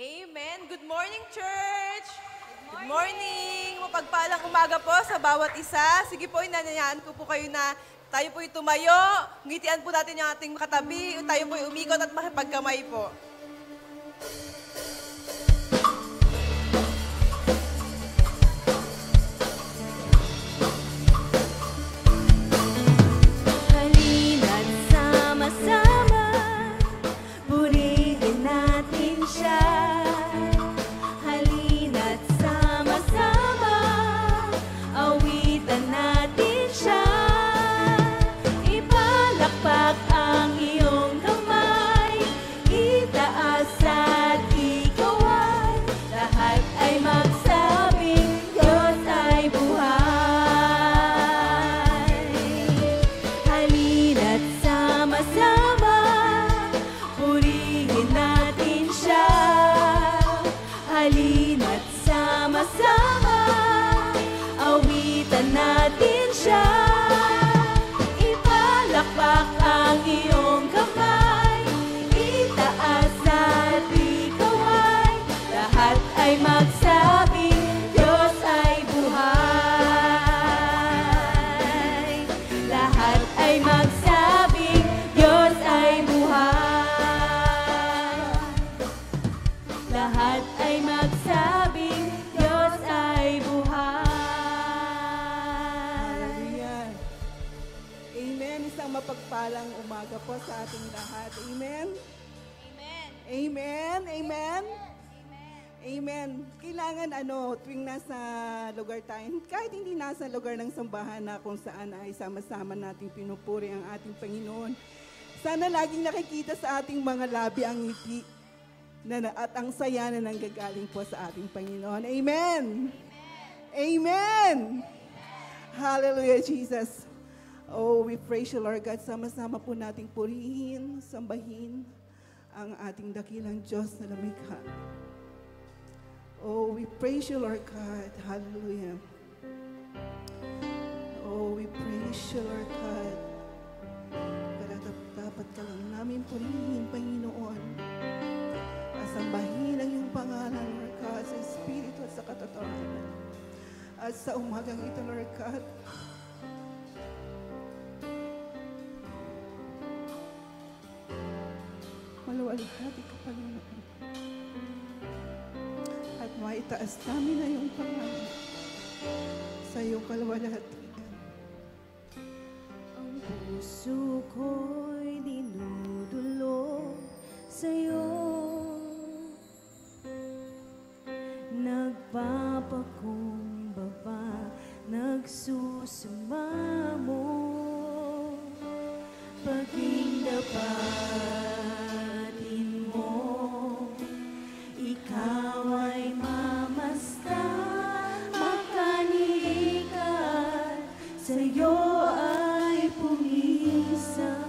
Amen. Good morning, church! Good morning! Mapagpalang umaga po sa bawat isa. Sige po, inanayaan ko po kayo na tayo po'y tumayo, ngitian po natin yung ating katabi, tayo po'y umikot at makipagkamay po. Halina't sama-sama, purihin natin siya. Halina't sama-sama, awitan natin siya. Ipalakpak ang iyong kamay, itaas at ikaw ay, lahat ay magsabing Diyos ay buhay. Halina't sama-sama, purihin natin siya. Halina't sama-sama, awitan natin siya. Ipalakpak ang iyong kamay, itaas at ikaw ay, lahat ay magsabing Diyos ay buhay. Lahat ay magsabing Diyos ay buhay. Lahat ay magsabing Diyos ay buhay. Hallelujah. Amen. Isang mapagpalang umaga po sa ating lahat. Amen. Amen. Amen. Amen. Kailangan tuwing nasa lugar tayo, kahit hindi nasa lugar ng sambahan na kung saan ay sama-sama nating pinupuri ang ating Panginoon. Sana laging nakikita sa ating mga labi ang ngiti at ang saya na nanggagaling po sa ating Panginoon. Amen. Amen. Hallelujah, Jesus. Oh, we praise you, Lord God. Sama-sama po nating purihin, sambahin ang ating dakilang Diyos na lumikha. Oh, we praise you, Lord God. Hallelujah. Oh, we praise you, Lord God. Dapat ka lang namin purihin, Panginoon. Asambahin ang iyong pangalan, Lord God, sa Espiritu at sa katotohanan. At sa umagang ito, Lord God, maluwalhati ka, Panginoon. At maitaas namin na iyong pangalan sa iyong kaluwalhatian. Ang puso ko'y dinudulog sa'yo, nagpapakumbaba, nagsusumamo, paging dapatin mo, ikaw ay mamasdan, makanikan, sa'yo ay pumisan.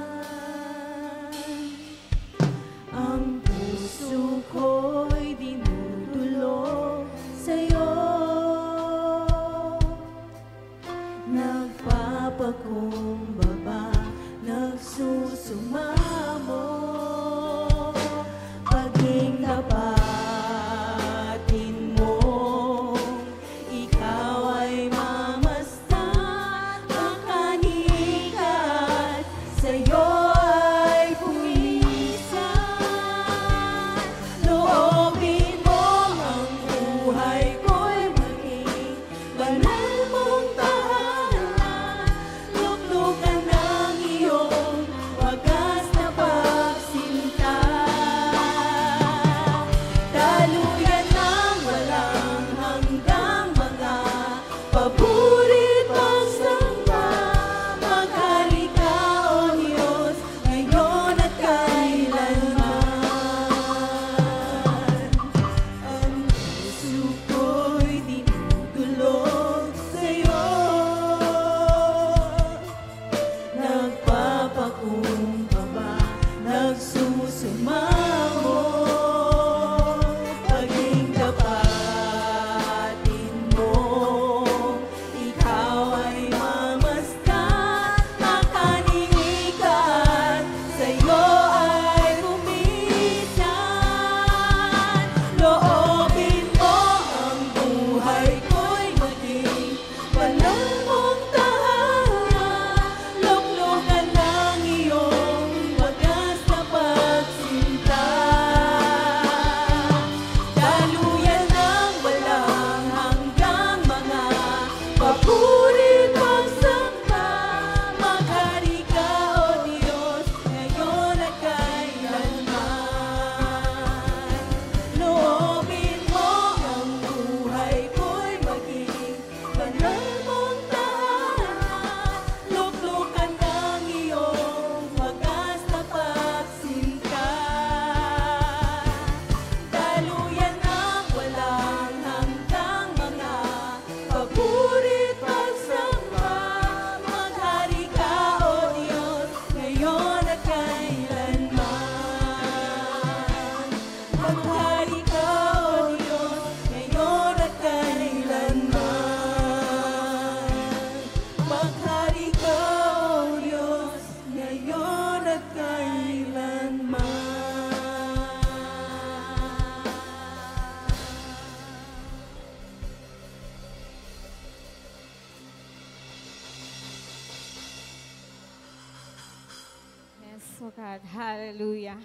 oh God. Hallelujah.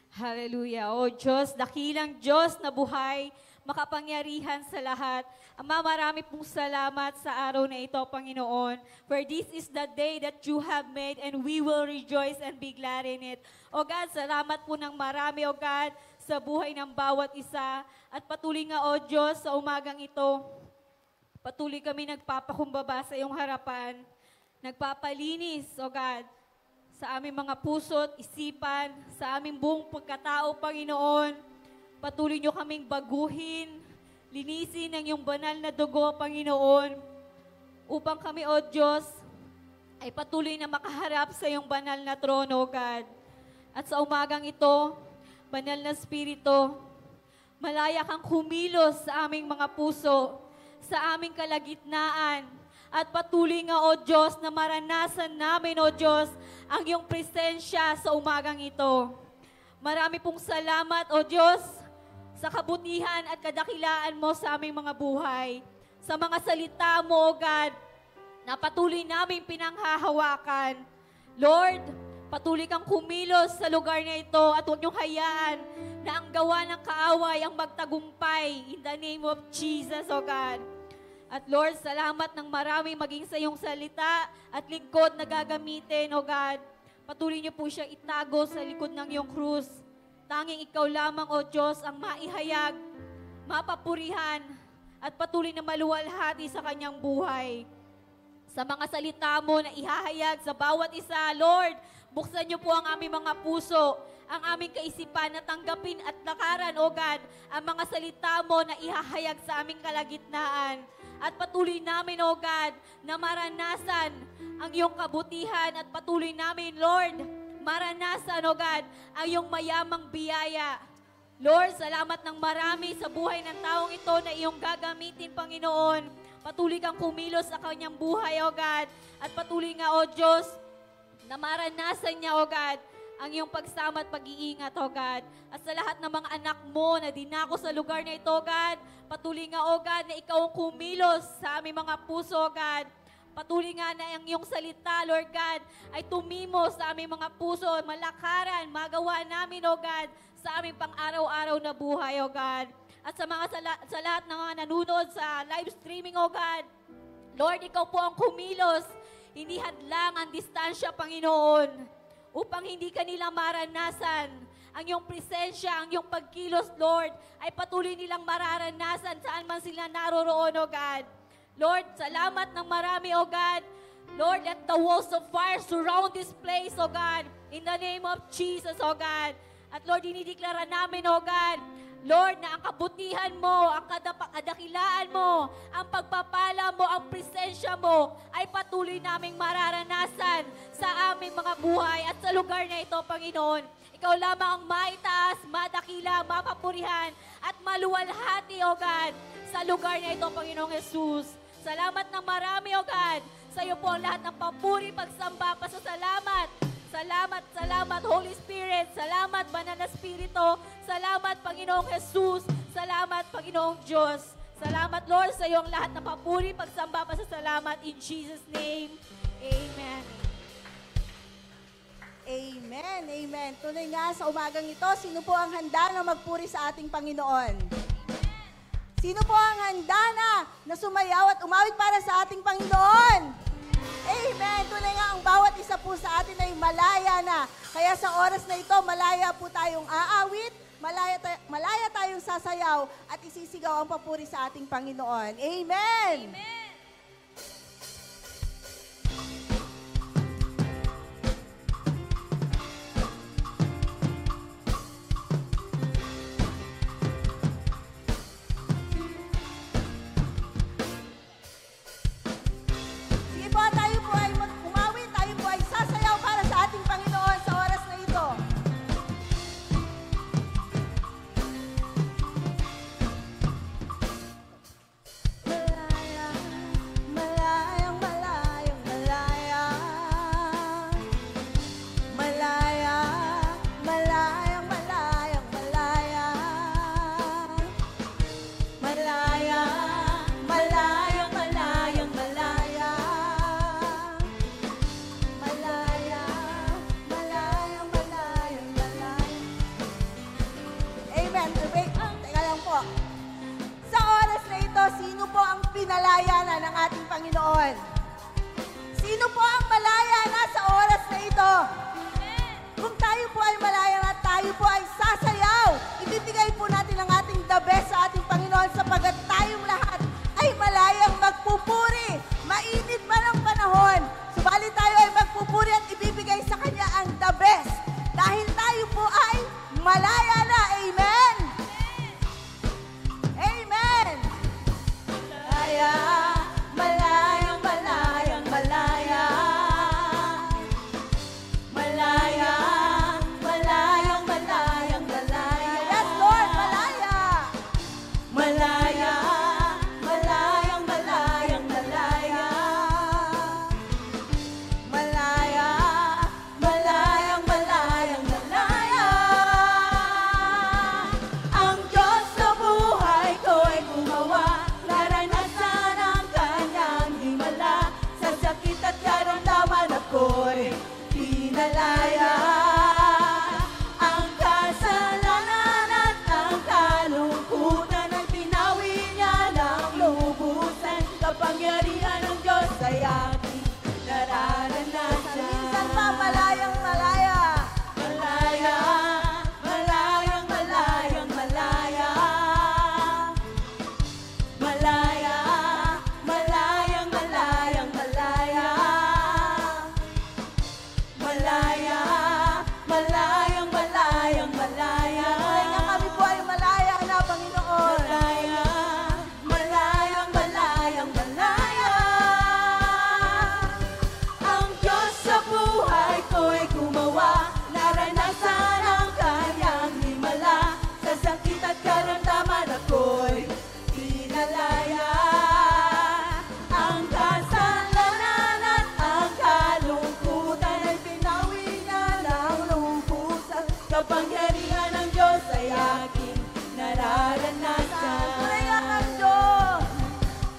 Hallelujah. O Diyos, dakilang Diyos na buhay, makapangyarihan sa lahat. Ama, marami pong salamat sa araw na ito, Panginoon. For this is the day that you have made and we will rejoice and be glad in it. O God, salamat po ng marami, O God, sa buhay ng bawat isa. At patuloy nga, O Diyos, sa umagang ito, patuloy kami nagpapakumbaba sa iyong harapan. Nagpapalinis, O God, sa aming mga puso't isipan, sa aming buong pagkatao, Panginoon. Patuloy niyo kaming baguhin, linisin ang iyong banal na dugo, Panginoon, upang kami, O Diyos, ay patuloy na makaharap sa iyong banal na trono, God. At sa umagang ito, Banal na Espiritu, malaya kang kumilos sa aming mga puso, sa aming kalagitnaan, at patuloy nga, O Diyos, na maranasan namin, O Diyos, ang iyong presensya sa umagang ito. Marami pong salamat, O Diyos, sa kabutihan at kadakilaan mo sa aming mga buhay. Sa mga salita mo, O God, na patuloy naming pinanghahawakan. Lord, patuloy kang kumilos sa lugar na ito at huwag niyong hayaan na ang gawa ng kaaway ang magtagumpay in the name of Jesus, O God. At Lord, salamat ng marami maging sa iyong salita at lingkod na gagamitin, O God. Patuloy niyo po siya itago sa likod ng iyong krus. Tanging ikaw lamang, O Diyos, ang maihayag, mapapurihan, at patuloy na maluwalhati sa kanyang buhay. Sa mga salita mo na ihahayag sa bawat isa, Lord, buksan niyo po ang aming mga puso, ang aming kaisipan na tanggapin at lakaran, O God, ang mga salita mo na ihahayag sa aming kalagitnaan. At patuloy namin, O God, na maranasan ang iyong kabutihan at patuloy namin, Lord, maranasan, O God, ang iyong mayamang biyaya. Lord, salamat ng marami sa buhay ng taong ito na iyong gagamitin, Panginoon. Patuloy kang kumilos sa kanyang buhay, O God. At patuloy nga, O Diyos, na maranasan niya, O God, ang iyong pagsama at pag-iingat, O God. At sa lahat ng mga anak mo na dinako sa lugar na ito, God, patuloy nga, O God, na ikaw ang kumilos sa aming mga puso, O God. Patuloy nga na ang iyong salita, Lord God, ay tumimo sa aming mga puso, malakaran, magawa namin, O God, sa aming pang-araw-araw na buhay, O God. At sa lahat ng mga nanonood sa live streaming, O God, Lord, ikaw po ang kumilos, hindi hadlang ang distansya, Panginoon, upang hindi kanila maranasan ang iyong presensya, ang iyong pagkilos, Lord, ay patuloy nilang mararanasan saan man sila naroroon, O God. Lord, salamat ng marami, O God. Lord, let the walls of fire surround this place, O God, in the name of Jesus, O God. At Lord, dinideklara namin, O God, Lord, na ang kabutihan mo, ang kadakilaan mo, ang pagpapala mo, ang presensya mo, ay patuloy naming mararanasan sa aming mga buhay at sa lugar na ito, Panginoon. Ikaw lamang ang maitaas, madakila, mapapurihan, at maluwalhati, O God, sa lugar na ito, Panginoong Jesus. Salamat ng marami, O God. Sa iyo po ang lahat ng papuri, pagsamba, pasasalamat. Salamat, salamat, Holy Spirit. Salamat, Banal na Espiritu. Salamat, Panginoong Jesus. Salamat, Panginoong Diyos. Salamat, Lord, sa iyong lahat ng papuri, pagsamba, pasasalamat. In Jesus' name, Amen. Amen, amen. Tuloy nga sa umagang ito, sino po ang handa na magpuri sa ating Panginoon? Sino po ang handa na sumayaw at umawit para sa ating Panginoon? Amen. Tunay nga ang bawat isa po sa atin ay malaya na. Kaya sa oras na ito, malaya po tayong aawit, malaya tayong sasayaw at isisigaw ang papuri sa ating Panginoon. Amen. Amen. Sige po, tayo po ay umawit, tayo po ay sasayaw para sa ating Panginoon sa oras na ito. Malaya sino po ang pinalaya na ng ating Panginoon? Sino po ang malaya na sa oras na ito? Kung tayo po ay malaya na, tayo po ay sasayaw. Ibibigay po natin ang ating the best sa ating Panginoon sapagkat tayong lahat ay malayang magpupuri. Mainit man ang panahon, subalit tayo ay magpupuri at ibibigay sa Kanya ang the best. Dahil tayo po ay malaya na. Amen? Amen! Malaya, malayang, malayang, malaya. Malaya, malayang, malayang, malaya. Yes, Lord, malaya. Malaya, malayang, malayang, malaya. Malaya, malayang, malayang, malaya. Ang Diyos sa buhay ko ay gumawa, naranasan ang Kanyang himala. Sa sakit at karamdaman ako'y pinalaya. Ang kasalanan at ang kalungkutan ay pinawi niya ng lubusan. Kapangyarihan ng Diyos ay aking nararanasan. Minsan pa malayang malaya. Malaya, malayang, malayang, malaya. Malaya, malayang, malayang, malaya. Malaya, malayang, malayang, malaya. Kaya kami po ay malaya na, Panginoon. Malaya, malayang, malayang, malaya. Ang Diyos sa buhay ko ay gumawa, naranasan ang Kanyang himala. Sa sakit at karamdaman ako'y pinalaya. Ang kasalanan at ang kalungkutan ay pinawi niya ng lubusan. Kapangyarihan ng Diyos ay aking nararanasan. Kaya ang Diyos,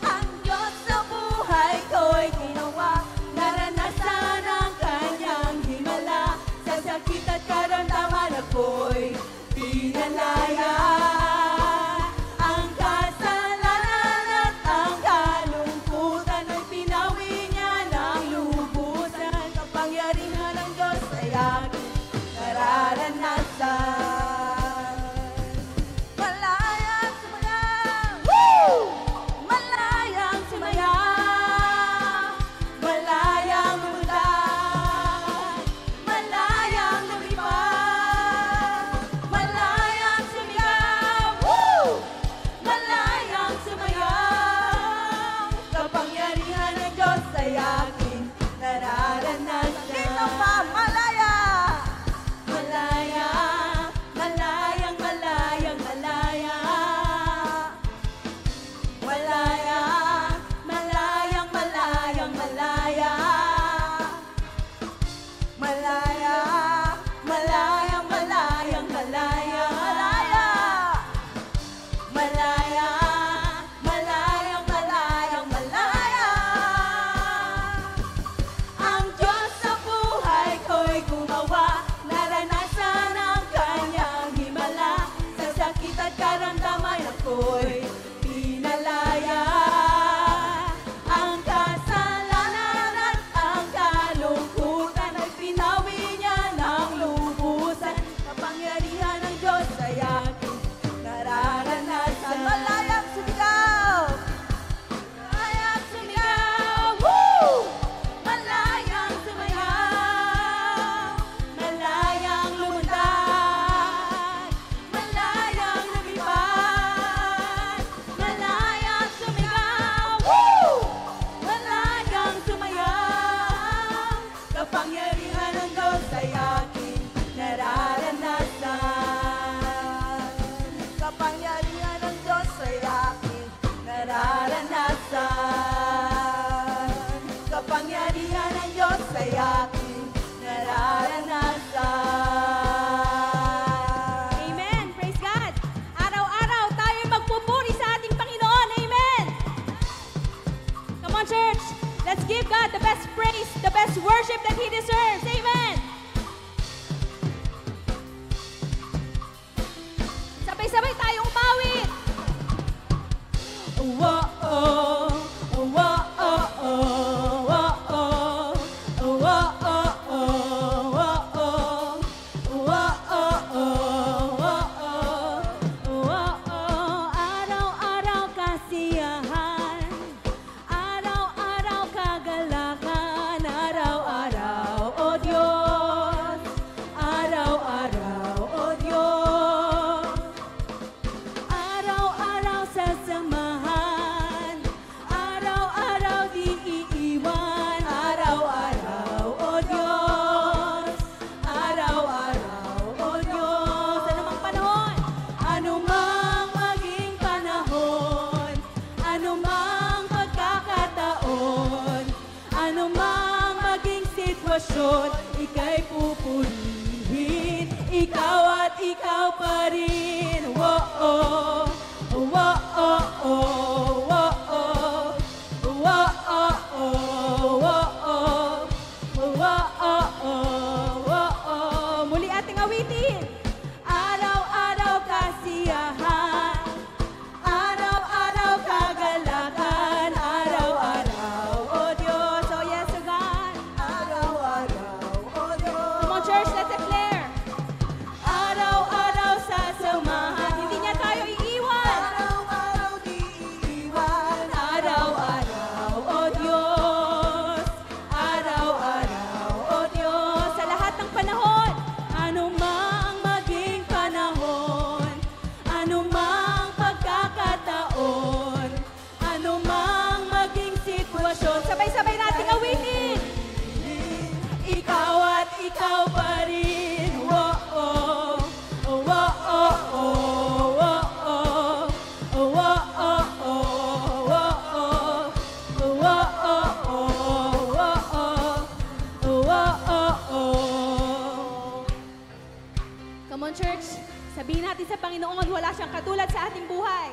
ang Diyos sa buhay ko'y ginawa, naranasan ang Kanyang himala. Sa sakit at karamdaman ako'y pinalaya. Ang kasalanan at ang kalungkutan ay pinawi niya ng lubusan. Kapangyarihan ng Diyos ay aking nararanasan. Malayang sumayaw! Woo! Malayang sumayaw! Malayang lumutad! Malayang lumipad! Malayang sumigaw! Woo! Malayang sumayaw! Kapangyarihan ng Diyos ay aking nararanasan. Dito pa, malaya! Malaya, malayang, malayang, malaya. Malaya, malayang, malayang, malaya. Malaya, malayang, malayang, malaya. Malaya, malaya, malayang, malayang, malaya. Ang Diyos sa buhay ko'y gumawa, naranasan ang Kanyang himala. Sa sakit at karamdaman ako'y pinalaya. Ang kasalanan at ang kalungkutan ay pinawi niya ng lubusan. Kapangyarihan ng Diyos ay aking nararanasan. Malayang sumigaw! Malayang sumigaw! Woo! Malayang sumayaw! Malayang lumutad! Malayang lumipad! Malayang sumigaw! Woo! Malayang sumayaw! Kapangyarihan ng Diyos ay aking nararanasan. Kapangyarihan ng Diyos ay aking nararanasan. Kapangyarihan ng Diyos ay aking nararanasan. Amen. Praise God. Araw-araw tayo magpupuri sa ating Panginoon. Amen. Come on, church. Let's give God the best praise, the best worship that He deserves. Amen. Sabay-sabay tayong umawit. Whoa, pa rin. Whoa, whoa, muli ating awitin. Araw-araw kasiyahan, araw-araw kagalakan, araw-araw, oh Diyos, oh yes, oh God. Araw-araw, oh Diyos. Come on, church, let's declare. Araw-araw sasamahan, hindi niya tayo iiwan. Araw-araw di iiwan. Araw-araw, oh Diyos. Araw-araw, oh Diyos. Sa lahat ng panahon, anumang maging panahon, anumang pagkakataon, anumang maging sitwasyon. Sabay-sabay nating awitin. Ikaw at ikaw pa rin. Whoa, come on, church. Sabihin natin sa Panginoon, wala siyang katulad sa ating buhay.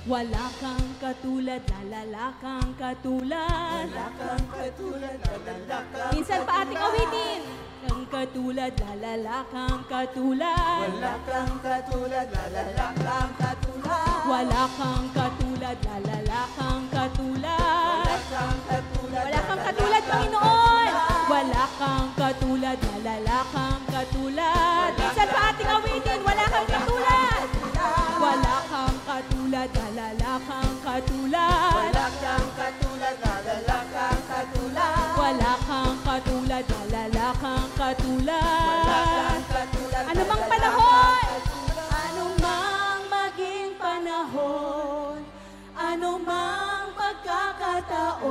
Wala kang katulad, lalala kang katulad. Wala kang katulad, lalala kang Minsan pa ating awitin. Kang katulad, lalala kang katulad. Wala kang katulad, lalala kang katulad. Wala kang katulad, lalala kang katulad. Wala kang katulad, Wala kang katulad, Panginoon. Wala kang katulad, lalala kang katulad. Minsan pa ating awitin, wala kang katulad. Wala kang katulad, lalala kang katulad. Wala kang katulad, lalala kang katulad. Wala kang katulad, lalala kang katulad. Ano mang panahon, anumang maging panahon, anumang pagkakataon,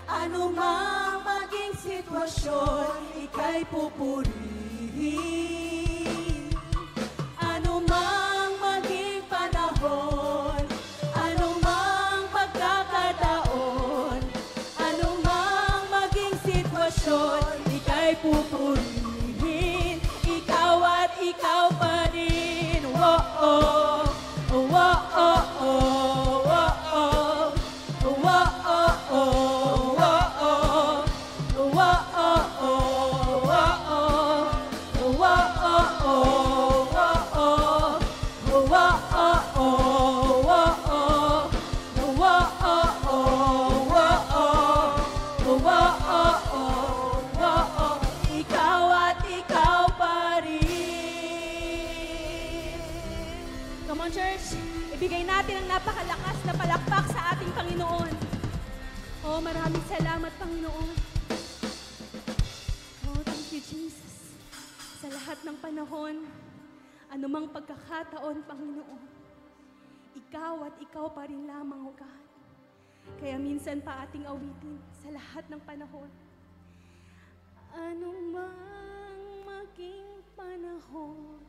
anumang maging sitwasyon, ika'y pupurihin. Anumang maging panahon, anumang pagkakataon, anumang maging sitwasyon, ika'y pupurihin. Ikaw at ikaw pa rin. Whoa, ikaw at ikaw pa rin. Come on, church. Ibigay natin ang napakalakas na palakpak sa ating Panginoon. Oh, maraming salamat, Panginoon. Oh, thank you, Jesus. Sa lahat ng panahon, anumang pagkakataon, Panginoon, ikaw at ikaw pa rin lamang, O God. Kaya minsan pa ating awitin sa lahat ng panahon. Anumang maging panahon,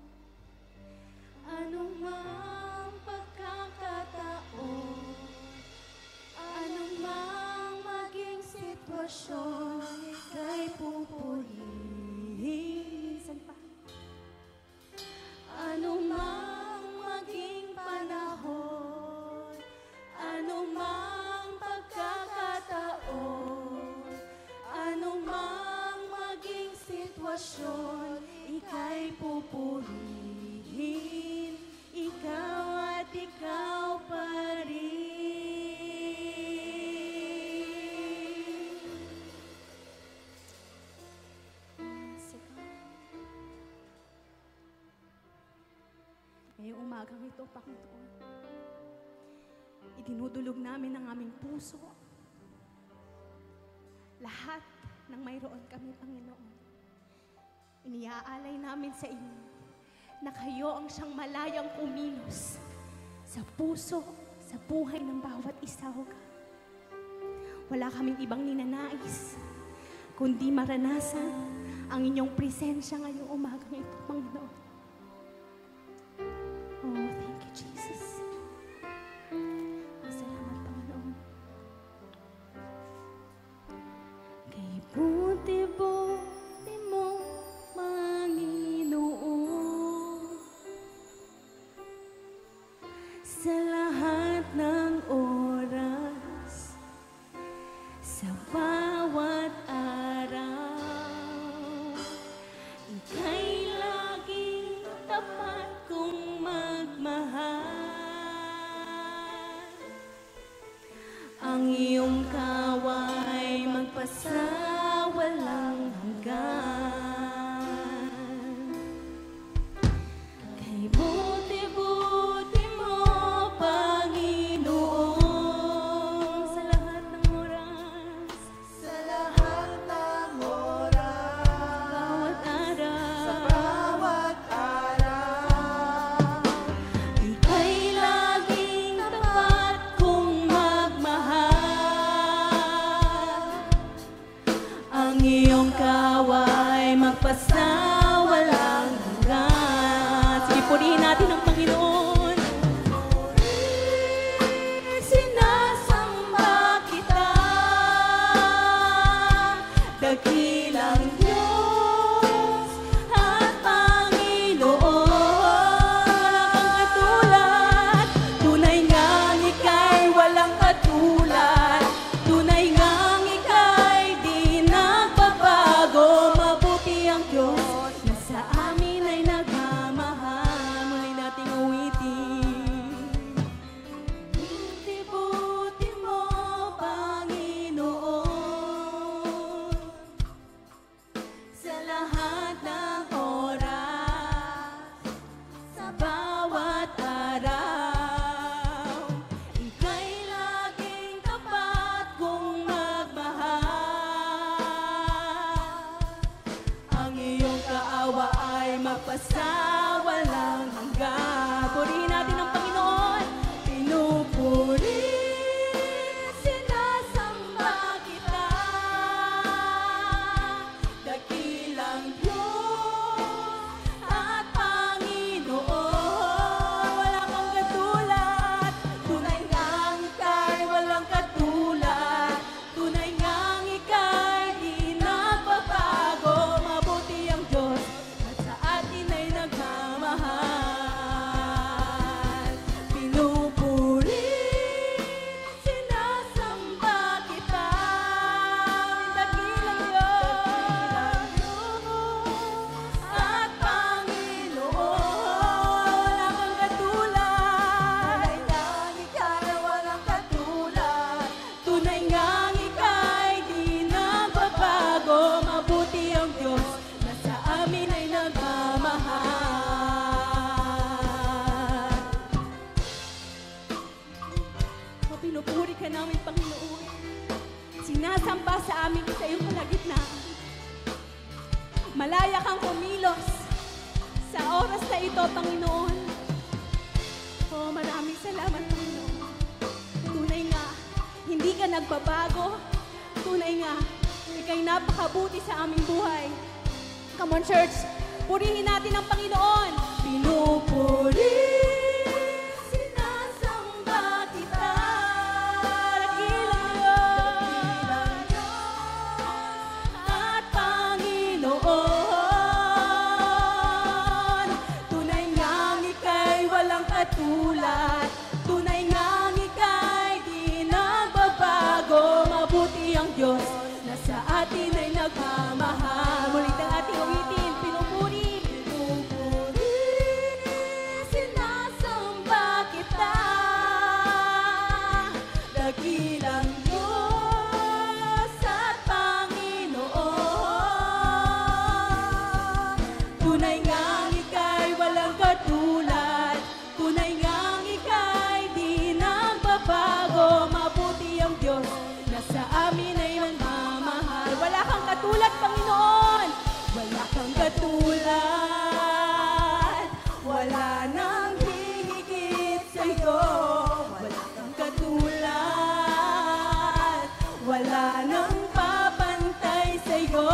anumang pagkakataon, anumang maging sitwasyon, ika'y pupurihin. Minsan pa. Anumang maging panahon, anumang pagkakataon, anumang maging sitwasyon, ika'y pupurihin. Ikaw at ikaw pa rin. Ngayong umagang ito, Panginoon, idinudulog namin ang aming puso. Lahat ng mayroon kami, Panginoon, iniaalay namin sa inyo na kayo ang siyang malayang kumilos sa puso, sa buhay ng bawat isa, O God. Wala kaming ibang ninanais, kundi maranasan ang inyong presensya ngayong umagang ito, Panginoon. Oh, thank you, Jesus. Salamat, Panginoon. buti mo, Panginoon. Sa lahat ng oras, sa bawat araw, ika'y laging tapat kong magmahal. Ang iyong kaway magpasawalang hanggan. Kay buti-buti mo, Panginoon, sa lahat ng oras, Sa lahat ng oras, bawat araw, sa bawat araw, ika'y laging tapat kong magmahal. Ang iyong kaway magpasawalang hanggan. Sige, purihin natin ang Panginoon. Sinasamba kita, dakilang Diyos at Panginoon. Walang katulad, tunay ngang ika'y walang katulad. Tunay ngang ika'y di nagbabago. Mabuti ang Diyos na sa amin ay nagmamahal. Muli nating awitin. Buti-buti mo, Panginoon, sa lahat ng oras, sa bawat araw, ika'y laging tapat kong magmahal. Ang iyong kaawa ay magpasawalang hanggan. Purihin natin ang Panginoon. Pinupuri, sinasamba kita, dakilang Diyos at Panginoon. Wala kang katulad, tunay ngang ika'y walang katulad. Tunay ngang ika'y di nagbabago. Mabuti ang Diyos at sa atin ay nagmamahal. Pinupuri, sinasamba kita, dakilang Diyos at Panginoon. Wala kang katulad, tunay ngang ika'y walang katulad. tunay ngang ika'y di nagbabago. Mabuti ang Diyos na sa amin ay nagmamahal. O pinupuri ka namin, Panginoon. Sinasamba sa amin sa iyong kalagitnaan. Malaya kang kumilos sa oras na ito, Panginoon. O maraming salamat, Panginoon. Tunay nga, hindi ka nagbabago. Tunay nga, ika'y napakabuti sa aming buhay. Come on, church. Purihin natin ang Panginoon. Pinupuri, sinasamba kita, dakilang Diyos at Panginoon. Tunay ngang ika'y walang katulad. Tunay ngang ika'y di nagbabago. Mabuti ang Diyos na sa atin ay nagmamahal. Mulit ang ating awitin. Pinupuri, sinasamba kita, dakilang Diyos at Panginoon. Tunay ngang ika'y walang katulad. Tunay ngang ika'y di nagbabago. Mabuti ang Diyos na sa amin ay nagmamahal. Wala kang katulad, Panginoon. Wala kang katulad. Wala nang hihigit sa'yo. Wala kang katulad. Wala nang papantay sa'yo.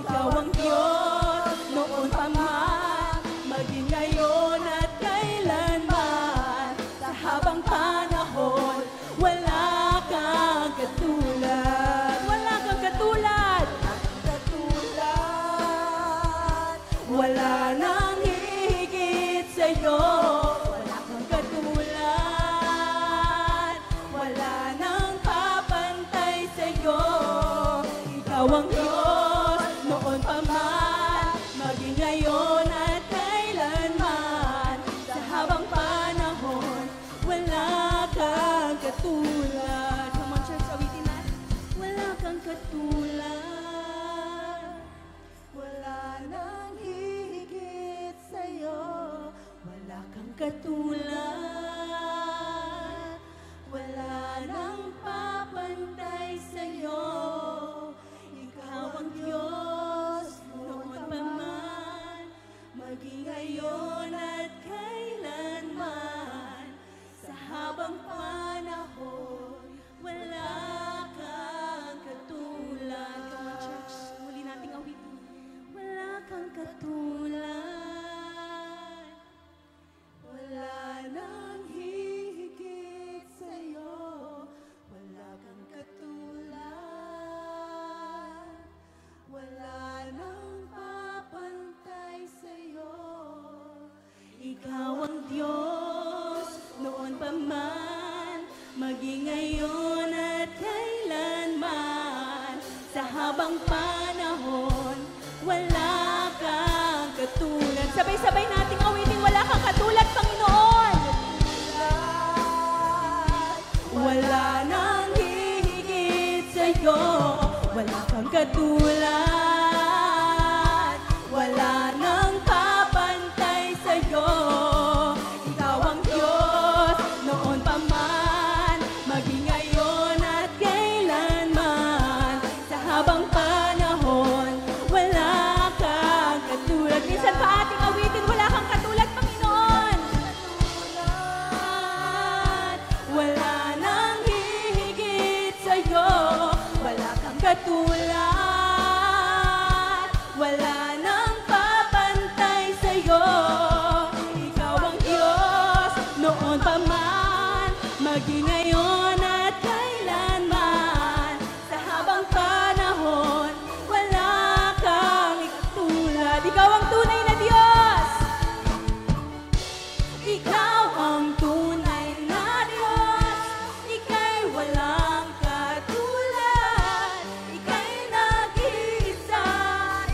Ikaw ang Diyos noon pa man, maging ngayon at kailanman. Sa habang panahon, wala kang katulad. Wala kang katulad. sa'yo. Wala kang katulad, wala nang papantay sa'yo. Ikaw ang Diyos, noon pa man, maging ngayon at kailanman. Sa habang panahon, wala kang katulad. Come on, church, awitin natin. Wala kang katulad, wala nang hihigit sa'yo. Wala kang katulad, wala nang papantay sa'yo. Ikaw ang Diyos, noon pa man, maging ngayon at kailanman. Sa habang panahon, wala kang katulad. Come on, church, muli nating awitin. Wala kang katulad, wala nang hihigit sa'yo. Wala kang katulad, wala nang papantay sa'yo. Ikaw ang Diyos, noon pa man, maging ngayon at kailanman. Sa habang panahon, wala kang katulad. Sabay-sabay nating awitin, wala kang katulad, Panginoon. Wala nang hihigit sa'yo. Wala kang katulad, wala nang papantay sa'yo. Ikaw ang Diyos, noon pa man, maging ngayon at kailanman. Sa habang panahon, wala kang katulad. Minsan pa ating awitin, wala kang katulad, Panginoon. Wala nang hihigit sa'yo. Wala kang katulad, wala nang papantay sa'yo. Ikaw ang Diyos, noon pa man, maging ngayon at kailanman. Sa habang panahon, wala kang katulad. Ikaw ang tunay na Diyos. Ikaw ang tunay na Diyos. Ika'y walang katulad. Ika'y nag-iisa.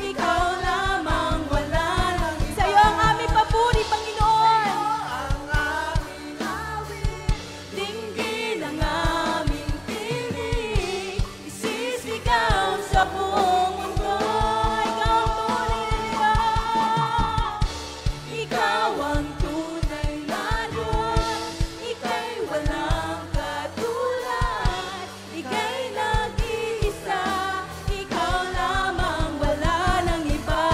Ikaw lamang, wala lang. Sa'yo ang aming papuri, Panginoon. Ang aming awit, dinggin ang aming tinig. Isisigaw sa buong mundo. Ikaw ang tunay na Diyos. Ikaw ang tunay na Diyos. Ika'y walang katulad. Ika'y nag-iisa. Ikaw lamang, wala nang iba.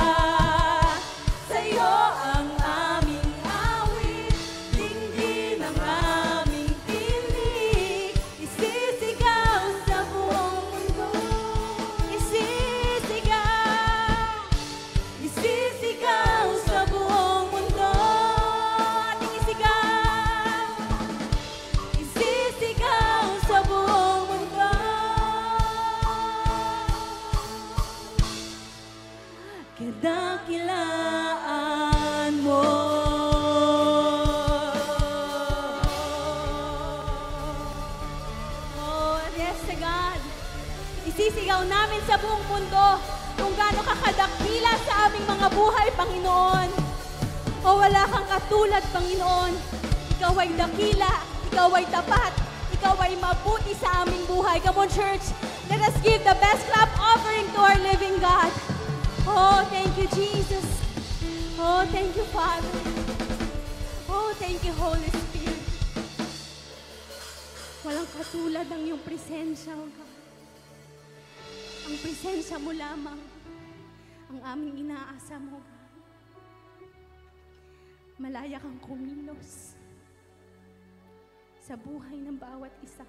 Sa'yo ang aming awit, dinggin ang aming tinig. Isisigaw sa buong mundo. Isisigaw sa buong mundo. Ating isisigaw sa buong mundo. Kadakilaan mo. Oh, yes, God. Isisigaw namin sa buong mundo kung gaano ka kadakila sa aming mga buhay, Panginoon. O wala kang katulad, Panginoon. Ikaw ay dakila, ikaw ay tapat, ikaw ay mabuti sa aming buhay. Come on, church. Let us give the best clap offering to our living God. Oh, thank you, Jesus. Oh, thank you, Father. Oh, thank you, Holy Spirit. Walang katulad ang iyong presensya, oh God. Ang presensya mo lamang ang aming inaasa mo, God. Malaya kang kumilos sa buhay ng bawat isa.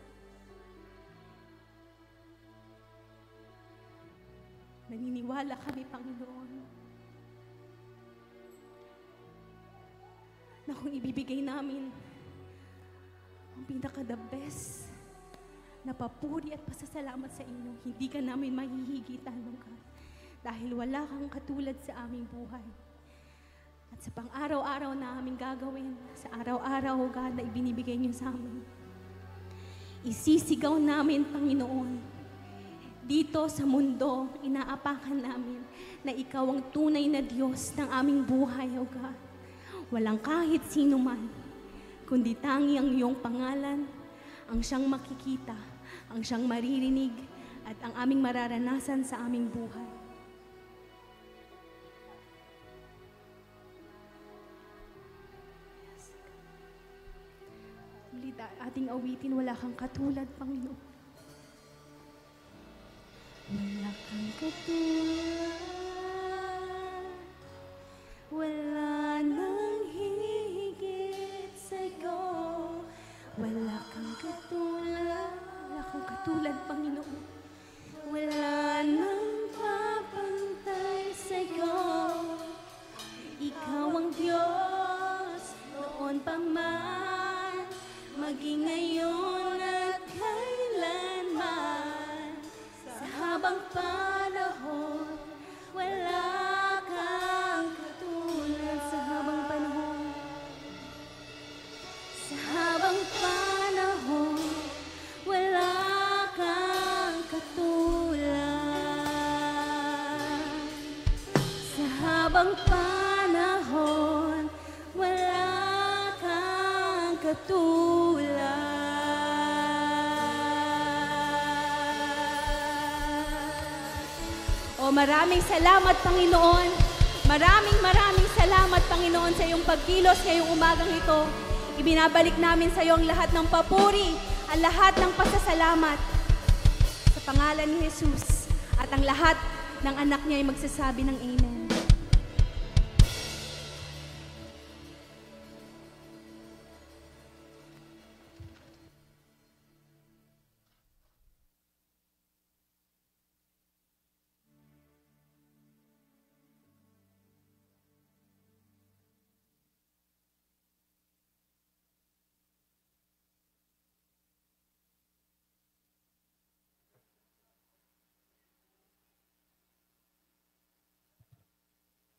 Naniniwala kami, Panginoon, na kung ibibigay namin ang pinaka-the best na papuri at pasasalamat sa inyo, hindi ka namin mahihigitan, Lord God, dahil wala kang katulad sa aming buhay. at sa pang-araw-araw na aming gagawin, sa araw-araw, God, na ibinibigay niyo sa amin. Isisigaw namin, Panginoon, dito sa mundo, inaapakan namin na Ikaw ang tunay na Diyos ng aming buhay, O God. Walang kahit sino man, kundi tangi ang iyong pangalan, ang siyang makikita, ang siyang maririnig, at ang aming mararanasan sa aming buhay. Muli ating awitin, wala kang katulad, Panginoon. Wala kang katulad, wala nang hihigit sa'yo. Wala kang katulad, Panginoon. Wala nang papantay sa'yo. Ikaw ang Diyos, noon pa man, maging ngayon at kailanman. Sa habang panahon, wala kang katulad. Sa habang panahon, sa habang panahon, wala kang katulad. Sa habang panahon, wala kang katulad. O maraming salamat, Panginoon. Maraming salamat, Panginoon, sa iyong pagkilos ngayong umagang ito. Ibinabalik namin sa iyo ang lahat ng papuri, ang lahat ng pasasalamat sa pangalan ni Jesus. At ang lahat ng anak niya ay magsasabi ng Amen.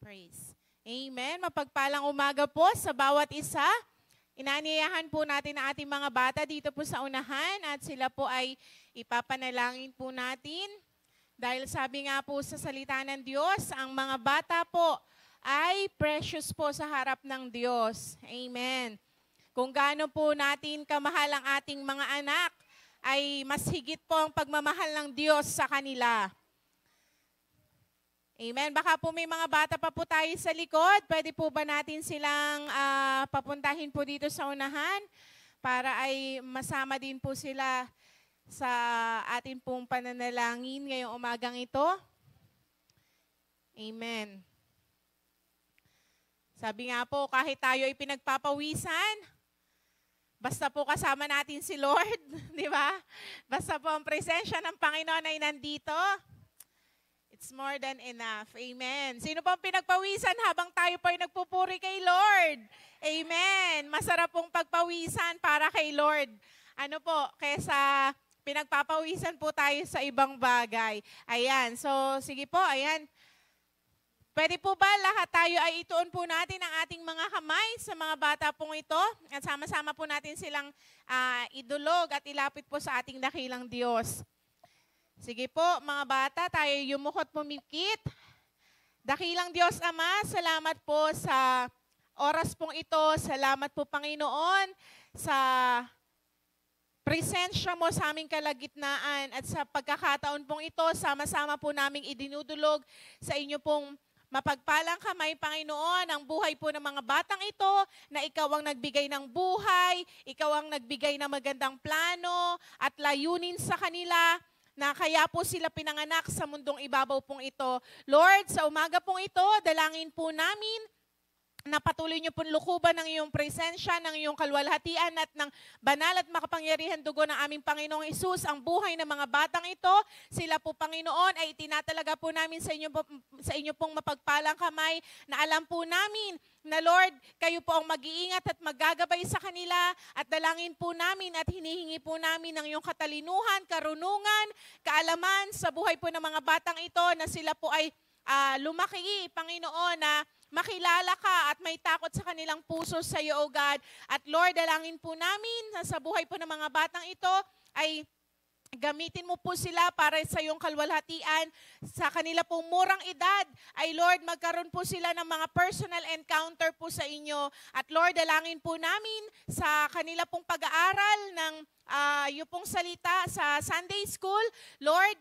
Praise. Amen. Mapagpalang umaga po sa bawat isa. Inaanyayahan po natin ang ating mga bata dito po sa unahan at sila po ay ipapanalangin po natin. Dahil sabi nga po sa salita ng Diyos, ang mga bata po ay precious po sa harap ng Diyos. Amen. Kung gaano po natin kamahal ang ating mga anak, ay mas higit po ang pagmamahal ng Diyos sa kanila. Amen. Baka po may mga bata pa po tayo sa likod. Pwede po ba natin silang papuntahin po dito sa unahan para ay masama din po sila sa atin pong pananalangin ngayong umagang ito? Amen. Sabi nga po, kahit tayo ay pinagpapawisan, basta po kasama natin si Lord, di ba? Basta po ang presensya ng Panginoon ay nandito. It's more than enough. Amen. Sino pong pinagpawisan habang tayo po ay nagpupuri kay Lord? Amen. Masarap pong pagpawisan para kay Lord. Ano po, kesa pinagpapawisan po tayo sa ibang bagay. Ayan. So, sige po, ayan. Pwede po ba lahat tayo ay ituon po natin ang ating mga kamay sa mga bata pong ito at sama-sama po natin silang idulog at ilapit po sa ating dakilang Diyos. Sige po, mga bata, tayo yumuko't pumikit. Dakilang Diyos Ama, salamat po sa oras pong ito. Salamat po, Panginoon, sa presensya mo sa aming kalagitnaan at sa pagkakataon pong ito, sama-sama po naming idinudulog sa inyo pong mapagpalang kamay, Panginoon, ang buhay po ng mga batang ito na ikaw ang nagbigay ng buhay, ikaw ang nagbigay ng magandang plano at layunin sa kanila, na kaya po sila pinanganak sa mundong ibabaw pong ito. Lord, sa umaga pong ito, dalangin po namin na patuloy niyo pong lukuban ng iyong presensya, ng iyong kalwalhatian at ng banal at makapangyarihan dugo ng aming Panginoong Hesus, ang buhay ng mga batang ito. Sila po, Panginoon, ay tinatalaga po namin sa inyo pong mapagpalang kamay na alam po namin na Lord, kayo po ang mag-iingat at maggagabay sa kanila at dalangin po namin at hinihingi po namin ng iyong katalinuhan, karunungan, kaalaman sa buhay po ng mga batang ito na sila po ay lumaki, Panginoon, na makilala ka at may takot sa kanilang puso sa iyo, O God. At Lord, dalangin po namin na sa buhay po ng mga batang ito ay gamitin mo po sila para sa iyong kalwalhatian. Sa kanila pong murang edad, ay Lord, magkaroon po sila ng mga personal encounter po sa inyo. At Lord, dalangin po namin sa kanila pong pag-aaral ng yung pong salita sa Sunday School. Lord,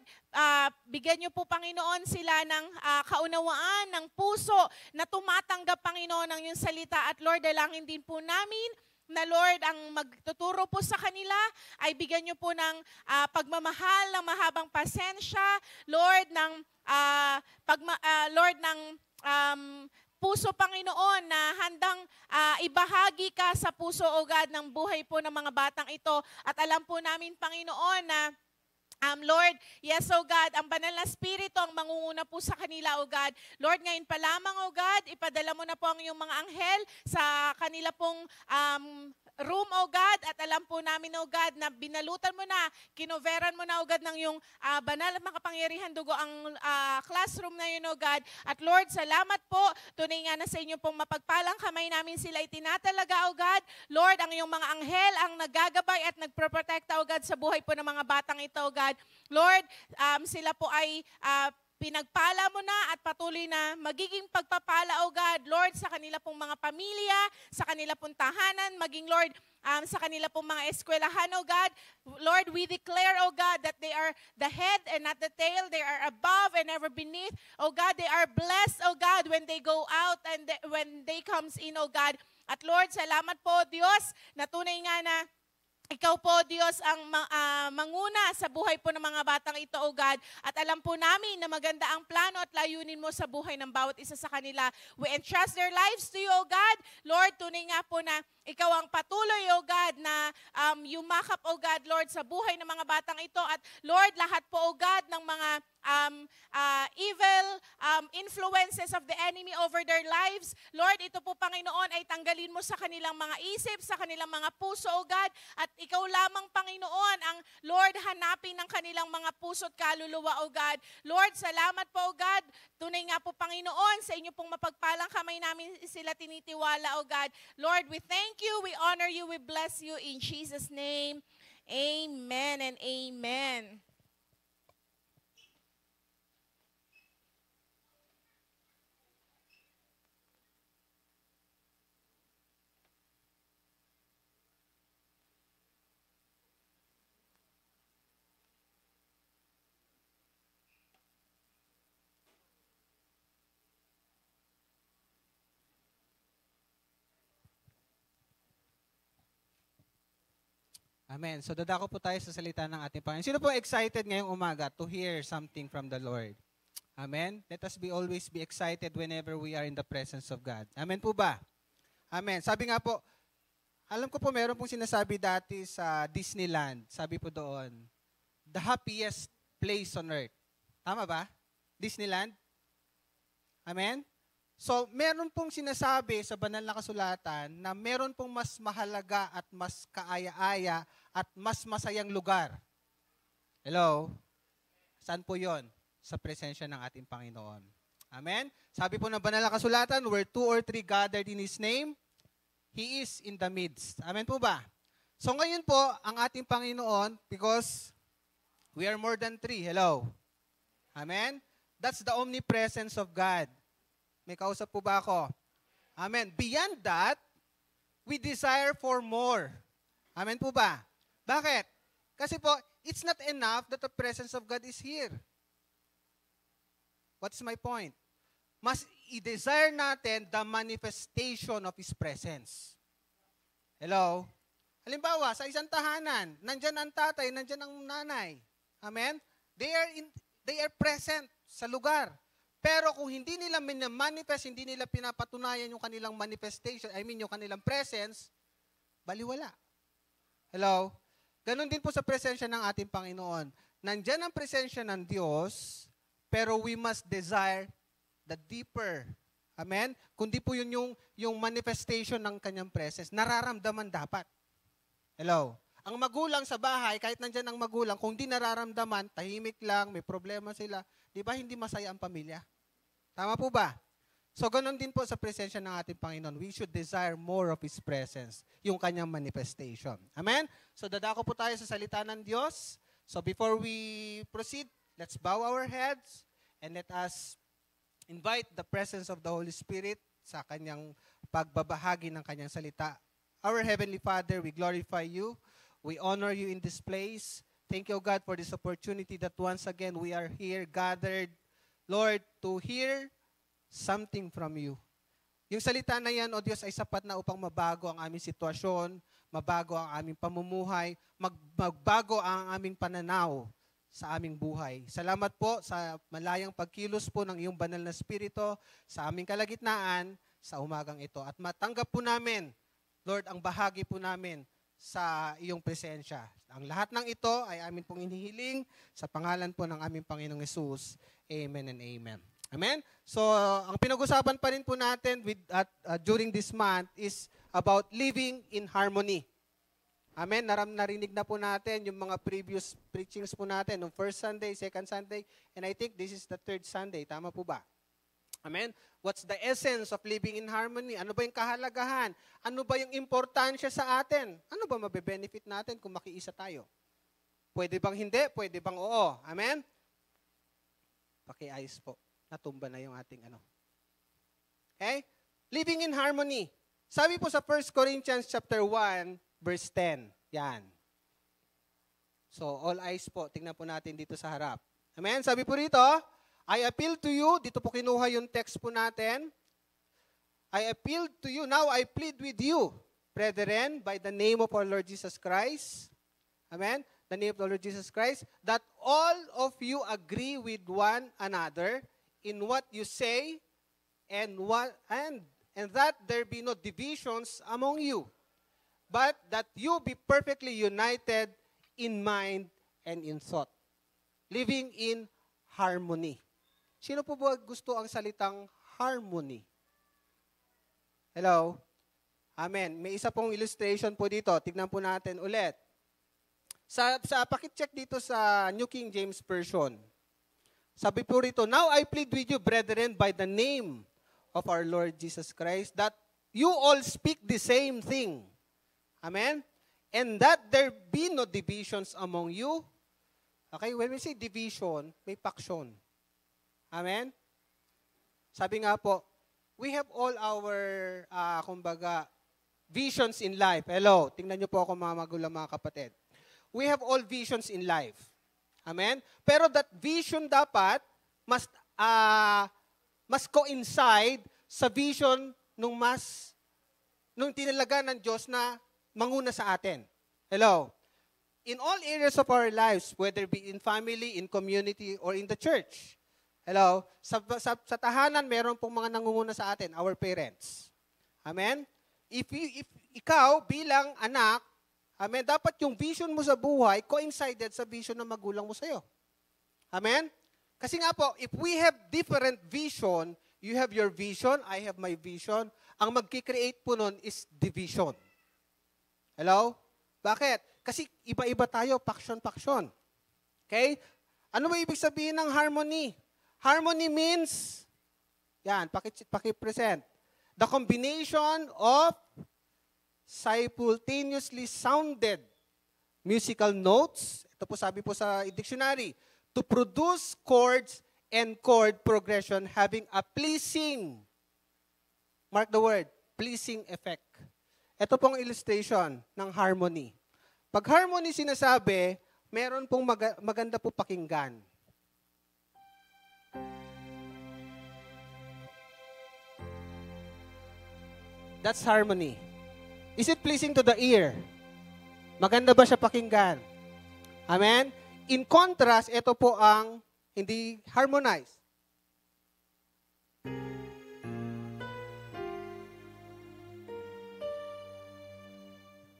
bigyan niyo po, Panginoon, sila ng kaunawaan, ng puso na tumatanggap, Panginoon, ng iyong salita. At Lord, dalangin din po namin na Lord, ang magtuturo po sa kanila ay bigyan niyo po ng pagmamahal, ng mahabang pasensya, Lord, Lord, ng puso, Panginoon, na handang ibahagi ka sa puso, O God, ng buhay po ng mga batang ito. At alam po namin, Panginoon, na Lord, yes, O God, ang banal na Espiritu ang mangunguna po sa kanila, O God. Lord, ngayon pa lamang, O God, ipadala mo na po ang iyong mga anghel sa kanila pong room, O God, at alam po namin, O God, na binalutan mo na, kinoveran mo na, O God, ng iyong banal at makapangyarihan dugo ang classroom na yun, O God. At Lord, salamat po, tunay nga na sa inyo pong mapagpalang kamay namin sila itinatalaga, O God. Lord, ang iyong mga anghel ang nagagabay at nagproprotekta, O God, sa buhay po ng mga batang ito, O God. Lord, sila po ay pinagpala mo na at patuloy na magiging pagpapala, O God, Lord, sa kanila pong mga pamilya, sa kanila pong tahanan, maging, Lord, sa kanila pong mga eskwelahan, O God. Lord, we declare, O God, that they are the head and not the tail. They are above and never beneath. O God, they are blessed, O God, when they go out and when they comes in, O God. At Lord, salamat po, Diyos, na tunay nga na ikaw po, Diyos, ang manguna sa buhay po ng mga batang ito, O God. At alam po namin na maganda ang plano at layunin mo sa buhay ng bawat isa sa kanila. We entrust their lives to you, O God. Lord, tunay nga po na ikaw ang patuloy, O God, na yumakap, O God, Lord, sa buhay ng mga batang ito. At Lord, lahat po, O God, ng mga evil influences of the enemy over their lives. Lord, ito po, Panginoon, ay tanggalin mo sa kanilang mga isip, sa kanilang mga puso, O God. At ikaw lamang, Panginoon, ang Lord, hanapin ng kanilang mga puso at kaluluwa, O God. Lord, salamat po, O God. Tunay nga po, Panginoon, sa inyo pong mapagpalang kamay namin sila tinitiwala, O God. Lord, we thank you, we honor you, we bless you in Jesus' name. Amen and amen. Amen. So dadako po tayo sa salita ng ating Panginoon. Sino po excited ngayong umaga to hear something from the Lord? Amen. Let us always be excited whenever we are in the presence of God. Amen po ba? Amen. Sabi nga po, alam ko po meron pong sinasabi dati sa Disneyland. Sabi po doon, the happiest place on earth. Tama ba? Disneyland? Amen? So, meron pong sinasabi sa banal na kasulatan na meron pong mas mahalaga at mas kaaya-aya at mas masayang lugar. Hello? Saan po yon? Sa presensya ng ating Panginoon. Amen? Sabi po ng banal na kasulatan, where 2 or 3 gathered in His name, He is in the midst. Amen po ba? So ngayon po, ang ating Panginoon, because we are more than 3. Hello? Amen? That's the omnipresence of God. May kausap po ba ako? Amen. Beyond that, we desire for more. Amen po ba? Bakit? Kasi po, it's not enough that the presence of God is here. What's my point? Mas i-desire natin the manifestation of His presence. Hello? Halimbawa, sa isang tahanan, nandyan ang tatay, nandyan ang nanay. Amen? They are present sa lugar. Pero kung hindi nila manifest, hindi nila pinapatunayan yung kanilang manifestation, yung kanilang presence, baliwala. Hello? Ganon din po sa presensya ng ating Panginoon. Nandyan ang presensya ng Diyos, pero we must desire the deeper. Amen? Kundi po yun yung manifestation ng kanyang presence. Nararamdaman dapat. Hello? Ang magulang sa bahay, kahit nandyan ang magulang, kung di nararamdaman, tahimik lang, may problema sila, di ba hindi masaya ang pamilya? Tama po ba? So, ganun din po sa presensya ng ating Panginoon. We should desire more of His presence, yung kanyang manifestation. Amen? So, dadako po tayo sa salita ng Diyos. So, before we proceed, let's bow our heads and let us invite the presence of the Holy Spirit sa kanyang pagbabahagi ng kanyang salita. Our Heavenly Father, we glorify you. We honor you in this place. Thank you, God, for this opportunity that once again we are here gathered, Lord, to hear something from you. Yung salita na yan, O Diyos, ay sapat na upang mabago ang aming sitwasyon, mabago ang aming pamumuhay, magbago ang aming pananaw sa aming buhay. Salamat po sa malayang pagkilos po ng iyong banal na spirito sa aming kalagitnaan sa umagang ito. At matanggap po namin, Lord, ang bahagi po namin sa iyong presensya. Ang lahat ng ito ay amin pong inihiling sa pangalan po ng aming Panginoong Hesus. Amen and amen. Amen? So, ang pinag-usapan pa rin po natin during this month is about living in harmony. Amen? Narinig na po natin yung mga previous preachings po natin, yung first Sunday, second Sunday, and I think this is the third Sunday. Tama po ba? Amen? What's the essence of living in harmony? Ano ba yung kahalagahan? Ano ba yung importansya sa atin? Ano ba mabe-benefit natin kung makiisa tayo? Pwede bang hindi? Pwede bang oo? Amen? Pakiayos po. Natumba na yung ating ano. Okay? Living in harmony. Sabi po sa 1 Corinthians chapter 1, verse 10. Yan. So, all eyes po. Tingnan po natin dito sa harap. Amen? Sabi po rito, I appeal to you. Dito po kinuha yung text po natin. I appeal to you. Now I plead with you, brethren, by the name of our Lord Jesus Christ. Amen? The name of the Lord Jesus Christ. That all of you agree with one another in what you say, and that there be no divisions among you, but that you be perfectly united in mind and in thought, living in harmony. Sino po ba gusto ang salitang harmony? Hello? Amen. May isa pong illustration po dito. Tignan po natin ulit. Pakit-check dito sa New King James Version. Sabi po rito, now I plead with you, brethren, by the name of our Lord Jesus Christ, that you all speak the same thing. Amen? And that there be no divisions among you. Okay, when we say division, may faction. Amen? Sabi nga po, we have all our, visions in life. Hello, tingnan niyo po ako mga magulang, mga kapatid. We have all visions in life. Amen? Pero that vision dapat must coincide sa vision nung tinalaga ng Diyos na manguna sa atin. Hello? In all areas of our lives, whether it be in family, in community, or in the church. Hello? Sa tahanan, meron pong mga nangunguna sa atin, our parents. Amen? If ikaw bilang anak, amen, dapat yung vision mo sa buhay coincided sa vision ng magulang mo sa'yo. Amen? Kasi nga po, if we have different vision, you have your vision, I have my vision, ang magkikreate po nun is division. Hello? Bakit? Kasi iba-iba tayo, faction. Okay? Ano ba ibig sabihin ng harmony? Harmony means, yan, paki-present, the combination of simultaneously sounded musical notes, ito po sabi po sa dictionary, to produce chords and chord progression having a pleasing, mark the word, pleasing effect. Ito pong illustration ng harmony. Pag harmony sinasabi, meron pong maganda po pakinggan. That's harmony. Is it pleasing to the ear? Maganda ba siya pakinggan? Amen? In contrast, ito po ang hindi harmonized.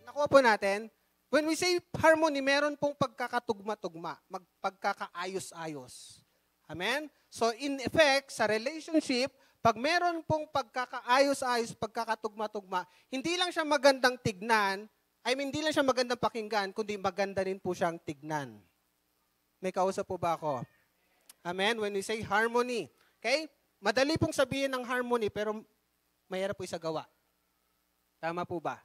Nakuha po natin, when we say harmony, meron pong pagkakatugma-tugma, pagkakaayos-ayos. Amen? So in effect, sa relationship, pag meron pong pagkakaayos-ayos, pagkakatugma-tugma, hindi lang siya magandang tignan, hindi lang siya magandang pakinggan, kundi maganda rin po siyang tignan. May kausap po ba ako? Amen? When we say harmony. Okay? Madali pong sabihin ng harmony, pero mahirap po isagawa. Tama po ba?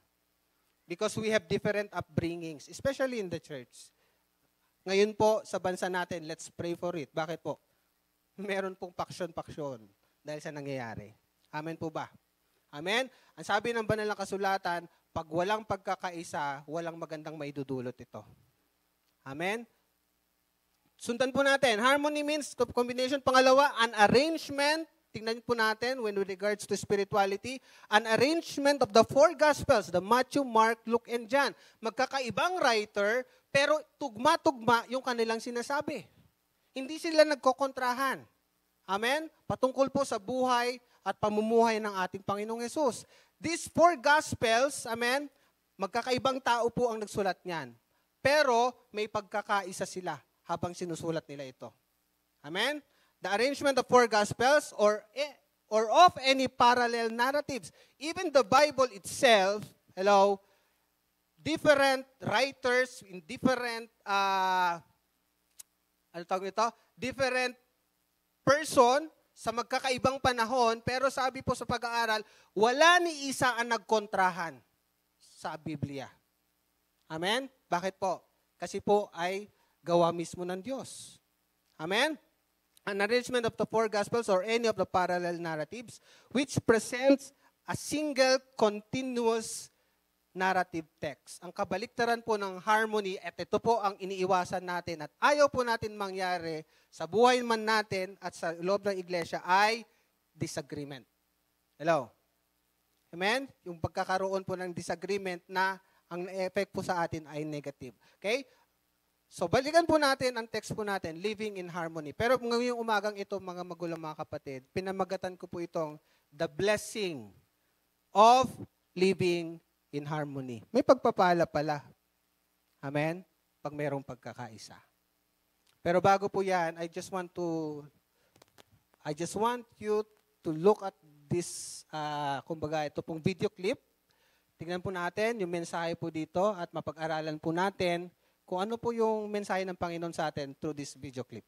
Because we have different upbringings, especially in the church. Ngayon po, sa bansa natin, let's pray for it. Bakit po? Meron pong paksyon-paksyon dahil sa nangyayari. Amen po ba? Amen? Ang sabi ng banal na kasulatan, pag walang pagkakaisa, walang magandang maidudulot ito. Amen? Sundan po natin. Harmony means combination. Pangalawa, an arrangement. Tingnan po natin when with regards to spirituality. An arrangement of the four Gospels, the Matthew, Mark, Luke, and John. Magkakaibang writer, pero tugma-tugma yung kanilang sinasabi. Hindi sila nagkokontrahan. Amen? Patungkol po sa buhay at pamumuhay ng ating Panginoong Yesus. These four Gospels, amen, magkakaibang tao po ang nagsulat niyan. Pero may pagkakaisa sila habang sinusulat nila ito. Amen? The arrangement of four Gospels or of any parallel narratives. Even the Bible itself, different writers in different, different person sa magkakaibang panahon, pero sabi po sa pag-aaral, wala ni isa ang nagkontrahan sa Biblia. Amen? Bakit po? Kasi po ay gawa mismo ng Diyos. Amen? An arrangement of the four Gospels or any of the parallel narratives which presents a single continuous narrative text. Ang kabaliktaran po ng harmony, at ito po ang iniiwasan natin at ayaw po natin mangyari sa buhay man natin at sa loob ng iglesia ay disagreement. Hello? Amen? Yung pagkakaroon po ng disagreement na ang effect po sa atin ay negative. Okay? So, balikan po natin ang text po natin, living in harmony. Pero ngayong umagang ito, mga magulang, mga kapatid, pinamagatan ko po itong the blessing of living in harmony. May pagpapala pala. Amen? Pag mayroong pagkakaisa. Pero bago po yan, I just want you to look at this, kumbaga, ito pong video clip. Tingnan po natin yung mensahe po dito at mapag-aralan po natin kung ano po yung mensahe ng Panginoon sa atin through this video clip.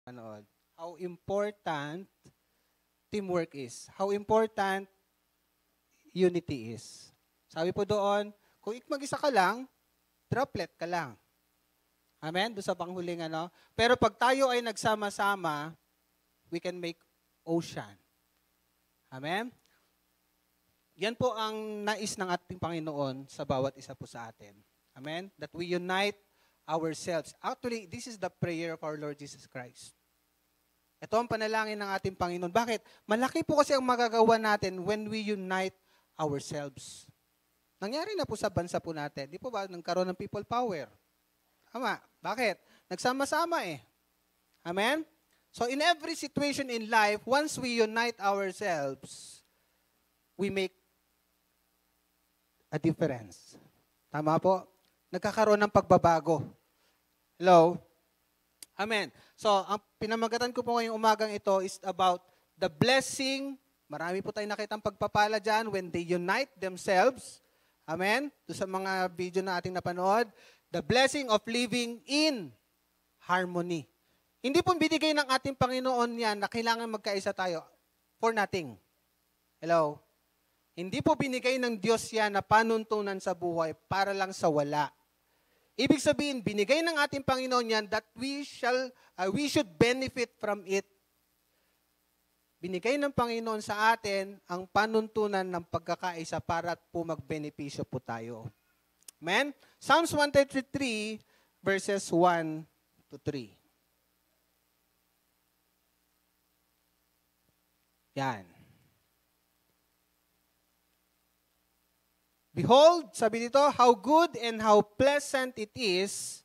Panood. How important teamwork is. How important unity is. Sabi po doon, kung mag-isa ka lang, droplet ka lang. Amen? Doon sa panghuling ano. Pero pag tayo ay nagsama-sama, we can make ocean. Amen? Yan po ang nais ng ating Panginoon sa bawat isa po sa atin. Amen? That we unite ourselves. Actually, this is the prayer of our Lord Jesus Christ. Ito ang panalangin ng ating Panginoon. Bakit? Malaki po kasi ang magagawa natin when we unite ourselves. Nangyari na po sa bansa po natin. Di po ba nagkaroon ng people power? Tama. Bakit? Nagsama-sama eh. Amen? So in every situation in life, once we unite ourselves, we make a difference. Tama po? Nagkakaroon ng pagbabago. Hello? Amen. So, ang pinamagatan ko po ngayong umagang ito is about the blessing. Marami po tayong nakitang pagpapala dyan when they unite themselves. Amen? Doon sa mga video na ating napanood. The blessing of living in harmony. Hindi po binigay ng ating Panginoon yan na kailangan magkaisa tayo for nothing. Hello? Hindi po binigay ng Diyos yan na panuntunan sa buhay para lang sa wala. Ibig sabihin, binigay ng ating Panginoon yan that we should benefit from it. Binigay ng Panginoon sa atin ang panuntunan ng pagkakaisa para po magbenepisyo po tayo. Amen? Psalms 133 verses 1 to 3. Yan. Behold, sabi dito, how good and how pleasant it is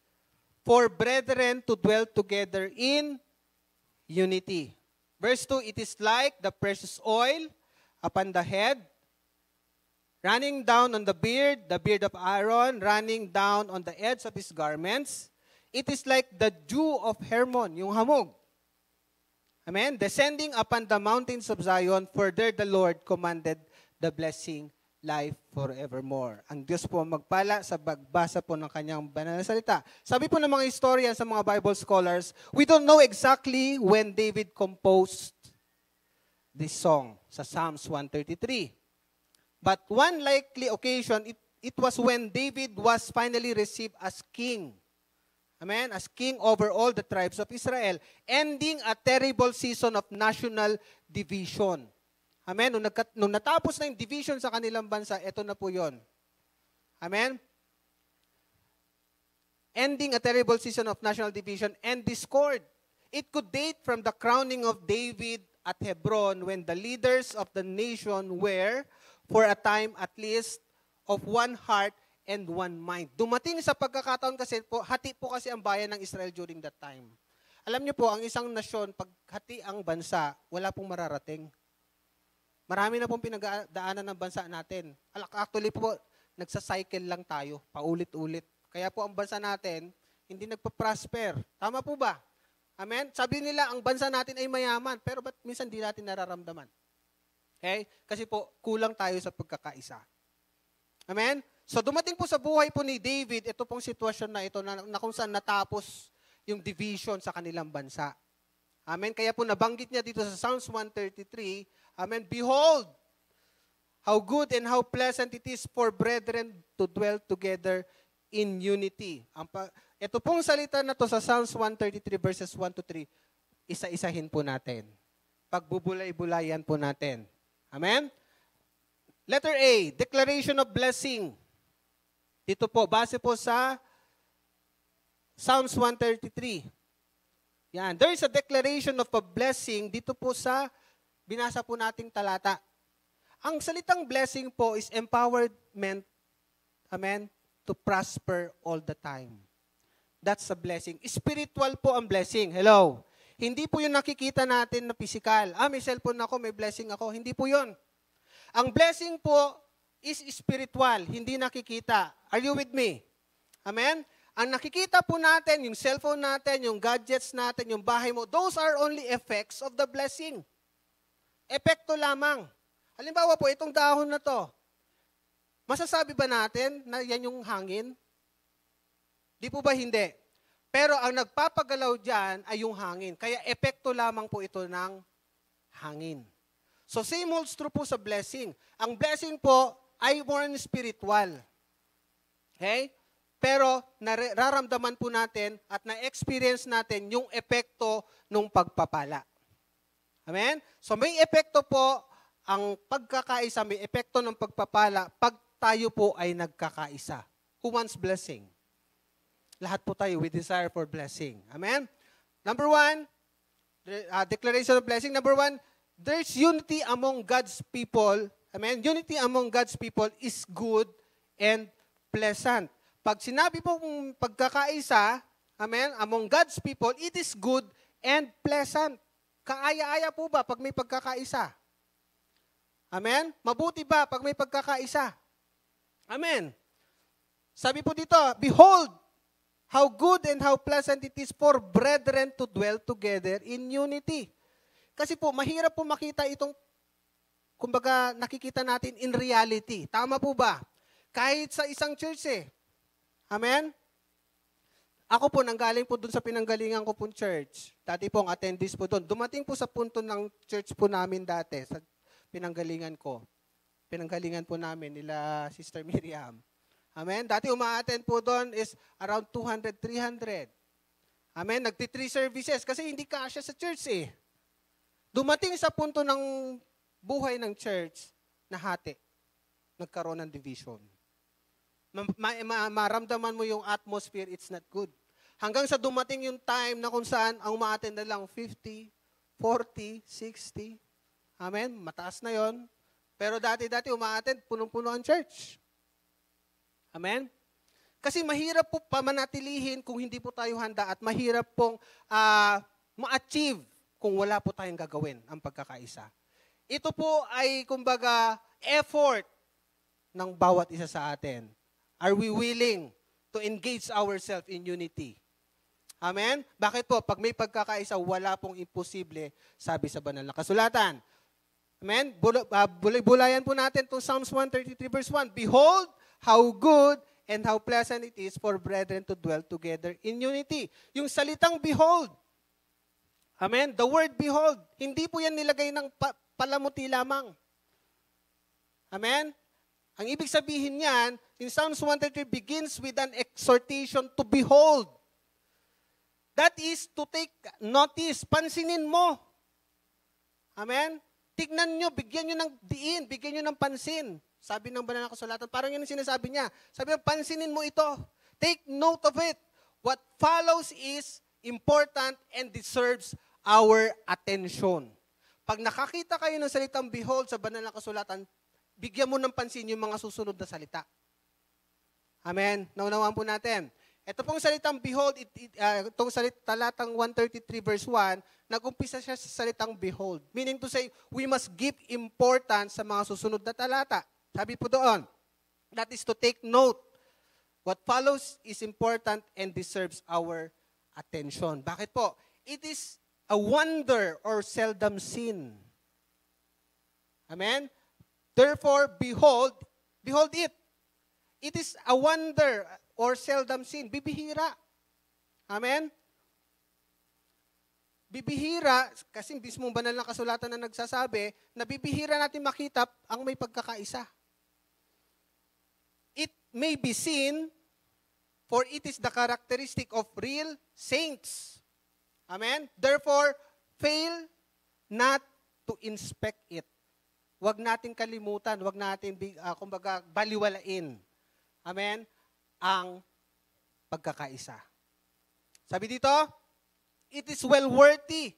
for brethren to dwell together in unity. Verse 2, it is like the precious oil upon the head, running down on the beard of Aaron, running down on the edge of his garments. It is like the dew of Hermon, yung hamog. Amen? Descending upon the mountains of Zion, for there the Lord commanded the blessing, life forevermore. Ang Diyos po magpala sa pagbasa po ng kanyang banal na salita. Sabi po ng mga historian sa mga Bible scholars, we don't know exactly when David composed this song sa Psalms 133. But one likely occasion, it was when David was finally received as king. Amen? As king over all the tribes of Israel, ending a terrible season of national division. Amen? Nung natapos na yung division sa kanilang bansa, eto na po yun. Amen? Ending a terrible season of national division and discord. It could date from the crowning of David at Hebron when the leaders of the nation were, for a time at least, of one heart and one mind. Dumating sa pagkakataon kasi po, hati po kasi ang bayan ng Israel during that time. Alam niyo po, ang isang nasyon, pag hati ang bansa, wala pong mararating. Marami na pong pinagdaanan ng bansa natin. Actually po, nagsa-cycle lang tayo, paulit-ulit. Kaya po ang bansa natin, hindi nagpa-prosper. Tama po ba? Amen? Sabi nila, ang bansa natin ay mayaman, pero ba't minsan di natin nararamdaman? Okay? Kasi po, kulang tayo sa pagkakaisa. Amen? So dumating po sa buhay po ni David, ito pong sitwasyon na ito na kung saan natapos yung division sa kanilang bansa. Amen? Kaya po nabanggit niya dito sa Psalms 133, amen, behold, how good and how pleasant it is for brethren to dwell together in unity. Ito pong salita na to sa Psalms 133 verses 1 to 3, isa-isahin po natin. Pagbubulay-bulayan po natin. Amen? Letter A, declaration of blessing. Dito po, base po sa Psalms 133. Yan. There is a declaration of a blessing dito po sa binasa po nating talata. Ang salitang blessing po is empowerment, amen, to prosper all the time. That's a blessing. Spiritual po ang blessing. Hello? Hindi po yung nakikita natin na physical. May cellphone ako, may blessing ako. Hindi po yun. Ang blessing po is spiritual, hindi nakikita. Are you with me? Amen? Ang nakikita po natin, yung cellphone natin, yung gadgets natin, yung bahay mo, those are only effects of the blessing. Epekto lamang. Halimbawa po, itong dahon na to, masasabi ba natin na yan yung hangin? Di po ba hindi? Pero ang nagpapagalaw dyan ay yung hangin. Kaya epekto lamang po ito ng hangin. So same holds true po sa blessing. Ang blessing po ay more spiritual. Okay? Pero nararamdaman po natin at na-experience natin yung epekto ng pagpapala. Amen? So may epekto po ang pagkakaisa, may epekto ng pagpapala pag tayo po ay nagkakaisa. Who wants blessing? Lahat po tayo, we desire for blessing. Amen? Number 1, declaration of blessing. Number 1, there's unity among God's people. Amen? Unity among God's people is good and pleasant. Pag sinabi po kung pagkakaisa, amen, among God's people, it is good and pleasant. Kaaya-aya po ba pag may pagkakaisa? Amen? Mabuti ba pag may pagkakaisa? Amen. Sabi po dito, behold, how good and how pleasant it is for brethren to dwell together in unity. Kasi po, mahirap po makita itong, kumbaga, nakikita natin in reality. Tama po ba? Kahit sa isang church Amen? Ako po, nanggaling po dun sa pinanggalingan ko pong church. Dati po, ang attendees po doon. Dumating po sa punto ng church po namin dati, sa pinanggalingan ko. Pinanggalingan po namin nila Sister Miriam. Amen? Dati uma-attend po doon is around 200, 300. Amen? Nagti-3 services kasi hindi kasya sa church Dumating sa punto ng buhay ng church na hati. Nagkaroon ng division. Maramdaman mo yung atmosphere, it's not good. Hanggang sa dumating yung time na kung saan ang uma-attend na lang 50, 40, 60. Amen? Mataas na yon. Pero dati uma-attend, punong-puno ang church. Amen? Kasi mahirap po pamanatilihin kung hindi po tayo handa at mahirap pong ma-achieve kung wala po tayong gagawin ang pagkakaisa. Ito po ay, kumbaga, effort ng bawat isa sa atin. Are we willing to engage ourselves in unity? Amen? Bakit po? Pag may pagkakaisa, wala pong imposible, sabi sa banal na kasulatan. Amen? Bulayan po natin itong Psalms 133 verse 1. Behold, how good and how pleasant it is for brethren to dwell together in unity. Yung salitang behold. Amen? The word behold. Hindi po yan nilagay ng palamuti lamang. Amen? Ang ibig sabihin niyan, in Psalms 133 begins with an exhortation to behold. That is to take notice. Pansinin mo. Amen? Tignan nyo, bigyan nyo ng diin, bigyan nyo ng pansin. Sabi ng banal na kasulatan, parang yun ang sinasabi niya. Sabi niya, pansinin mo ito. Take note of it. What follows is important and deserves our attention. Pag nakakita kayo ng salitang behold sa banal na kasulatan, bigyan mo ng pansin yung mga susunod na salita. Amen? Naunawaan po natin. Ito pong salitang behold, itong talatang 133 verse 1, nag-umpisa siya sa salitang behold. Meaning to say, we must give importance sa mga susunod na talata. Sabi po doon, that is to take note. What follows is important and deserves our attention. Bakit po? It is a wonder or seldom seen. Amen? Therefore, behold it. It is a wonder or seldom seen. Bibihira. Amen? Bibihira, kasi mismong banal na kasulatan na nagsasabi, na bibihira natin makita ang may pagkakaisa. It may be seen, for it is the characteristic of real saints. Amen? Therefore, fail not to inspect it. Huwag natin kalimutan, huwag natin, kumbaga, baliwalain. Amen? Ang pagkakaisa. Sabi dito, it is well worthy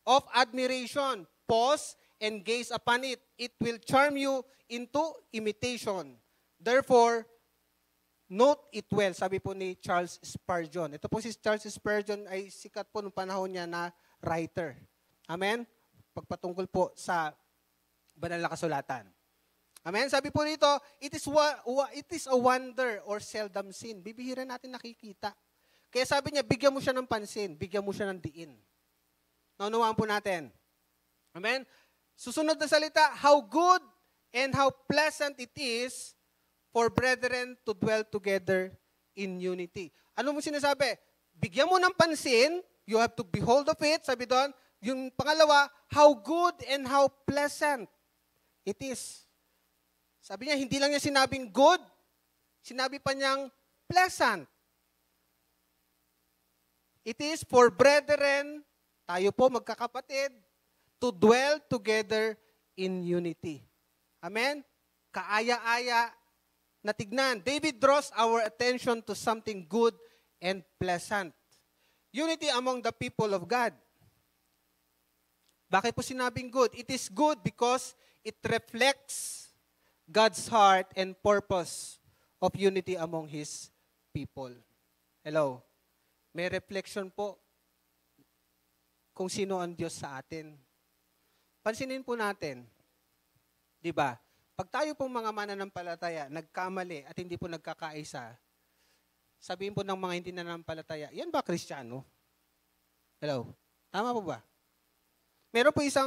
of admiration. Pause and gaze upon it. It will charm you into imitation. Therefore, note it well. Sabi po ni Charles Spurgeon. Ito po si Charles Spurgeon ay sikat po noong panahon niya na writer. Amen? Pagpatungkol po sa banal na kasulatan. Amen? Sabi po nito, it is a wonder or seldom seen. Bibihira natin nakikita. Kaya sabi niya, bigyan mo siya ng pansin, bigyan mo siya ng diin. Naunawaan po natin. Amen? Susunod na salita, how good and how pleasant it is for brethren to dwell together in unity. Ano mo sinasabi? bigyan mo ng pansin, you have to behold of it, sabi doon. Yung pangalawa, how good and how pleasant it is. Sabi niya, hindi lang niya sinabing good, sinabi pa niyang pleasant. It is for brethren, tayo po magkakapatid, to dwell together in unity. Amen? Kaaya-aya na tignan. David draws our attention to something good and pleasant. Unity among the people of God. Bakit po sinabing good? It is good because it reflects God's heart and purpose of unity among His people. Hello? May reflection po kung sino ang Diyos sa atin. Pansinin po natin, di ba? Pag tayo pong mga mananampalataya, nagkamali at hindi po nagkakaisa, sabihin po ng mga hindi nananampalataya, yan ba Kristiyano? Hello? Tama po ba? Meron po isa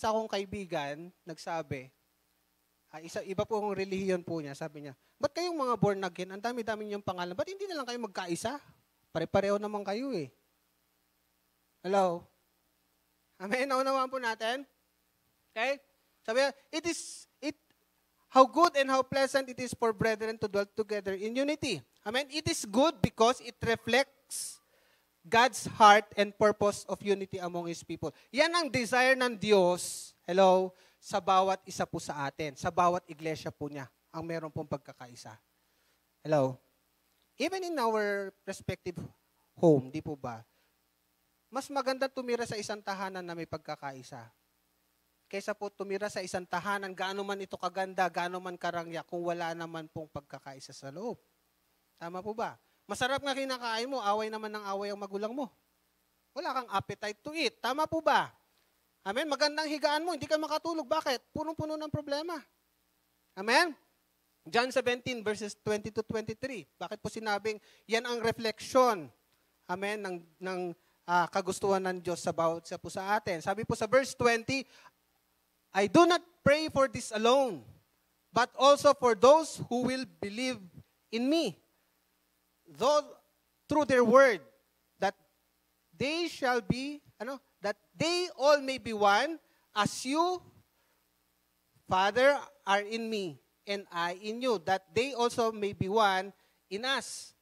akong kaibigan, nagsabi, iba po ang relihiyon po niya, sabi niya, ba't kayong mga born again, ang dami-dami niyong pangalan, ba't hindi na lang kayo magkaisa? Pare-pareho naman kayo eh. Hello? Amen? Naunawaan po natin? Okay? Sabi niya, how good and how pleasant it is for brethren to dwell together in unity. Amen? It is good because it reflects God's heart and purpose of unity among His people. Yan ang desire ng Diyos, hello, sa bawat isa po sa atin, sa bawat iglesia po niya, ang meron pong pagkakaisa. Hello? Even in our respective home, di po ba? Mas maganda tumira sa isang tahanan na may pagkakaisa. Kaysa po tumira sa isang tahanan, gaano man ito kaganda, gaano man karangya, kung wala naman pong pagkakaisa sa loob. Tama po ba? Masarap nga kinakain mo, away naman ng away ang magulang mo. Wala kang appetite to eat. Tama po ba? Amen? Magandang higaan mo, hindi ka makatulog. Bakit? Punong-puno ng problema. Amen? John 17 verses 20 to 23. Bakit po sinabing yan ang refleksyon, amen, ng kagustuhan ng Diyos sa bawat isa po sa atin. Sabi po sa verse 20, I do not pray for this alone, but also for those who will believe in me. Though through their word, that they shall be, that they all may be one, as you, Father, are in me, and I in you, that they also may be one in us,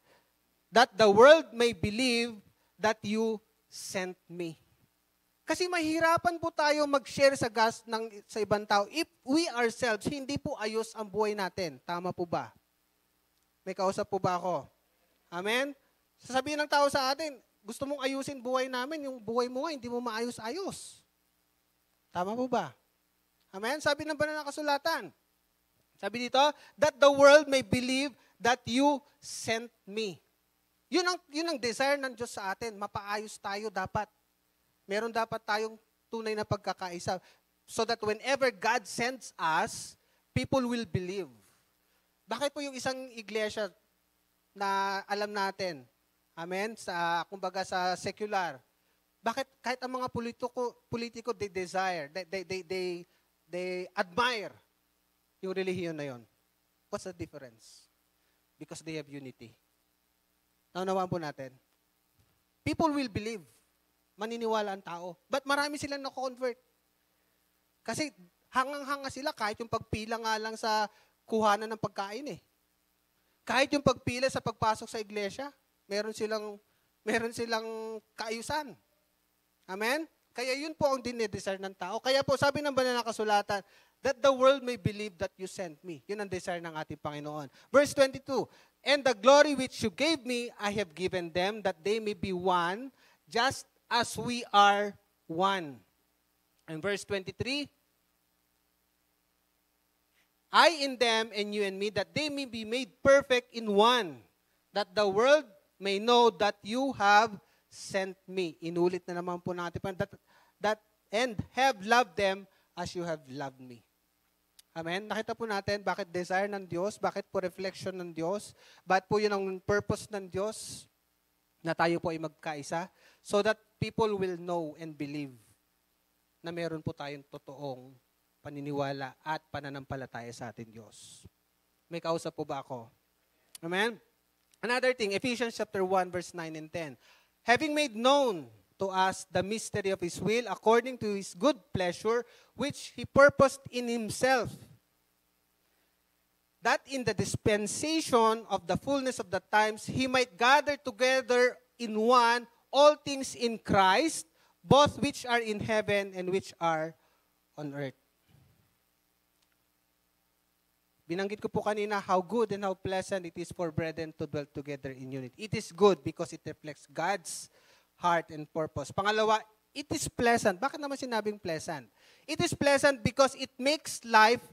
that the world may believe that you sent me. Kasi mahirapan po tayo mag-share sa sa ibang tao if we ourselves, hindi po ayos ang buhay natin. Tama po ba? May kausap po ba ako? Amen? Sasabihin ng tao sa atin, gusto mong ayusin buhay namin, yung buhay mo nga, hindi mo maayos-ayos. Tama po ba? Amen? Sabi ng banal na kasulatan, sabi dito, that the world may believe that you sent me. Yun ang desire ng Diyos sa atin, mapaayos tayo dapat. Meron dapat tayong tunay na pagkakaisa. So that whenever God sends us, people will believe. Bakit po yung isang iglesia na alam natin, amen, kumbaga sa secular, bakit kahit ang mga politiko they desire, they admire yung relihiyon na yon? What's the difference? Because they have unity. Naunawaan po natin. People will believe. Maniniwala ang tao. But marami silang na-convert. Kasi hangang-hanga sila kahit yung pagpila nga lang sa kuhanan ng pagkain eh. Kahit yung pagpila sa pagpasok sa iglesia, meron silang kaayusan. Amen? Kaya yun po ang dinidesire ng tao. Kaya po sabi ng banal na kasulatan, that the world may believe that you sent me. Yun ang desire ng ating Panginoon. Verse 22, and the glory which you gave me, I have given them, that they may be one, just as we are one. And verse 23, I in them and you in me, that they may be made perfect in one, that the world may know that you have sent me. Inulit na naman po natin, that and have loved them as you have loved me. Amen? Nakita po natin bakit desire ng Diyos, bakit po reflection ng Diyos, bakit po yun ang purpose ng Diyos na tayo po ay magkaisa, so that people will know and believe na meron po tayong totoong paniniwala at pananampalataya sa ating Diyos. May kausap po ba ako? Amen? Another thing, Ephesians chapter 1, verse 9 and 10. Having made known to us the mystery of His will, according to His good pleasure, which He purposed in Himself, that in the dispensation of the fullness of the times, He might gather together in one all things in Christ, both which are in heaven and which are on earth. Binanggit ko po kanina how good and how pleasant it is for brethren to dwell together in unity. It is good because it reflects God's heart and purpose. Pangalawa, it is pleasant. Bakit naman sinabing pleasant? It is pleasant because it makes life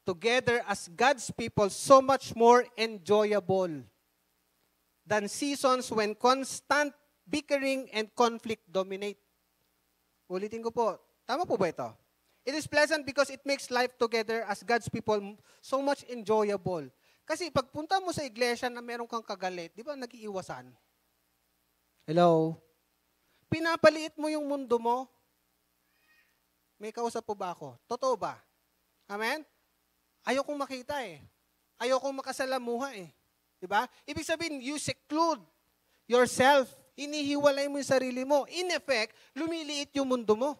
together as God's people so much more enjoyable than seasons when constant bickering and conflict dominate. Ulitin ko po, tama po ba ito? It is pleasant because it makes life together as God's people so much enjoyable. Kasi pagpunta mo sa iglesia na meron kang kagalit, di ba nag-iiwasan? Hello? Pinapaliit mo yung mundo mo? May kausap po ba ako? Totoo ba? Amen? Ayokong makita eh. Ayokong makasalamuha eh. Di ba? Ibig sabihin, you seclude yourself. Inihiwalay mo yung sarili mo. In effect, lumiliit yung mundo mo.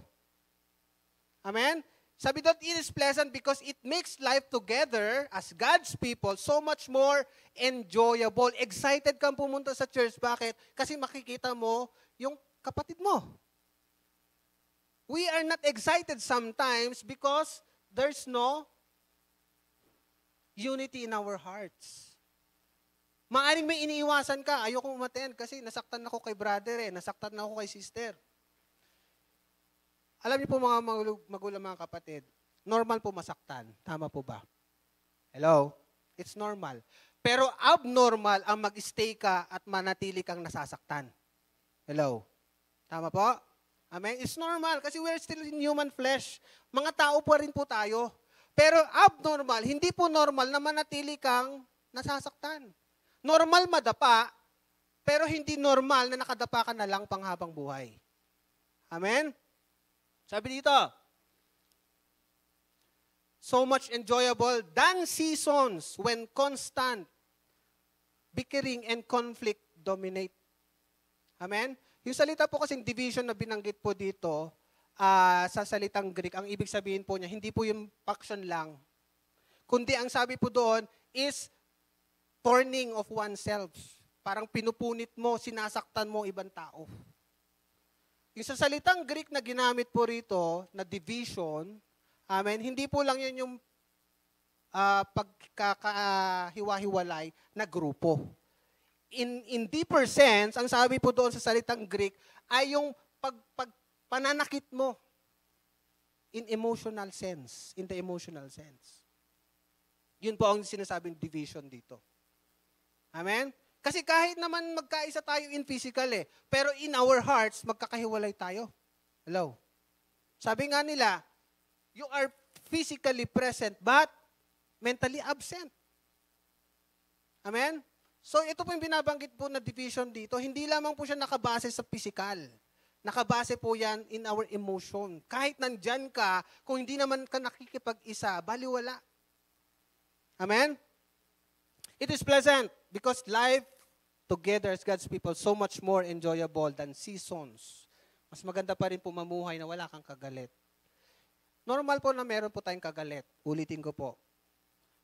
Amen? Sabi doon, it is pleasant because it makes life together as God's people so much more enjoyable. Excited kang pumunta sa church. Bakit? Kasi makikita mo yung kapatid mo. We are not excited sometimes because there's no unity in our hearts. Maaring may iniiwasan ka, ayokong umattend kasi nasaktan ako kay brother nasaktan ako kay sister. Alam niyo po mga magulang, mga kapatid, normal po masaktan. Tama po ba? Hello? It's normal. Pero abnormal ang mag-stay ka at manatili kang nasasaktan. Hello? Tama po? Amen? It's normal kasi we're still in human flesh. Mga tao pa rin po tayo. Pero abnormal, hindi po normal na manatili kang nasasaktan. Normal madapa, pero hindi normal na nakadapa ka na lang panghabang buhay. Amen? Sabi dito, so much enjoyable than seasons when constant bickering and conflict dominate. Amen? Yung salita po kasing division na binanggit po dito, sa salitang Greek, ang ibig sabihin po niya, hindi po yung faction lang. Kundi ang sabi po doon is turning of oneself. Parang pinupunit mo, sinasaktan mo ibang tao. Yung sa salitang Greek na ginamit po rito, na division, amen, hindi po lang yun yung pagkakahiwa-hiwalay na grupo. In deeper sense, ang sabi po doon sa salitang Greek ay yung pananakit mo in emotional sense, in the emotional sense. Yun po ang sinasabing division dito. Amen? Kasi kahit naman magkaisa tayo in physical pero in our hearts, magkakahiwalay tayo. Hello? Sabi nga nila, you are physically present but mentally absent. Amen? So ito po yung binabanggit po na division dito, hindi lamang po siya nakabase sa physical. Nakabase po yan in our emotion. Kahit nandyan ka, kung hindi naman ka nakikipag-isa, baliwala. Amen? It is pleasant because life together as God's people so much more enjoyable than seasons. Mas maganda pa rin po mamuhay na wala kang kagalit. Normal po na meron po tayong kagalit. Ulitin ko po.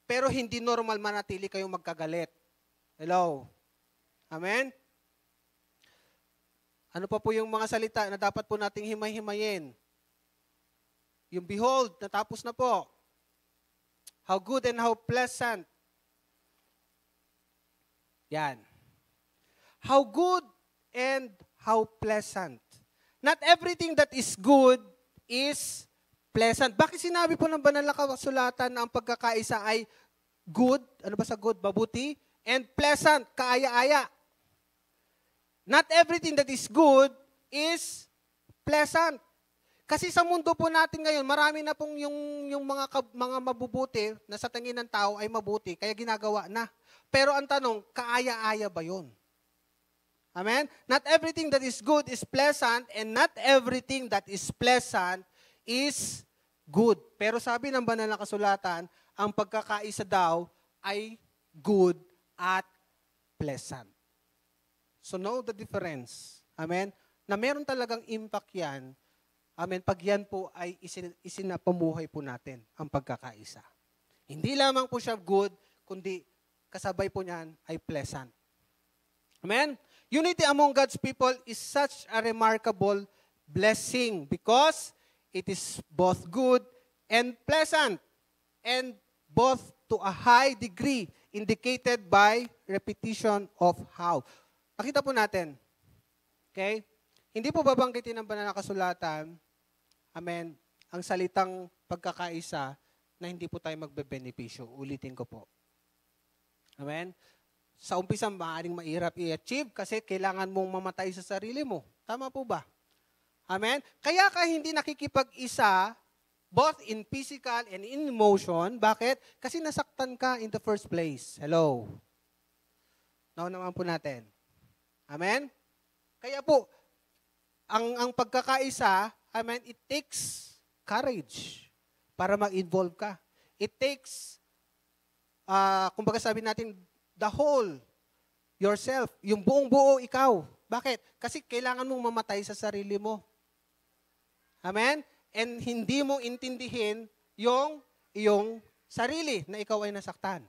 Pero hindi normal manatili kayong magkagalit. Hello? Amen? Ano pa po yung mga salita na dapat po nating himay-himayin? Yung behold, natapos na po. How good and how pleasant. Yan. How good and how pleasant. Not everything that is good is pleasant. Bakit sinabi po ng banal na kasulatan na ang pagkakaisa ay good? Ano ba sa good? Mabuti? And pleasant, kaaya-aya. Not everything that is good is pleasant. Kasi sa mundo po natin ngayon, marami na pong yung mga mabubuti na sa tingin ng tao ay mabuti, kaya ginagawa na. Pero ang tanong, kaaya-aya ba yun? Amen? Not everything that is good is pleasant and not everything that is pleasant is good. Pero sabi ng banal na kasulatan, ang pagkakaisa daw ay good at pleasant. So know the difference. Amen? Na meron talagang impact yan. Amen? Pag yan po ay isinapamuhay po natin ang pagkakaisa. Hindi lamang po siya good, kundi kasabay po niyan ay pleasant. Amen? Unity among God's people is such a remarkable blessing because it is both good and pleasant and both to a high degree indicated by repetition of how. Nakita po natin. Okay? Hindi po babanggitin ng banal na kasulatan, amen, ang salitang pagkakaisa na hindi po tayo magbebenepisyo. Ulitin ko po. Amen? Sa umpisa, maaaring mahirap i-achieve kasi kailangan mong mamatay sa sarili mo. Tama po ba? Amen? Kaya ka hindi nakikipag-isa both in physical and in emotion. Bakit? Kasi nasaktan ka in the first place. Hello? Now naman po natin. Amen? Kaya po, ang pagkakaisa, amen, it takes courage para mag-involve ka. It takes, kumbaga sabi natin, the whole yourself, yung buong buo ikaw. Bakit? Kasi kailangan mong mamatay sa sarili mo. Amen? And hindi mo intindihin yung iyong sarili na ikaw ay nasaktan.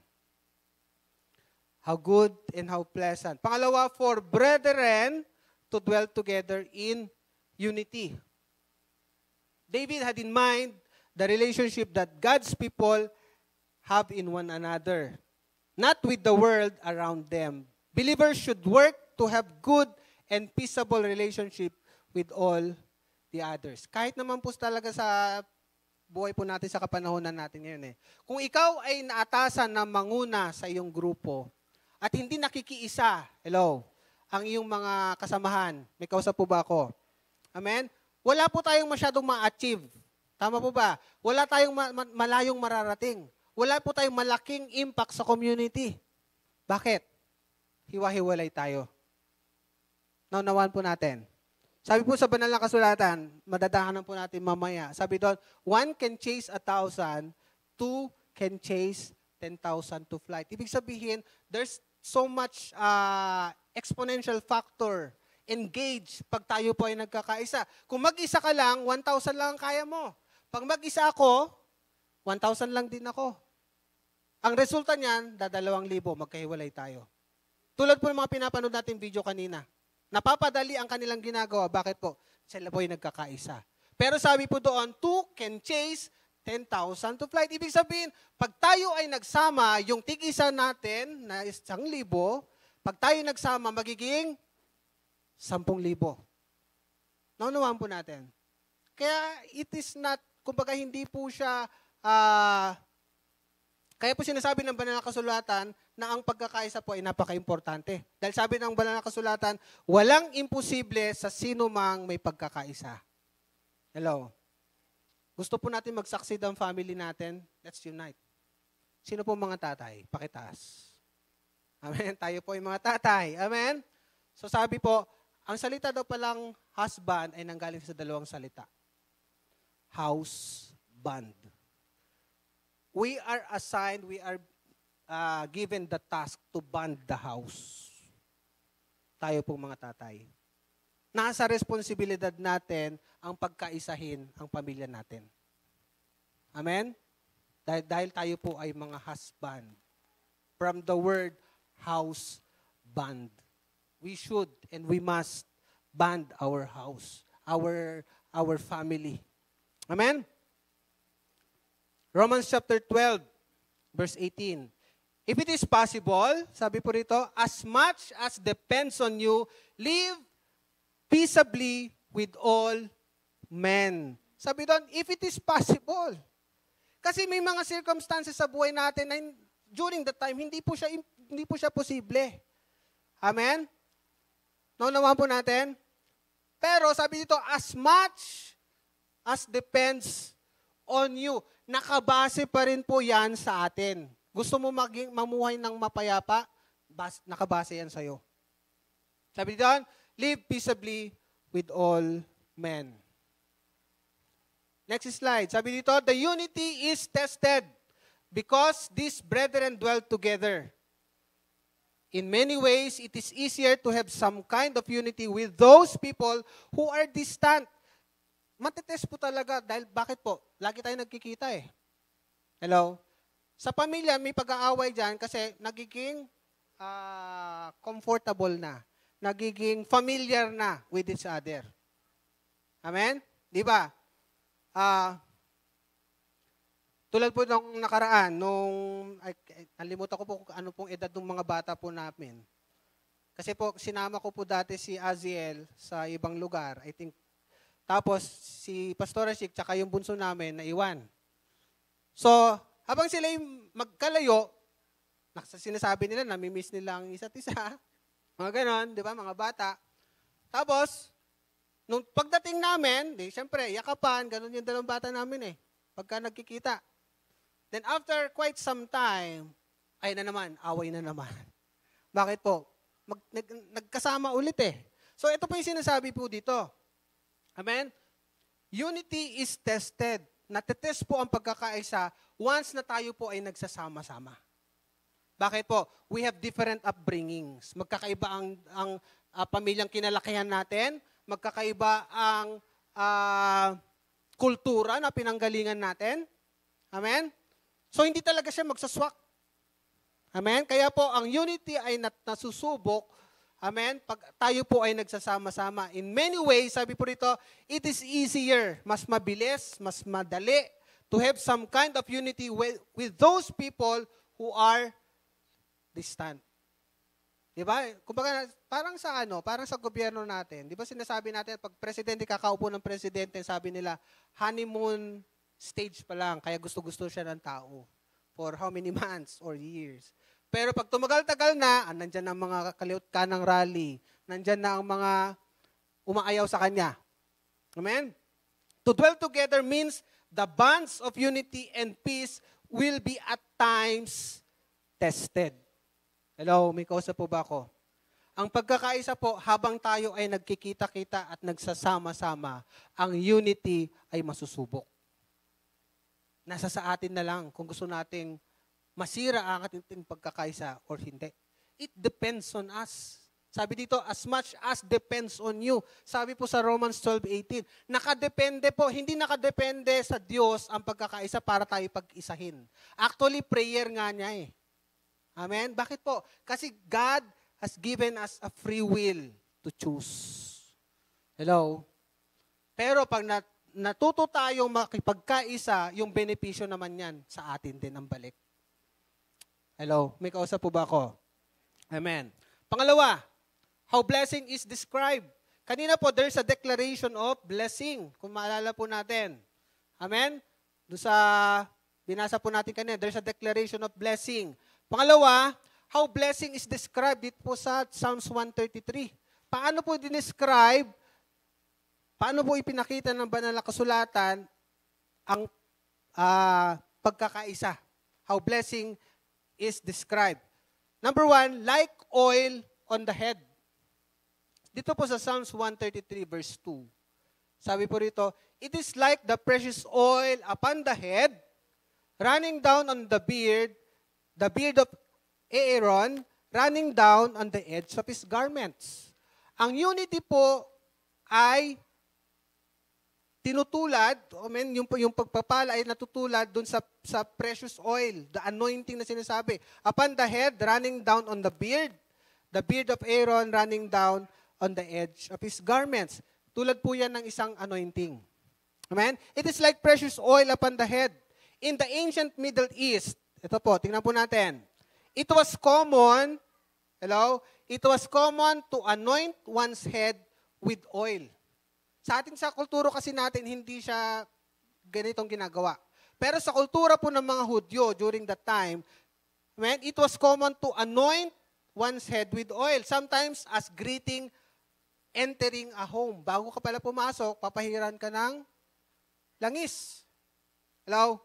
How good and how pleasant. Pangalawa, for brethren to dwell together in unity. David had in mind the relationship that God's people have in one another, not with the world around them. Believers should work to have good and peaceable relationship with all the others. Kahit naman po talaga sa buhay po natin sa kapanahonan natin ngayon Kung ikaw ay naatasan na manguna sa iyong grupo at hindi nakikiisa, hello, ang iyong mga kasamahan, may kausap po ba ako? Amen? Wala po tayong masyadong ma-achieve. Tama po ba? Wala tayong malayong mararating. Wala po tayong malaking impact sa community. Bakit? Hiwa-hiwalay tayo. Naunawaan po natin. Sabi po sa banal na kasulatan, madadahanan po natin mamaya. Sabi doon, 1 can chase 1,000, 2 can chase 10,000 to flight. Ibig sabihin, there's so much exponential factor engage pag tayo po ay nagkakaisa. Kung mag-isa ka lang, 1,000 lang ang kaya mo. Pag mag-isa ako, 1,000 lang din ako. Ang resulta niyan, 2,000, magkahiwalay tayo. Tulad po ng mga pinapanood natin video kanina. Napapadali ang kanilang ginagawa. Bakit po? Sila po ay nagkakaisa. Pero sabi po doon, 2 can chase 10,000 to flight. Ibig sabihin, pag tayo ay nagsama, yung tig-isa natin na 1,000, pag tayo nagsama, magiging 10,000. Naunawaan po natin. Kaya it is not, kumbaga hindi po siya, kaya po sinasabi ng banal na kasulatan na ang pagkakaisa po ay napaka-importante. Dahil sabi ng banal na kasulatan, walang imposible sa sino mang may pagkakaisa. Hello? Gusto po natin mag-succeed ang family natin, let's unite. Sino po mga tatay? Pakitaas. Amen? Tayo po yung mga tatay. Amen? So sabi po, ang salita daw palang husband ay nanggaling sa dalawang salita. House, band. We are assigned, we are given the task to band the house. Tayo po mga tatay. Nasa responsibilidad natin ang pagkaisahin ang pamilya natin. Amen? Dahil tayo po ay mga husband. From the word house, band. We should and we must band our house, our family. Amen? Romans chapter 12, verse 18. If it is possible, sabi po rito, as much as depends on you, live peaceably with all men. Sabi doon, if it is possible. Kasi may mga circumstances sa buhay natin na during that time, hindi po siya posible. Amen? Naunawaan po natin? Pero sabi dito, as much as depends on you. Nakabase pa rin po yan sa atin. Gusto mo mamuhay ng mapayapa? Nakabase yan sa'yo. Sabi dito, live peaceably with all men. Next slide. Sabi dito, the unity is tested because these brethren dwell together. In many ways, it is easier to have some kind of unity with those people who are distant. Matitest po talaga dahil bakit po? Lagi tayo nagkikita eh. Hello? Sa pamilya, may pag-aaway dyan kasi nagiging comfortable na. Nagiging familiar na with each other. Amen? Di ba? Tulad po nung nakaraan, nalimutan ko po kung ano pong edad ng mga bata po namin. Kasi po, sinama ko po dati si Aziel sa ibang lugar, I think. Tapos, si Pastora Chick, tsaka yung bunso namin, naiwan. So, habang sila yung magkalayo, sinasabi nila, namimiss nila ang isa't isa. Mga ganon, di ba, mga bata. Tapos, nung pagdating namin, siyempre, yakapan, ganon yung dalawang bata namin pagka nagkikita. Then after quite some time, away na naman. Bakit po? Nagkasama ulit So ito po yung sinasabi po dito. Amen? Unity is tested. Natetest po ang pagkakaisa once na tayo po ay nagsasama-sama. Bakit po? We have different upbringings. Magkakaiba ang pamilyang kinalakihan natin. Magkakaiba ang kultura na pinanggalingan natin. Amen? So, hindi talaga siya magsaswak. Amen? Kaya po, ang unity ay nasusubok. Amen? Pag tayo po ay nagsasama-sama. In many ways, sabi po rito, it is easier, mas mabilis, mas madali, to have some kind of unity with those people who are distant. Diba? Kumbaga, parang sa gobyerno natin. Diba sinasabi natin, pag presidente, kakaupo ng presidente, sabi nila, honeymoon stage pa lang, kaya gusto-gusto siya ng tao. For how many months or years. Pero pag tumagal-tagal na, nandyan ang mga kaliot ka ng rally, nandyan na ang mga umaayaw sa kanya. Amen? To dwell together means the bonds of unity and peace will be at times tested. Hello, may kausap po ba ako? Ang pagkakaisa po, habang tayo ay nagkikita-kita at nagsasama-sama, ang unity ay masusubok. Nasa sa atin na lang kung gusto nating masira ang ating pagkakaisa or hindi. It depends on us. Sabi dito, as much as depends on you. Sabi po sa Romans 12:18, nakadepende po, hindi nakadepende sa Diyos ang pagkakaisa para tayo pag-isahin. Actually, prayer nga niya Amen? Bakit po? Kasi God has given us a free will to choose. Hello? Pero pag natuto tayong makipagkaisa, yung benepisyo naman yan sa atin din ang balik. Hello? May kausap po ba ako? Amen. Pangalawa, how blessing is described. Kanina po, there's a declaration of blessing. Kung maalala po natin. Amen? Doon sa binasa po natin kanina, there's a declaration of blessing. Pangalawa, how blessing is described dito po sa Psalms 133. Paano po dinescribe, paano po ipinakita ng banal na kasulatan ang pagkakaisa? How blessing is described. Number 1, like oil on the head. Dito po sa Psalms 133 verse 2. Sabi po rito, it is like the precious oil upon the head, running down on the beard of Aaron, running down on the edge of his garments. Ang unity po ay tinutulad, yung pagpapala ay natutulad dun sa precious oil, the anointing na sinasabi. Upon the head, running down on the beard of Aaron running down on the edge of his garments. Tulad po yan ng isang anointing. Amen? It is like precious oil upon the head. In the ancient Middle East, ito po, tingnan po natin. It was common, it was common to anoint one's head with oil. Sa kultura kasi natin, hindi siya ganitong ginagawa. Pero sa kultura po ng mga Hudyo during that time, it was common to anoint one's head with oil. Sometimes as greeting, entering a home. Bago ka pala pumasok, papahiran ka ng langis. Hello?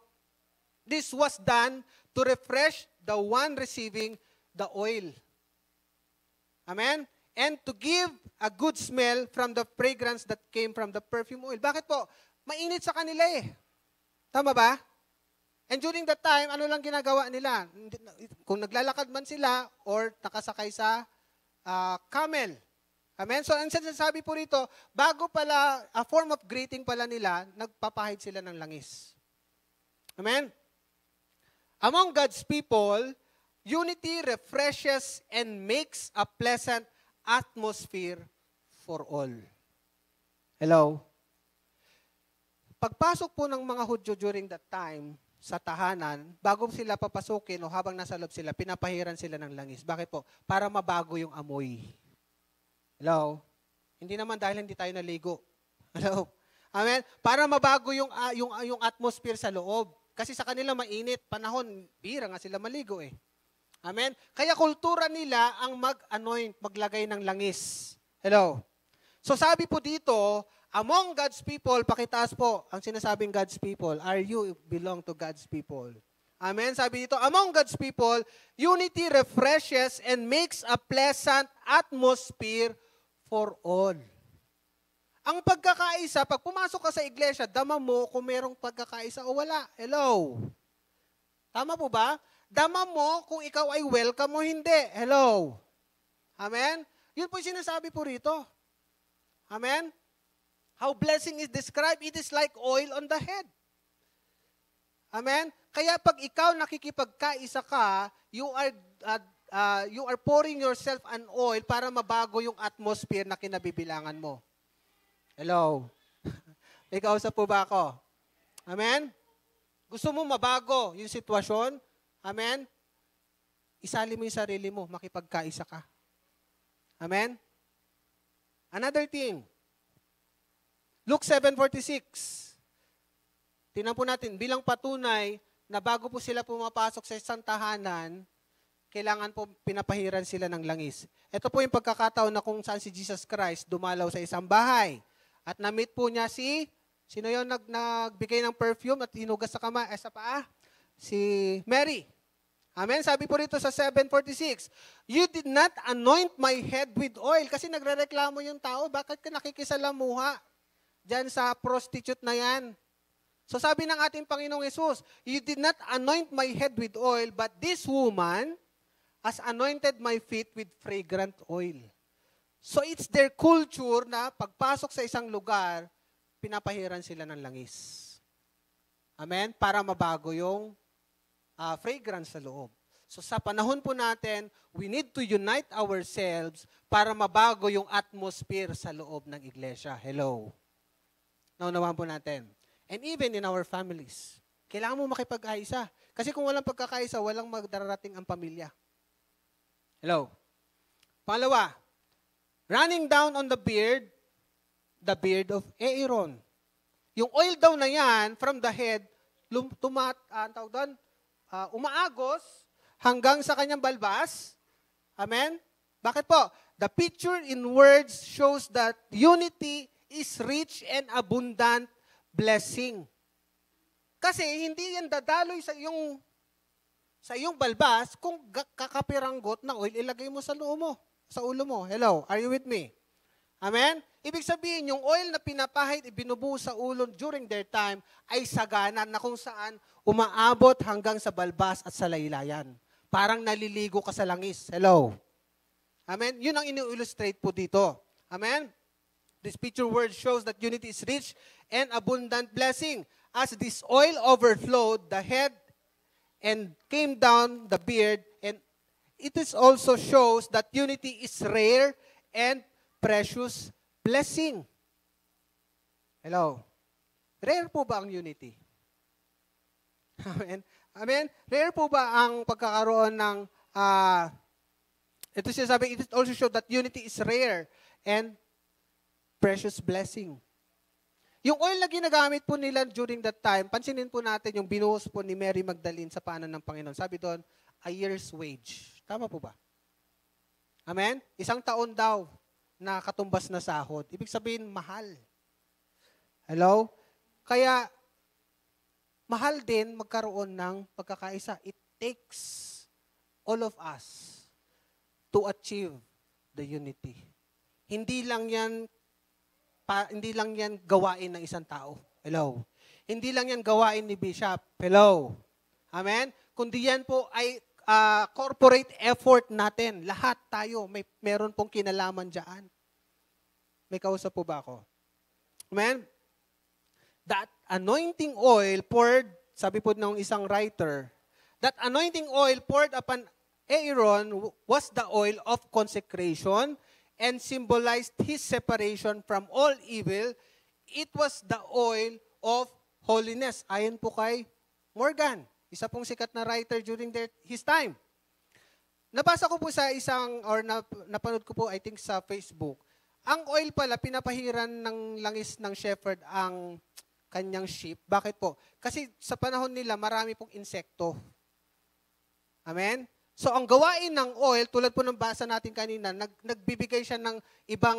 This was done to refresh the one receiving the oil. Amen? And to give a good smell from the fragrance that came from the perfume oil. Bakit po? Mainit sa kanila Tama ba? And during that time, ano lang ginagawa nila? Kung naglalakad man sila or nakasakay sa camel. Amen? So, ang sinasabi po rito, bago pala, a form of greeting pala nila, nagpapahid sila ng langis. Amen? Among God's people, unity refreshes and makes a pleasant atmosphere for all. Hello? Pagpasok po ng mga Hudyo during that time, sa tahanan, bago sila papasukin o habang nasa loob sila, pinapahiran sila ng langis. Bakit po? Para mabago yung amoy. Hello? Hindi naman dahil hindi tayo naligo. Hello? Amen? Para mabago yung atmosphere sa loob. Kasi sa kanila mainit, panahon, bira nga sila maligo eh. Amen? Kaya kultura nila ang mag-anoint, maglagay ng langis. Hello? So sabi po dito, among God's people, pakitaas po ang sinasabing God's people. Are you belong to God's people? Amen? Sabi dito, among God's people, unity refreshes and makes a pleasant atmosphere for all. Ang pagkakaisa, pag pumasok ka sa iglesia, dama mo kung merong pagkakaisa o wala. Hello? Tama po ba? Dama mo kung ikaw ay welcome o hindi. Hello? Amen? Yun po yung sinasabi po rito. Amen? How blessing is described, it is like oil on the head. Amen? Kaya pag ikaw nakikipagkaisa ka, you are pouring yourself an oil para mabago yung atmosphere na kinabibilangan mo. Hello? May kausap po ba ako? Amen? Gusto mo mabago yung sitwasyon? Amen? Isali mo yung sarili mo, makipagkaisa ka. Amen? Another thing, Luke 7:46. Tingnan po natin, bilang patunay na bago po sila pumapasok sa isang tahanan, kailangan po pinapahiran sila ng langis. Ito po yung pagkakataon na kung saan si Jesus Christ dumalaw sa isang bahay. At na-meet po niya sino yun nagbigay ng perfume at hinugas sa sa paa? Si Mary. Amen? Sabi po rito sa 7:46, you did not anoint my head with oil. Kasi nagrereklamo yung tao, bakit ka nakikisalamuha diyan sa prostitute na yan? So sabi ng ating Panginoong Yesus, you did not anoint my head with oil, but this woman has anointed my feet with fragrant oil. So it's their culture na pagpasok sa isang lugar, pinapahiran sila ng langis. Amen? Para mabago yung fragrance sa loob. So sa panahon po natin, we need to unite ourselves para mabago yung atmosphere sa loob ng iglesia. Hello? Naunawaan po natin. And even in our families, kailangan mo makipag-aisa. Kasi kung walang pagkakaisa, walang magdarating ang pamilya. Hello? Pangalawa, running down on the beard of Aaron. Yung oil daw na yan, from the head, umaagos hanggang sa kanyang balbas. Amen? Bakit po? The picture in words shows that unity is rich and abundant blessing. Kasi hindi yan dadaloy sa iyong balbas kung kakapiranggot na oil ilagay mo sa ulo mo. Hello, are you with me? Amen? Ibig sabihin, yung oil na pinapahid, ibinubuhos sa ulo during their time ay sagana na kung saan umaabot hanggang sa balbas at sa laylayan. Parang naliligo ka sa langis. Hello? Amen? Yun ang ini-illustrate po dito. Amen? This picture word shows that unity is rich and abundant blessing. As this oil overflowed the head and came down the beard, and it is also shows that unity is rare and precious blessing. Hello? Rare po ba ang unity? Amen? Amen? Rare po ba ang pagkakaroon ng, ito siya sabi, it also shows that unity is rare and precious blessing. Yung oil na ginagamit po nila during that time, pansinin po natin yung binuhos po ni Mary Magdalene sa paanan ng Panginoon. Sabi doon, a year's wage. Tama po ba? Amen? 1 taon daw na katumbas na sahod. Ibig sabihin, mahal. Hello? Kaya, mahal din magkaroon ng pagkakaisa. It takes all of us to achieve the unity. Hindi lang yan gawain ng isang tao. Hello. Hindi lang yan gawain ni Bishop. Hello. Amen? Kundi yan po ay corporate effort natin. Lahat tayo, meron pong kinalaman dyan. May kausap po ba ako? Amen? That anointing oil poured, sabi po ng isang writer, that anointing oil poured upon Aaron was the oil of consecration and symbolized his separation from all evil. It was the oil of holiness. Ayon po kay Morgan, isa pong sikat na writer during his time. Nabasa ko po sa napanood ko po, I think sa Facebook, ang oil pala, pinapahiran ng langis ng shepherd ang kanyang sheep. Bakit po? Kasi sa panahon nila, marami pong insekto. Amen? So, ang gawain ng oil, tulad po ng basa natin kanina, nagbibigay siya ng ibang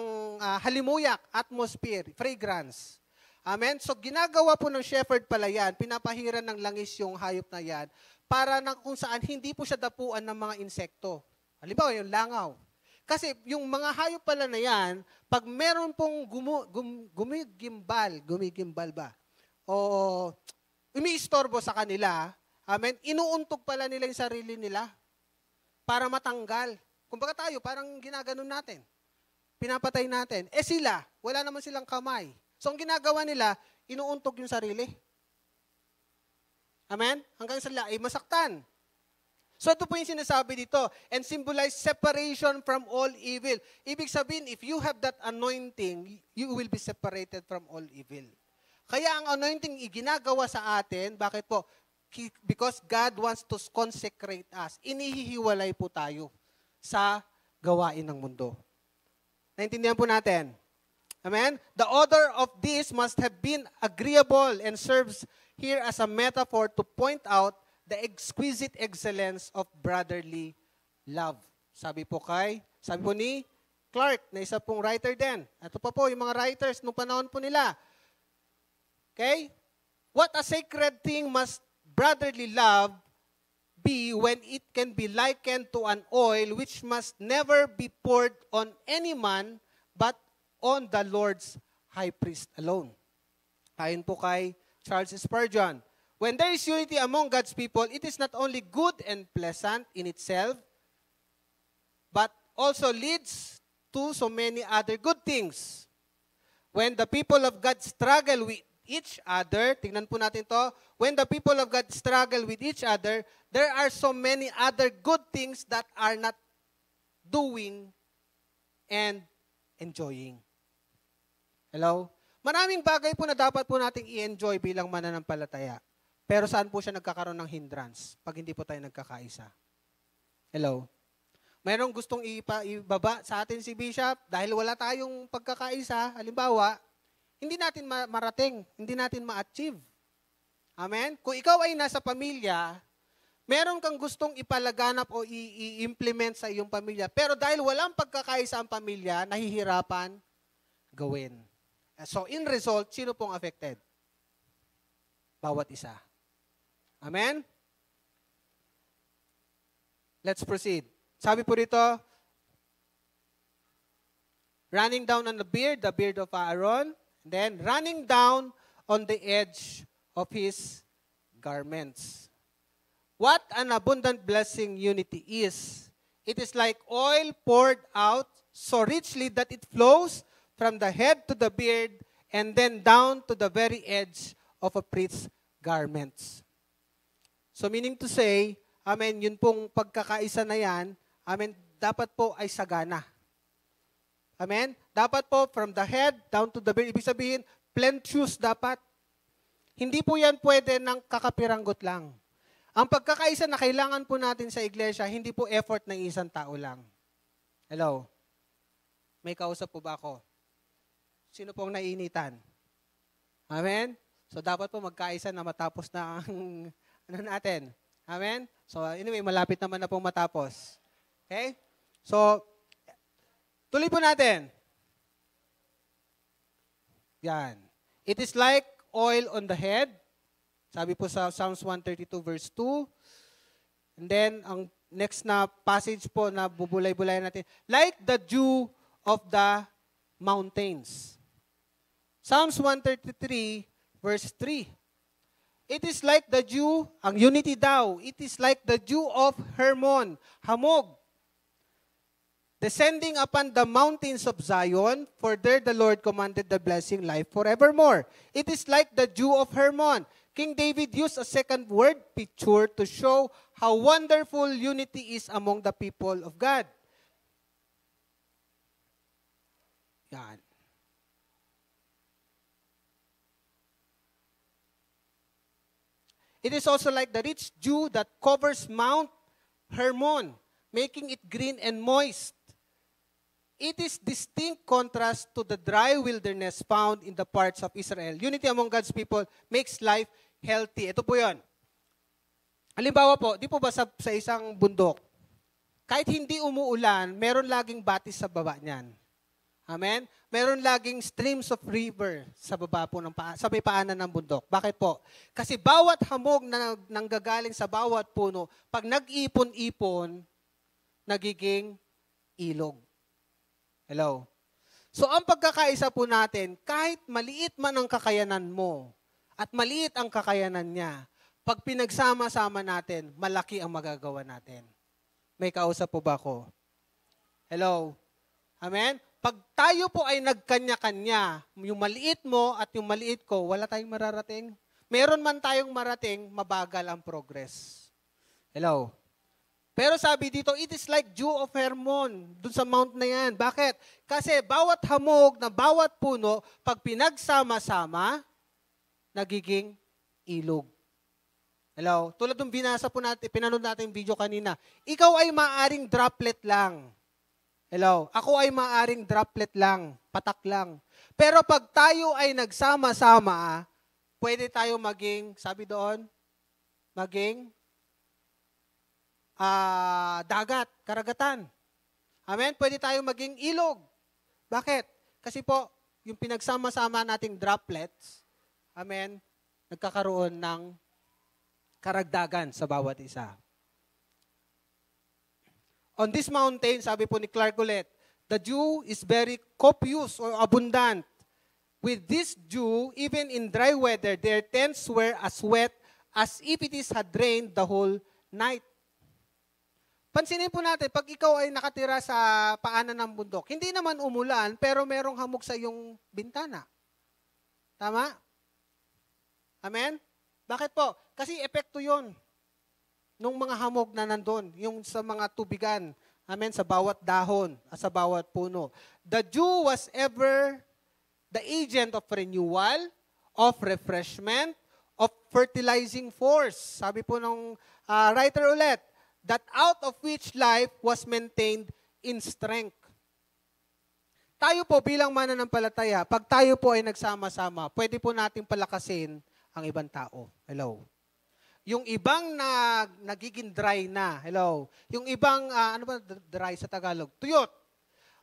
halimuyak, atmosphere, fragrance. Amen? So, ginagawa po ng shepherd pala yan, pinapahiran ng langis yung hayop na yan, para na kung saan hindi po siya dapuan ng mga insekto. Halimbawa, yung langaw. Kasi yung mga hayop pala na yan, pag meron pong gumigimbal ba? O umiistorbo sa kanila, amen, inuuntog pala nila yung sarili nila para matanggal. Kumbaga tayo, parang ginaganon natin. Pinapatay natin. Sila, wala naman silang kamay. So ang ginagawa nila, inuuntog yung sarili. Amen? Hanggang sila ay masaktan. So ito po yung sinasabi dito, and symbolize separation from all evil. Ibig sabihin, if you have that anointing, you will be separated from all evil. Kaya ang anointing iginagawa sa atin, bakit po? Because God wants to consecrate us. Inihihiwalay po tayo sa gawain ng mundo. Naintindihan po natin? Amen? The odor of this must have been agreeable and serves here as a metaphor to point out the exquisite excellence of brotherly love. Sabi po ni Clark, na isa pong writer din. Ito pa po, yung mga writers nung panahon po nila. Okay? What a sacred thing must brotherly love be when it can be likened to an oil which must never be poured on any man but on the Lord's high priest alone. Ayon po kay Charles Spurgeon, when there is unity among God's people, it is not only good and pleasant in itself, but also leads to so many other good things. When the people of God struggle with each other, tingnan po natin to, when the people of God struggle with each other, there are so many other good things that are not doing and enjoying. Hello? Maraming bagay po na dapat po nating i-enjoy bilang mananampalataya. Pero saan po siya nagkakaroon ng hindrance pag hindi po tayo nagkakaisa? Hello? Mayroong gustong ibaba sa atin si Bishop dahil wala tayong pagkakaisa, halimbawa, hindi natin marating, hindi natin ma-achieve. Amen? Kung ikaw ay nasa pamilya, meron kang gustong ipalaganap o i-implement sa iyong pamilya, pero dahil walang pagkakaisa ang pamilya, nahihirapan gawin. So, in result, sino pong affected? Bawat isa. Amen? Let's proceed. Sabi po rito, running down on the beard of Aaron, then running down on the edge of his garments. What an abundant blessing unity is. It is like oil poured out so richly that it flows from the head to the beard and then down to the very edge of a priest's garments. So meaning to say, amen, yun pong pagkakaisa na yan, amen, dapat po ay sagana. Amen? Dapat po from the head down to the beard, ibig sabihin, plenteous dapat. Hindi po yan pwede ng kakapiranggot lang. Ang pagkakaisa na kailangan po natin sa iglesia, hindi po effort ng isang tao lang. Hello? May kausap po ba ako? Sino pong naiinitan? Amen? So dapat po magkaisa na matapos na ang natin. Amen? So anyway, malapit naman na pong matapos. Okay? So, tuloy po natin. Yan. It is like oil on the head. Sabi po sa Psalms 132 verse 2. And then, ang next na passage po na bubulay-bulay natin. Like the dew of the mountains. Psalms 133 verse 3. It is like the dew, ang unity daw, it is like the dew of Hermon, hamog, descending upon the mountains of Zion, for there the Lord commanded the blessing life forevermore. It is like the dew of Hermon. King David used a second word picture to show how wonderful unity is among the people of God. Yan. It is also like the rich dew that covers Mount Hermon, making it green and moist. It is distinct contrast to the dry wilderness found in the parts of Israel. Unity among God's people makes life healthy. Ito po yun. Halimbawa po, di po ba sa isang bundok, kahit hindi umuulan, meron laging batis sa baba niyan. Amen? Meron laging streams of river sa baba po, sa may paanan ng bundok. Bakit po? Kasi bawat hamog na nanggagaling sa bawat puno, pag nag-ipon-ipon, nagiging ilog. Hello? So ang pagkakaisa po natin, kahit maliit man ang kakayanan mo, at maliit ang kakayanan niya, pag pinagsama-sama natin, malaki ang magagawa natin. May kausap po ba ako? Hello? Amen? Pag tayo po ay nagkanya-kanya, yung maliit mo at yung maliit ko, wala tayong mararating. Meron man tayong marating, mabagal ang progress. Hello? Pero sabi dito, it is like dew of Hermon, dun sa mount na yan. Bakit? Kasi bawat hamog na bawat puno, pag pinagsama-sama, nagiging ilog. Hello? Tulad ng binasa po natin, pinanood natin yung video kanina, ikaw ay maaring droplet lang. Hello? Ako ay maaring droplet lang, patak lang. Pero pag tayo ay nagsama-sama, pwede tayo maging, sabi doon, maging dagat, karagatan. Amen? Pwede tayo maging ilog. Bakit? Kasi po, yung pinagsama-sama nating droplets, amen, nagkakaroon ng karagdagan sa bawat isa. On this mountain, sabi po ni Clark ulit, the dew is very copious or abundant. With this dew, even in dry weather, their tents were as wet as if it had rained the whole night. Pansinin po natin, pag ikaw ay nakatira sa paanan ng bundok, hindi naman umulan, pero merong hamog sa iyong bintana. Tama? Amen? Bakit po? Kasi epekto yon nung mga hamog na nandun, yung sa mga tubigan, amen, sa bawat dahon, sa bawat puno. The dew was ever the agent of renewal, of refreshment, of fertilizing force. Sabi po ng writer ulit, that out of which life was maintained in strength. Tayo po bilang mananampalataya, pag tayo po ay nagsama-sama, pwede po nating palakasin ang ibang tao. Hello? Yung ibang nagiging dry na, hello? Yung ibang, ano ba dry sa Tagalog? Tuyot.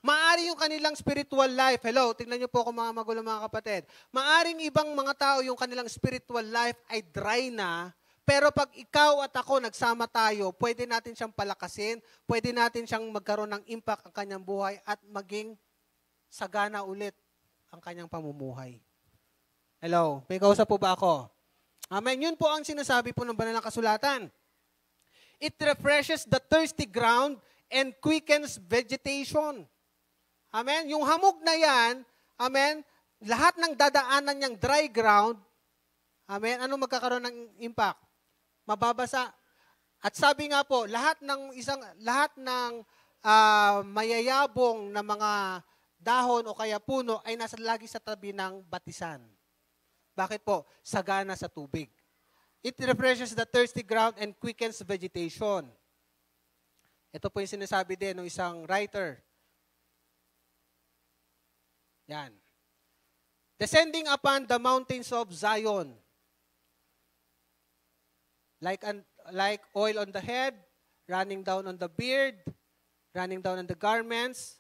Maari yung kanilang spiritual life, hello? Tingnan niyo po ako mga magulang mga kapatid. Maaring ibang mga tao yung kanilang spiritual life ay dry na, pero pag ikaw at ako nagsama tayo, pwede natin siyang palakasin, pwede natin siyang magkaroon ng impact ang kanyang buhay at maging sagana ulit ang kanyang pamumuhay. Hello? May kausap po ba ako? Amen. Yun po ang sinasabi po ng banal na kasulatan. It refreshes the thirsty ground and quickens vegetation. Amen. Yung hamog na yan, amen, lahat ng dadaanan niyang dry ground, amen, ano magkakaroon ng impact? Mababasa. At sabi nga po, lahat ng mayayabong na mga dahon o kaya puno ay nasa lagi sa tabi ng batisan. Bakit po? Sagana sa tubig. It refreshes the thirsty ground and quickens vegetation. Ito po yung sinasabi din ng isang writer. Yan. Descending upon the mountains of Zion. Like oil on the head, running down on the beard, running down on the garments.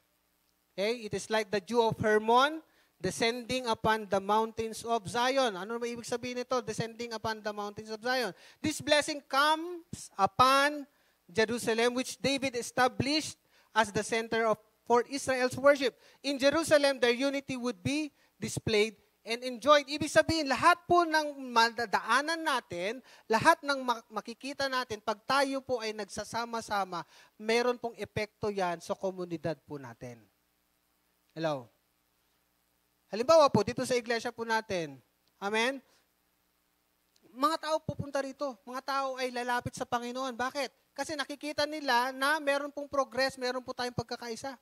Okay? It is like the dew of Hermon, descending upon the mountains of Zion. Ano ba ibig sabihin nito? Descending upon the mountains of Zion. This blessing comes upon Jerusalem, which David established as the center for Israel's worship. In Jerusalem, their unity would be displayed and enjoyed. Ibig sabihin, lahat po ng madadaanan natin, lahat ng makikita natin, pag tayo po ay nagsasama-sama, meron pong epekto yan sa komunidad po natin. Hello? Halimbawa po, dito sa iglesia po natin, amen? Mga tao pupunta rito. Mga tao ay lalapit sa Panginoon. Bakit? Kasi nakikita nila na meron pong progress, meron po tayong pagkakaisa.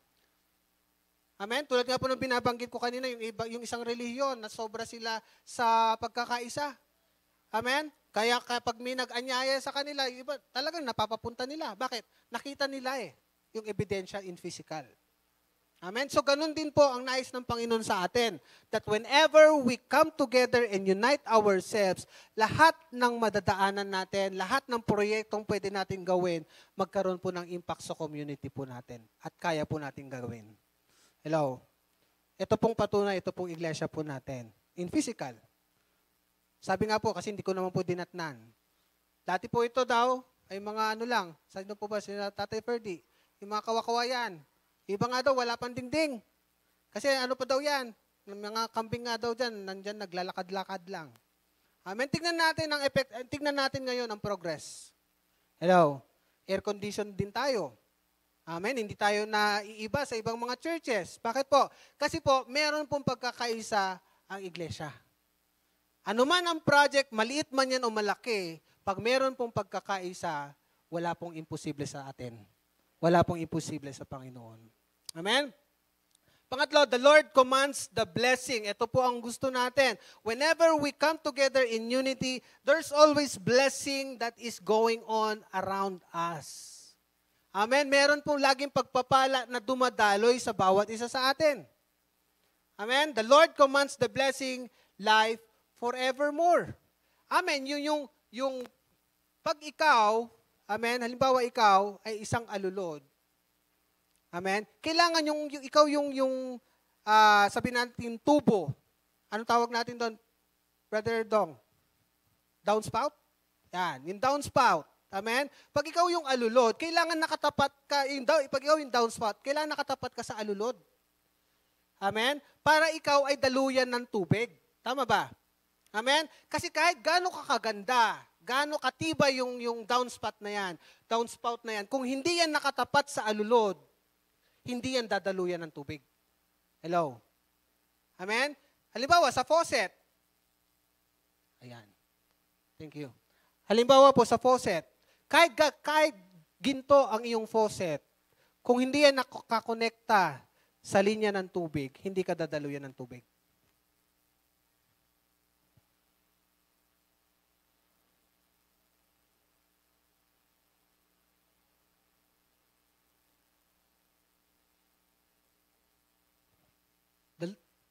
Amen? Tulad nga po ng binabanggit ko kanina, yung isang relihiyon na sobra sila sa pagkakaisa. Amen? Kaya kapag may nag-anyaya sa kanila, iba, talagang napapapunta nila. Bakit? Nakita nila yung ebidensya in physical. Amen? So ganun din po ang nais ng Panginoon sa atin. That whenever we come together and unite ourselves, lahat ng madadaanan natin, lahat ng proyektong pwede natin gawin, magkaroon po ng impact sa community po natin. At kaya po natin gawin. Hello? Ito pong patunay, ito pong iglesia po natin. In physical. Sabi nga po, kasi hindi ko naman po dinatnan. Dati po ito daw, ay mga ano lang, sabi po ba, sila Tatay Ferdy, yung mga kawakawayan. Iba nga daw, wala pang dingding. Kasi ano pa daw yan, mga kambing nga daw dyan, nandyan naglalakad-lakad lang. Amen? Tignan natin ang effect, tignan natin ngayon ang progress. Hello? Air condition din tayo. Amen? Hindi tayo naiiba sa ibang mga churches. Bakit po? Kasi po, meron pong pagkakaisa ang iglesia. Ano man ang project, maliit man yan o malaki, pag meron pong pagkakaisa, wala pong imposible sa atin. Wala pong imposible sa Panginoon. Amen? Pangatlo, the Lord commands the blessing. Ito po ang gusto natin. Whenever we come together in unity, there's always blessing that is going on around us. Amen? Meron po laging pagpapala na dumadaloy sa bawat isa sa atin. Amen? The Lord commands the blessing, life forevermore. Amen? Yung pag ikaw, amen, halimbawa ikaw ay isang alulod. Amen? Kailangan ikaw yung sabi natin tubo. Anong tawag natin doon? Brother Dong? Downspout? Yan, yung downspout. Amen? Pag ikaw yung alulod, kailangan nakatapat ka, pag ikaw yung downspout, kailangan nakatapat ka sa alulod. Amen? Para ikaw ay daluyan ng tubig. Tama ba? Amen? Kasi kahit gaano ka kaganda, gaano katibay yung downspout na yan, kung hindi yan nakatapat sa alulod, hindi yan dadaluyan ng tubig. Hello? Amen? Halimbawa, sa faucet. Ayan. Thank you. Halimbawa po sa faucet, kahit ginto ang iyong faucet, kung hindi yan nakakonekta sa linya ng tubig, hindi ka dadaluyan ng tubig.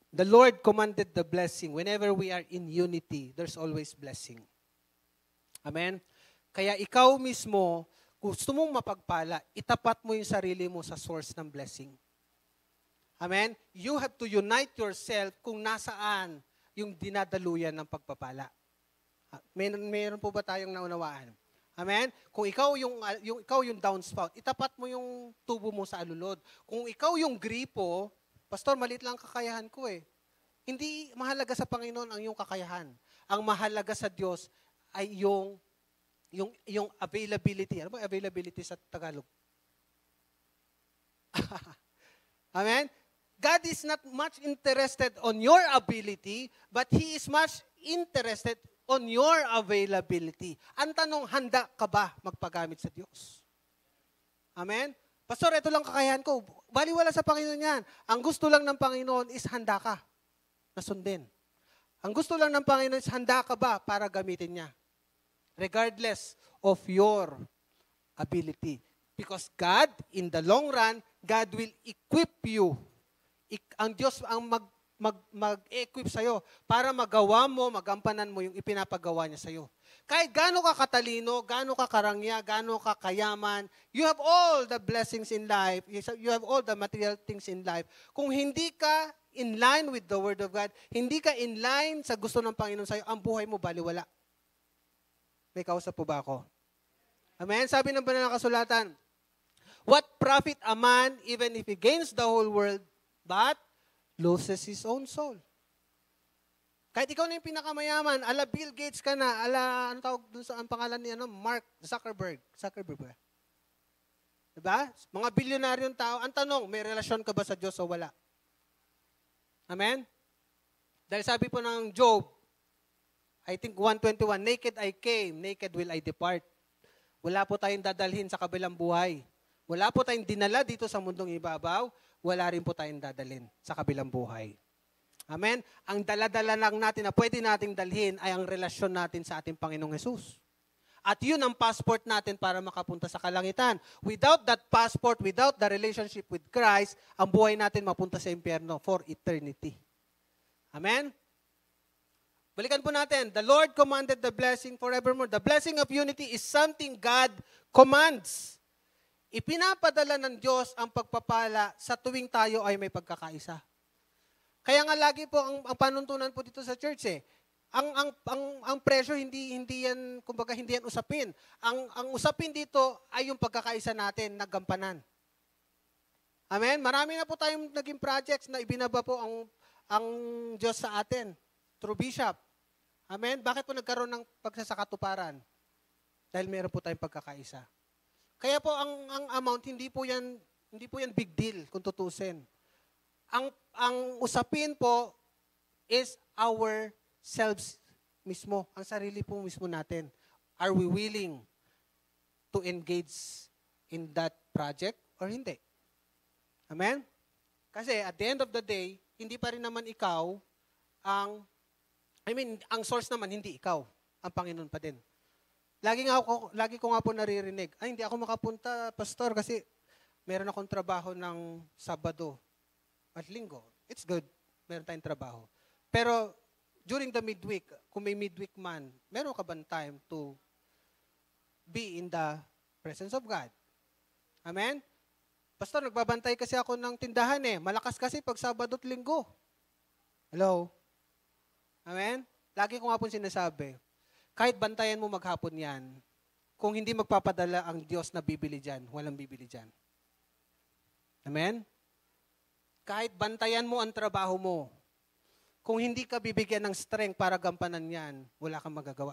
The Lord commanded the blessing. Whenever we are in unity, there's always blessing. Amen? Kaya ikaw mismo, gusto mong mapagpala, itapat mo yung sarili mo sa source ng blessing. Amen? You have to unite yourself kung nasaan yung dinadaluyan ng pagpapala. Mayroon po ba tayong naunawaan? Amen? Kung ikaw yung downspout, itapat mo yung tubo mo sa alulod. Kung ikaw yung gripo, Pastor, maliit lang kakayahan ko eh. Hindi mahalaga sa Panginoon ang iyong kakayahan. Ang mahalaga sa Diyos ay yung availability. Ano ba availability sa Tagalog? Amen? God is not much interested on your ability, but He is much interested on your availability. Ang tanong, handa ka ba magpagamit sa Diyos? Amen? Pastor, ito lang kakayahan ko. Baliwala sa Panginoon yan. Ang gusto lang ng Panginoon is handa ka na sundin. Ang gusto lang ng Panginoon is handa ka ba para gamitin niya? Regardless of your ability. Because God, in the long run, God will equip you. Ang Diyos ang mag-equip sa'yo para magawa mo, magampanan mo yung ipinapagawa niya sa'yo. Kahit gaano ka katalino, gaano ka karangya, gaano ka kayaman, you have all the blessings in life, you have all the material things in life. Kung hindi ka in line with the Word of God, hindi ka in line sa gusto ng Panginoon sa'yo, ang buhay mo baliwala. May kausap po ba ako? Amen? Sabi ng banal na kasulatan, what profit a man even if he gains the whole world, but loses his own soul? Kahit ikaw na yung pinakamayaman, ala Bill Gates ka na, ala, ano tawag dun sa ang pangalan ni Mark Zuckerberg. Zuckerberg ba? Diba? Mga bilyonaryong tao, ang tanong, may relasyon ka ba sa Diyos o wala? Amen? Dahil sabi po ng Job, I think 121, naked I came, naked will I depart. Wala po tayong dadalhin sa kabilang buhay. Wala po tayong dinala dito sa mundong ibabaw, wala rin po tayong dadalhin sa kabilang buhay. Amen? Ang dala-dala lang natin na pwede nating dalhin ay ang relasyon natin sa ating Panginoong Hesus. At yun ang passport natin para makapunta sa kalangitan. Without that passport, without the relationship with Christ, ang buhay natin mapunta sa impyerno for eternity. Amen? Balikan po natin. The Lord commanded the blessing forevermore. The blessing of unity is something God commands. Ipinapadala ng Diyos ang pagpapala sa tuwing tayo ay may pagkakaisa. Kaya nga lagi po ang panuntunan po dito sa church ang pressure hindi yan kumbaga hindi yan usapin. Ang usapin dito ay yung pagkakaisa natin naggampanan. Amen. Marami na po tayong naging projects na ibinaba po ang Diyos sa atin through bishop. Amen. Bakit po nagkaroon ng pagsasakatuparan? Dahil meron po tayong pagkakaisa. Kaya po ang amount hindi po yan big deal kung tutusin. Ang usapin po is our selves mismo, ang sarili po mismo natin. Are we willing to engage in that project or hindi? Amen? Kasi at the end of the day, hindi pa rin naman ikaw ang source naman, hindi ikaw. Ang Panginoon pa din. Lagi ko nga po naririnig, hindi ako makapunta, Pastor, kasi meron akong trabaho ng Sabado at Linggo. It's good, meron tayong trabaho. Pero during the midweek, kung may midweek man, meron ka bang time to be in the presence of God? Amen? Pastor, nagbabantay kasi ako ng tindahan Malakas kasi pag Sabado at Linggo. Hello? Amen? Lagi ko nga po sinasabi, kahit bantayan mo maghapon yan, kung hindi magpapadala ang Diyos na bibili dyan, walang bibili dyan. Amen? Kahit bantayan mo ang trabaho mo, kung hindi ka bibigyan ng strength para gampanan yan, wala kang magagawa.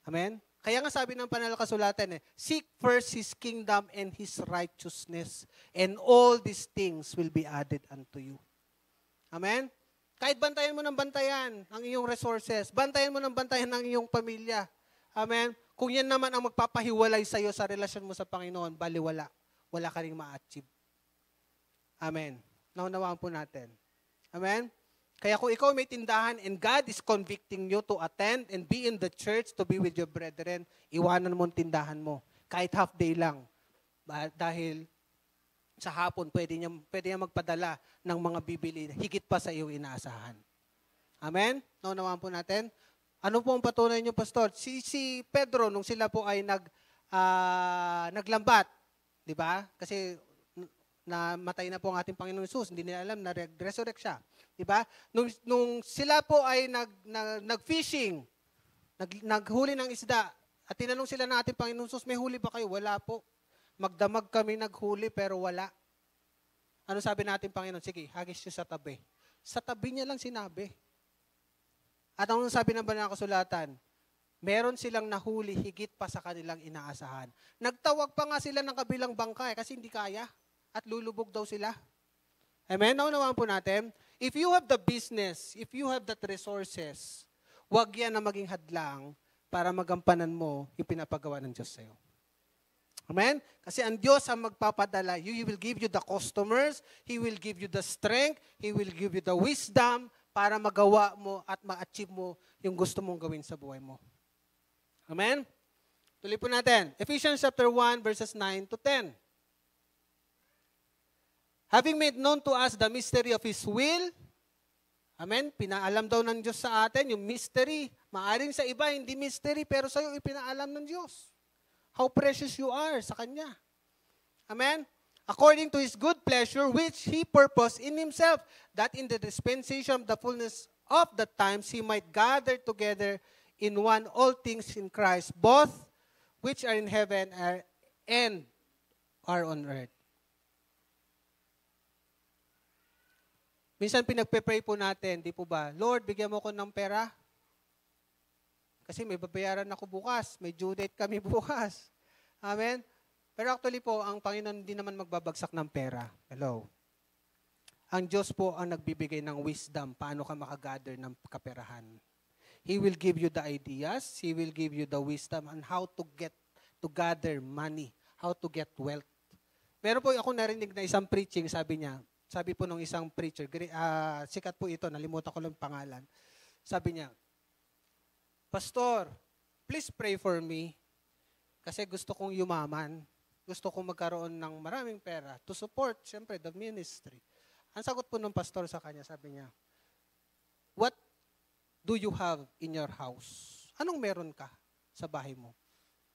Amen? Kaya nga sabi ng Banal na Kasulatan, seek first His kingdom and His righteousness, and all these things will be added unto you. Amen? Kahit bantayan mo ng bantayan ang iyong resources, bantayan mo ng bantayan ang iyong pamilya. Amen? Kung yan naman ang magpapahiwalay sa iyo sa relasyon mo sa Panginoon, baliwala. Wala ka rin ma-achieve. Amen? Naunawaan po natin. Amen? Kaya kung ikaw may tindahan and God is convicting you to attend and be in the church to be with your brethren, iwanan mo ang tindahan mo. Kahit half day lang. Dahil sa hapon, pwede niya magpadala ng mga bibili higit pa sa iyong inaasahan. Amen? Naunawaan po natin. Ano po ang patunay niyo, Pastor? Si Pedro, nung sila po ay naglambat, di ba? Kasi namatay na po ang ating Panginoon Jesus, hindi nila alam na resurrect siya. Diba? Nung sila po ay nag-fishing, naghuli ng isda, at tinanong sila ng ating Panginoon Jesus, may huli ba kayo? Wala po. Magdamag kami naghuli pero wala. Ano sabi natin Panginoon? Sige, hagis nyo sa tabi. Sa tabi niya lang sinabi. At ang sabi ng Banal na Kasulatan, meron silang nahuli higit pa sa kanilang inaasahan. Nagtawag pa nga sila ng kabilang bangka kasi hindi kaya. At lulubog daw sila. Amen? Naunawaan po natin. If you have the business, if you have that resources, huwag yan na maging hadlang para magampanan mo yung pinapagawa ng Diyos sa'yo. Amen? Kasi ang Diyos ang magpapadala. He will give you the customers, He will give you the strength, He will give you the wisdom para magawa mo at ma-achieve mo yung gusto mong gawin sa buhay mo. Amen? Tuloy po natin. Ephesians chapter 1 verses 9 to 10. Having made known to us the mystery of His will, amen, pinaalam daw ng Diyos sa atin, yung mystery. Maaring sa iba, hindi mystery, pero sa iyo ipinaalam ng Diyos. How precious you are sa Kanya. Amen? According to His good pleasure, which He purposed in Himself, that in the dispensation of the fullness of the times, He might gather together in one all things in Christ, both which are in heaven and are on earth. Minsan pinagpe-pray po natin, di po ba? Lord, bigyan mo ko ng pera. Kasi may babayaran ako bukas. May due date kami bukas. Amen? Pero actually po, ang Panginoon hindi naman magbabagsak ng pera. Hello? Ang Diyos po ang nagbibigay ng wisdom paano ka makagather ng kaperahan. He will give you the ideas. He will give you the wisdom on how to gather money, how to get wealth. Meron po ako narinig na isang preaching, sabi po nung isang preacher, sikat po ito, nalimutan ko lang pangalan. Sabi niya, Pastor, please pray for me kasi gusto kong yumaman. Gusto kong magkaroon ng maraming pera to support, syempre, the ministry. Ang sagot po ng pastor sa kanya, sabi niya, what do you have in your house? Anong meron ka sa bahay mo?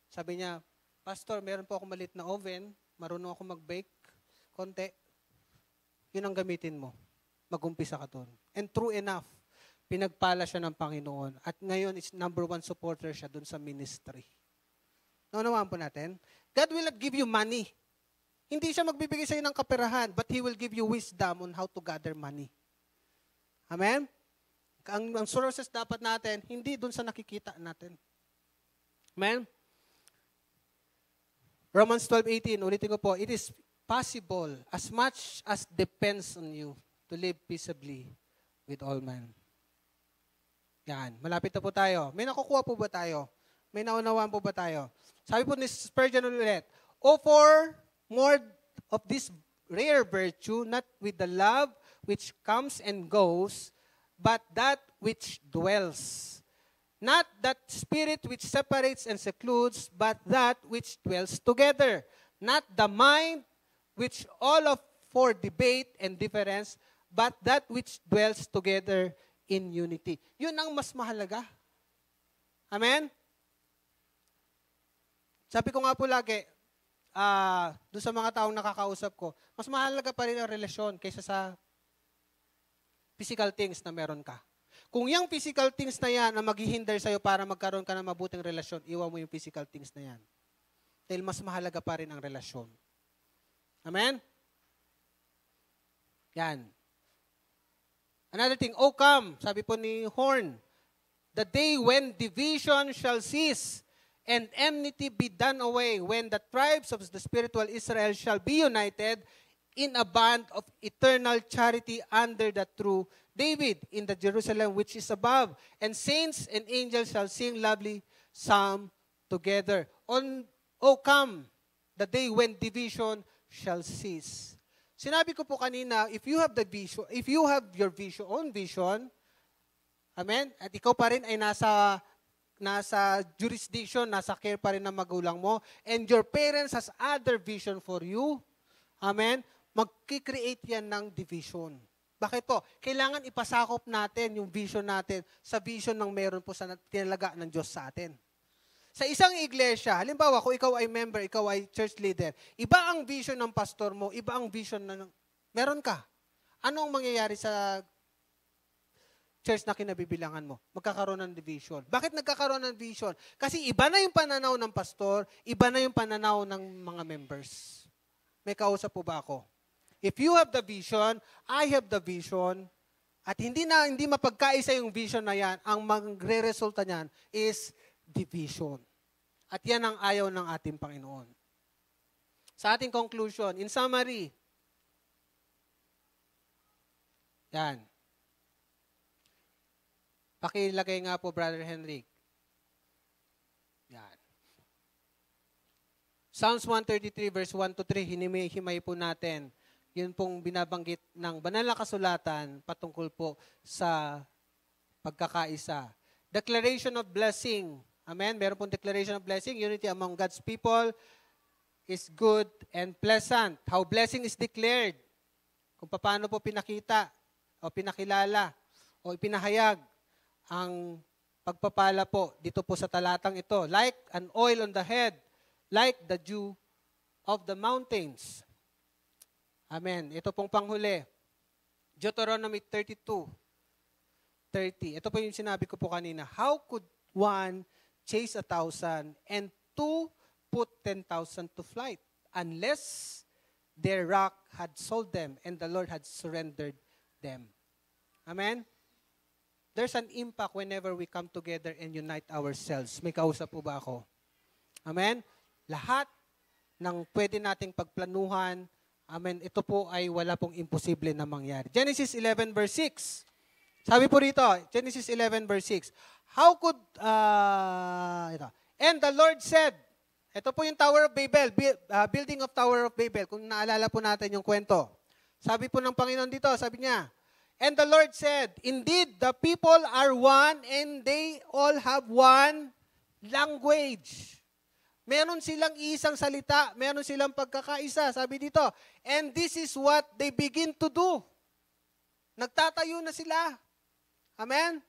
Sabi niya, Pastor, meron po akong maliit na oven, marunong ako mag-bake, konti. Yun ang gamitin mo. Mag-umpisa ka doon. And true enough, pinagpala siya ng Panginoon. At ngayon, is number 1 supporter siya doon sa ministry. Naunawaan po natin? God will not give you money. Hindi siya magbibigay sa iyo ng kaperahan, but He will give you wisdom on how to gather money. Amen? Ang sources dapat natin, hindi doon sa nakikita natin. Amen? Romans 12:18, ulitin ko po, it is possible, as much as depends on you, to live peaceably with all men. Yan, malapit na po tayo. May nakukuha po ba tayo? May naunawaan po ba tayo? Sabi po ni Spurgeon ulit, for more of this rare virtue, not with the love which comes and goes, but that which dwells. Not that spirit which separates and secludes, but that which dwells together. Not the mind which all of for debate and difference, but that which dwells together in unity. Yun ang mas mahalaga. Amen? Sabi ko nga po lagi, doon sa mga taong nakakausap ko, mas mahalaga pa rin ang relasyon kaysa sa physical things na meron ka. Kung yung physical things na yan na maghihinder sa'yo para magkaroon ka ng mabuting relasyon, iwan mo yung physical things na yan. Dahil mas mahalaga pa rin ang relasyon. Amen? Yan. Another thing, come, sabi po ni Horn, the day when division shall cease and enmity be done away, when the tribes of the spiritual Israel shall be united in a band of eternal charity under the true David in the Jerusalem which is above, and saints and angels shall sing lovely psalm together. Come, the day when division shall cease. Sinabi ko po kanina, if you have the vision, if you have your own vision, amen, at ikaw pa rin ay nasa jurisdiction, nasa care pa rin ng magulang mo, and your parents has other vision for you, amen, magkikreate yan ng division. Bakit po? Kailangan ipasakop natin yung vision natin sa vision ng meron po sa tinalaga ng Diyos sa atin. Sa isang iglesia, halimbawa, kung ikaw ay member, ikaw ay church leader, iba ang vision ng pastor mo, iba ang vision na meron ka. Ano ang mangyayari sa church na kinabibilangan mo? Magkakaroon ng division. Bakit nagkakaroon ng division? Kasi iba na yung pananaw ng pastor, iba na yung pananaw ng mga members. May kausap po ba ako? If you have the vision, I have the vision, at hindi mapagkaisa yung vision na yan, ang magre-resulta niyan is division. At yan ang ayaw ng ating Panginoon. Sa ating conclusion, in summary, yan. Pakilagay nga po, Brother Henrik. Yan. Psalms 133 verse 1 to 3, hinimay po natin. Yun pong binabanggit ng banal na kasulatan patungkol po sa pagkakaisa. Declaration of blessing. Amen? Meron pong declaration of blessing. Unity among God's people is good and pleasant. How blessing is declared. Kung paano po pinakita o pinakilala o ipinahayag ang pagpapala po dito po sa talatang ito. Like an oil on the head, like the dew of the mountains. Amen. Ito pong panghuli. Deuteronomy 32:30. Ito po yung sinabi ko po kanina. How could one chase 1,000 and two put 10,000 to flight unless their rock had sold them and the Lord had surrendered them. Amen? There's an impact whenever we come together and unite ourselves. May kausap po ba ako? Amen? Lahat ng pwede nating pagplanuhan, amen, ito po ay wala pong imposible na mangyari. Genesis 11 verse 6. Sabi po rito, Genesis 11 verse 6. How could, ito. And the Lord said, ito po yung Tower of Babel, building of Tower of Babel, kung naalala po natin yung kwento. Sabi po ng Panginoon dito, sabi niya, and the Lord said, indeed, the people are one and they all have one language. Meron silang isang salita, meron silang pagkakaisa. Sabi dito, and this is what they begin to do. Nagtatayo na sila. Amen?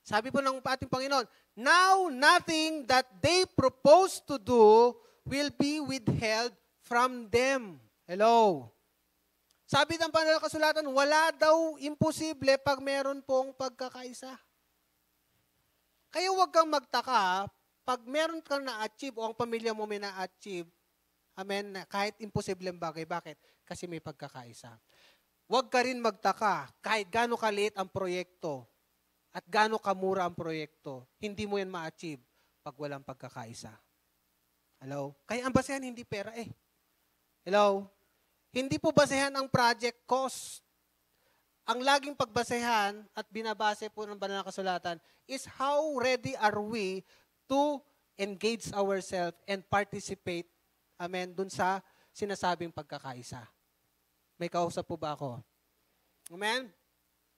Sabi po ng ating Panginoon, now nothing that they propose to do will be withheld from them. Hello? Sabi ng Banal na Kasulatan, wala daw imposible pag meron pong pagkakaisa. Kaya huwag kang magtaka, pag meron kang na-achieve o ang pamilya mo may na-achieve, amen, kahit imposibleng bagay. Bakit? Kasi may pagkakaisa. Huwag ka rin magtaka, kahit gaano kaliit ang proyekto at gaano kamura ang proyekto, hindi mo yan ma-achieve pag walang pagkakaisa. Hello? Kaya ang basehan hindi pera eh. Hello? Hindi po basehan ang project cost. Ang laging pagbasehan at binabase po ng Banal na Kasulatan is how ready are we to engage ourselves and participate, amen, dun sa sinasabing pagkakaisa. May kausap po ba ako? Amen?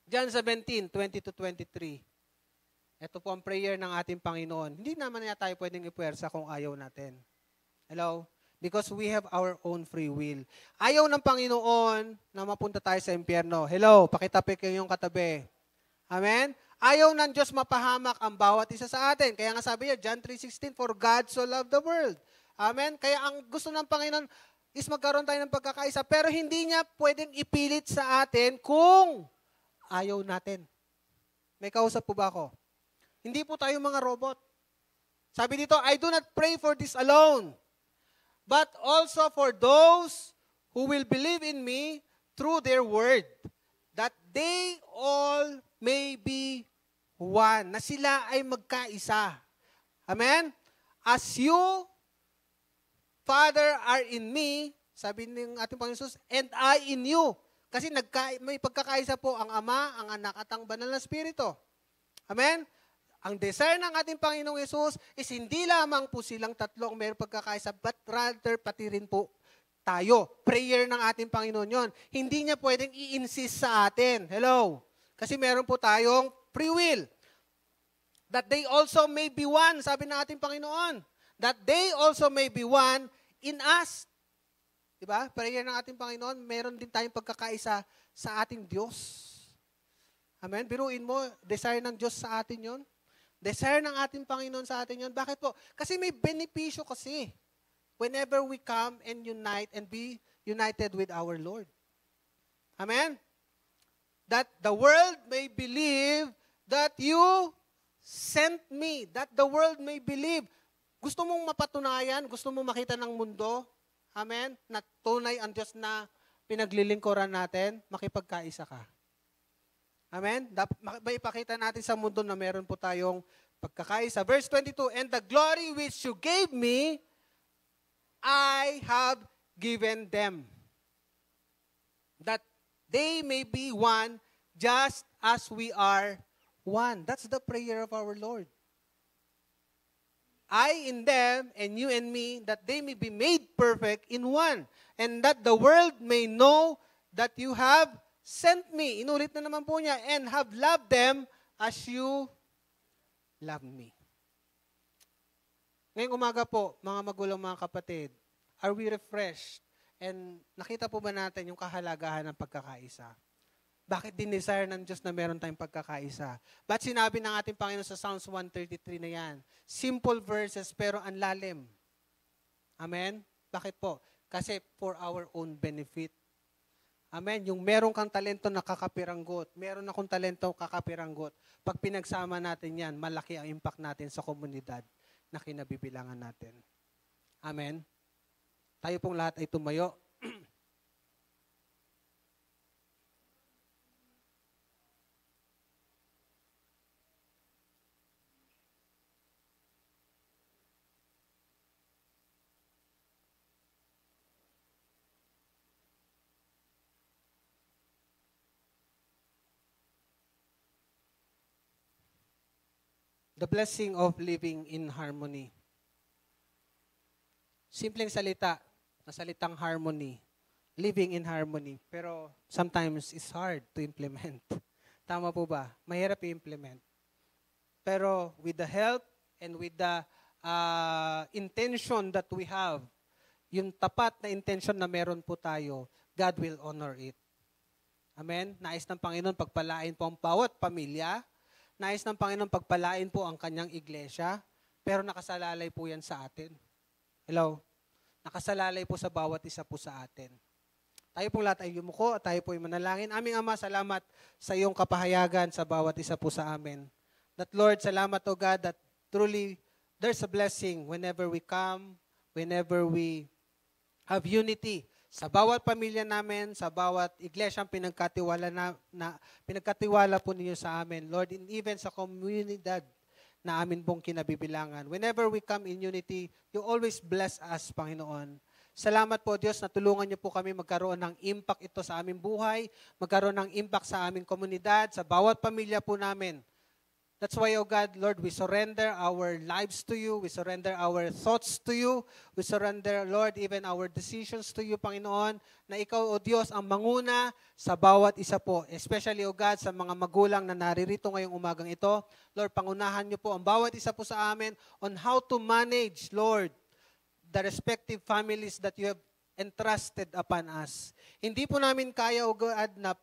John 17, 20 to 23. Ito po ang prayer ng ating Panginoon. Hindi naman niya tayo pwedeng ipuwersa kung ayaw natin. Hello? Because we have our own free will. Ayaw ng Panginoon na mapunta tayo sa impyerno. Hello? Pakitapik yung katabi. Amen? Ayaw ng Diyos mapahamak ang bawat isa sa atin. Kaya nga sabi niya, John 3:16, for God so loved the world. Amen? Kaya ang gusto ng Panginoon is magkaroon tayo ng pagkakaisa. Pero hindi niya pwedeng ipilit sa atin kung ayaw natin. May kausap po ba ako? Hindi po tayo mga robot. Sabi dito, I do not pray for this alone, but also for those who will believe in me through their word, that they all may be one. Na sila ay magkaisa. Amen? As you, Father, are in me, sabi ng ating Panginoon Jesus, and I in you. Kasi may pagkakaisa po ang Ama, ang Anak, at ang Banal na Espiritu. Amen? Ang desire ng ating Panginoong Yesus is hindi lamang po silang tatlo ang mayroong pagkakaisa, but rather pati rin po tayo. Prayer ng ating Panginoon yon. Hindi niya pwedeng i-insist sa atin. Hello? Kasi meron po tayong free will. That they also may be one, sabi ng ating Panginoon. That they also may be one in us. Diba? Prayer ng ating Panginoon, meron din tayong pagkakaisa sa ating Diyos. Amen? Biruin mo, desire ng Diyos sa atin yon. Desire ng ating Panginoon sa atin yon. Bakit po? Kasi may benepisyo kasi whenever we come and unite and be united with our Lord. Amen? That the world may believe that you sent me. That the world may believe. Gusto mong mapatunayan, gusto mong makita ng mundo, amen, na tunay ang Diyos na pinaglilingkuran natin, makipagkaisa ka. Amen? May ipakita natin sa mundo na meron po tayong pagkakaisa. Verse 22, and the glory which you gave me, I have given them, that they may be one just as we are one. That's the prayer of our Lord. I in them, and you and me, that they may be made perfect in one, and that the world may know that you have sent me. Inulit na naman po niya, and have loved them as you love me. Ngayong umaga po, mga magulang, mga kapatid, are we refreshed? And nakita po ba natin yung kahalagahan ng pagkakaisa? Bakit din desire ng Diyos na meron tayong pagkakaisa? Ba't sinabi ng ating Panginoon sa Psalms 133 na yan? Simple verses pero ang lalim. Amen? Bakit po? Kasi for our own benefit. Amen? Yung meron kang talento na kakapiranggot, meron akong talento kakapiranggot, pag pinagsama natin yan, malaki ang impact natin sa komunidad na kinabibilangan natin. Amen? Tayo pong lahat ay tumayo. The blessing of living in harmony. Simpleng salita, na salitang harmony. Living in harmony. Pero sometimes it's hard to implement. Tama po ba? Mahirap i-implement. Pero with the help and with the intention that we have, yung tapat na intention na meron po tayo, God will honor it. Amen? Nais ng Panginoon pagpalain po ang bawat pamilya. Nais ng Panginoon pagpalain po ang kanyang iglesia. Pero nakasalalay po yan sa atin. Hello? Nakasalalay po sa bawat isa po sa atin. Tayo pong lahat ay yumuko at tayo po ay manalangin. Aming Ama, salamat sa iyong kapahayagan sa bawat isa po sa amin. That Lord, salamat o God that truly there's a blessing whenever we come, whenever we have unity sa bawat pamilya namin, sa bawat iglesyang pinagkatiwala po ninyo sa amin. Lord, and even sa komunidad na amin pong kinabibilangan. Whenever we come in unity, you always bless us, Panginoon. Salamat po, Diyos, na tulungan niyo po kami magkaroon ng impact ito sa aming buhay, magkaroon ng impact sa aming komunidad, sa bawat pamilya po namin. That's why, oh God, Lord, we surrender our lives to you. We surrender our thoughts to you. We surrender, Lord, even our decisions to you, Panginoon, na ikaw, oh Diyos, ang manguna sa bawat isa po. Especially, oh God, sa mga magulang na naririto ngayong umagang ito. Lord, pangunahan niyo po ang bawat isa po sa amin on how to manage, Lord, the respective families that you have entrusted upon us. Hindi po namin kaya, oh God, na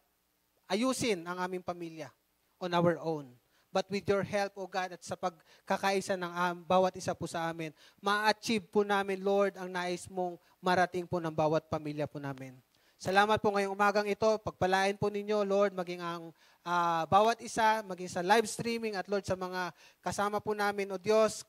ayusin ang aming pamilya on our own. But with your help, O God, at sa pagkakaisa ng bawat isa po sa amin, ma-achieve po namin, Lord, ang nais mong marating po ng bawat pamilya po namin. Salamat po ngayong umagang ito. Pagpalain po ninyo, Lord, maging ang bawat isa, maging sa live streaming at Lord, sa mga kasama po namin, O Diyos,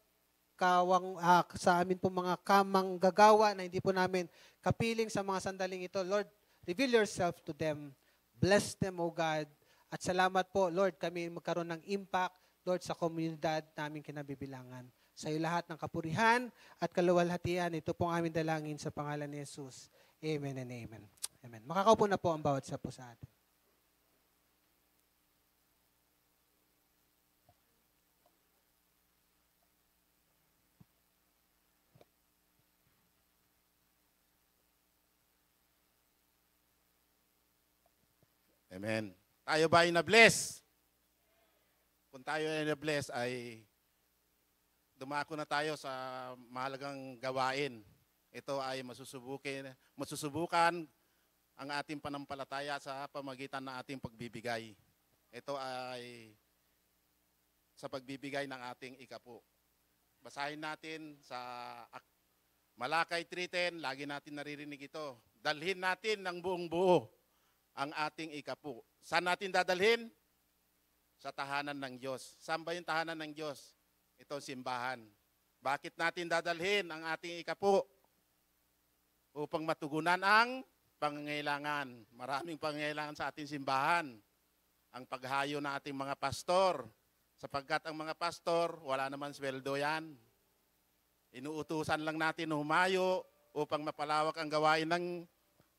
sa amin po mga kamang gagawa na hindi po namin kapiling sa mga sandaling ito. Lord, reveal yourself to them. Bless them, O God. At salamat po, Lord, kami magkaroon ng impact, Lord, sa komunidad namin kinabibilangan. Sa iyo lahat ng kapurihan at kaluwalhatian, ito pong aming dalangin sa pangalan ni Jesus. Amen and amen. Amen. Makakaupo na po ang bawat isa po sa atin. Amen. Tayo ba ay na-bless? Kung tayo ay na-bless ay dumako na tayo sa mahalagang gawain. Ito ay masusubukan ang ating panampalataya sa pamagitan ng ating pagbibigay. Ito ay sa pagbibigay ng ating ikapo. Basahin natin sa Malakay 3:10, lagi natin naririnig ito. Dalhin natin ng buong buo ang ating ikapo. Saan natin dadalhin? Sa tahanan ng Diyos. Saan ba yung tahanan ng Diyos? Ito simbahan. Bakit natin dadalhin ang ating ikapo? Upang matugunan ang pangangailangan. Maraming pangangailangan sa ating simbahan. Ang paghayo ng ating mga pastor. Sapagkat ang mga pastor, wala naman sweldo yan. Inuutusan lang natin humayo upang mapalawak ang gawain ng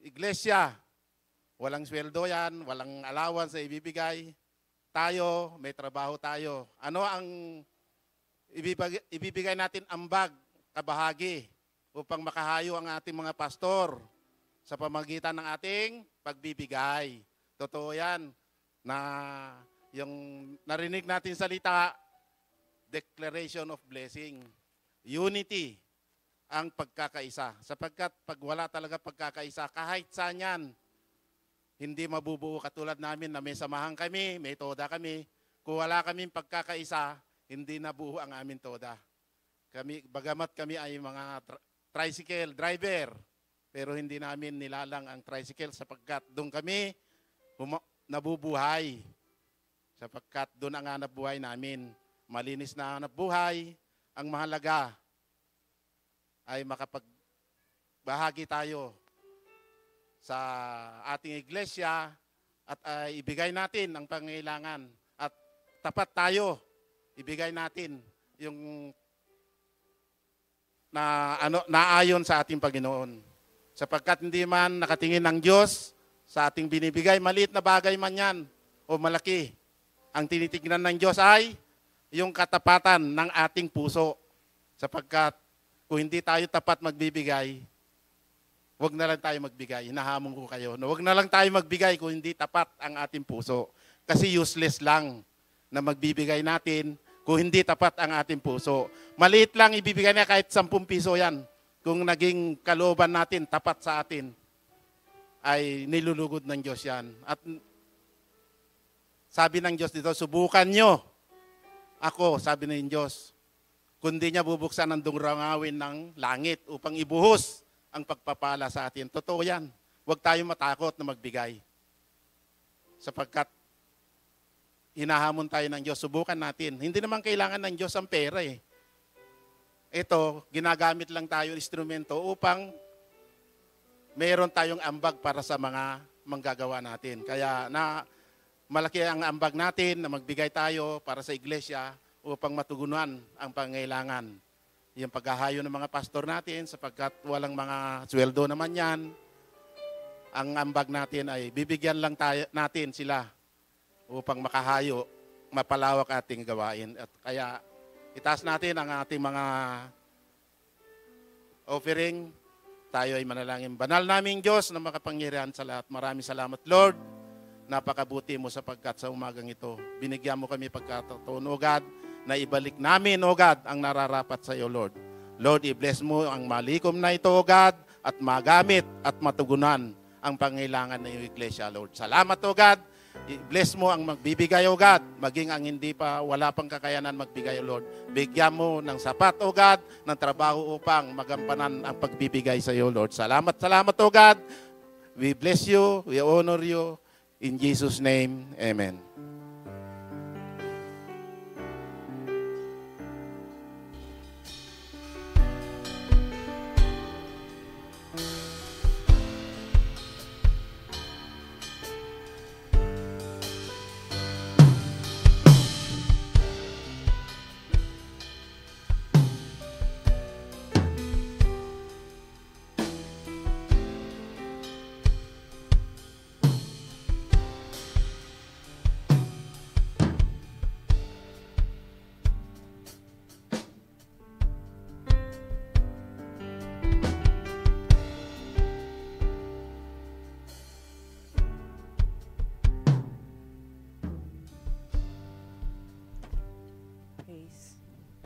iglesia. Walang sweldo yan, walang allowance na ibibigay. Tayo, may trabaho tayo. Ano ang ibibigay natin ambag, kabahagi, upang makahayo ang ating mga pastor sa pamagitan ng ating pagbibigay. Totoo yan na yung narinig natin salita, declaration of blessing. Unity ang pagkakaisa. Sapagkat pag wala talaga pagkakaisa, kahit saan yan, hindi mabubuo katulad namin na may samahan kami, may toda kami. Kung wala kaming pagkakaisa, hindi nabuo ang aming toda. Bagamat kami ay mga tricycle driver, pero hindi namin nilalang ang tricycle sapagkat doon kami nabubuhay. Sapagkat doon ang hanap buhay namin. Malinis na hanap buhay. Ang mahalaga ay makapagbahagi tayo sa ating iglesia at ibigay natin ang pangailangan at tapat tayo, ibigay natin yung naayon sa ating Panginoon. Sapagkat hindi man nakatingin ng Diyos sa ating binibigay, maliit na bagay man yan o malaki. Ang tinitignan ng Diyos ay yung katapatan ng ating puso. Sapagkat kung hindi tayo tapat magbibigay, wag na lang tayo magbigay. Hinahamon ko kayo. No, wag na lang tayo magbigay kung hindi tapat ang ating puso. Kasi useless lang na magbibigay natin kung hindi tapat ang ating puso. Maliit lang ibibigay niya kahit 10 piso yan. Kung naging kalooban natin, tapat sa atin, ay nilulugod ng Diyos yan. At sabi ng Diyos dito, subukan nyo ako, sabi ng Diyos, kundi niya bubuksan ang dungrangawin ng langit upang ibuhos ang pagpapala sa atin. Totoo yan. Huwag tayo matakot na magbigay. Sapagkat hinahamon tayo ng Diyos, subukan natin. Hindi naman kailangan ng Diyos ang pera eh. Ito, ginagamit lang tayo instrumento upang meron tayong ambag para sa mga manggagawa natin. Kaya malaki ang ambag natin na magbigay tayo para sa iglesia upang matugunan ang pangailangan. Yung paghahayo ng mga pastor natin sapagkat walang mga sweldo naman yan. Ang ambag natin ay bibigyan lang natin sila upang makahayo, mapalawak ating gawain. At kaya itaas natin ang ating mga offering. Tayo ay manalangin. Banal naming Diyos na makapangyarihan sa lahat. Maraming salamat, Lord. Napakabuti mo sapagkat sa umagang ito, binigyan mo kami pagkataon, O God, na ibalik namin, O God, ang nararapat sa iyo, Lord. Lord, i-bless mo ang malikom na ito, O God, at magamit at matugunan ang pangailangan ng iyong iglesia, Lord. Salamat, O God. I-bless mo ang magbibigay, O God, maging ang wala pang kakayanan magbigay, O Lord. Bigyan mo ng sapat, O God, ng trabaho upang magampanan ang pagbibigay sa iyo, Lord. Salamat, O God. We bless you, we honor you. In Jesus' name, amen.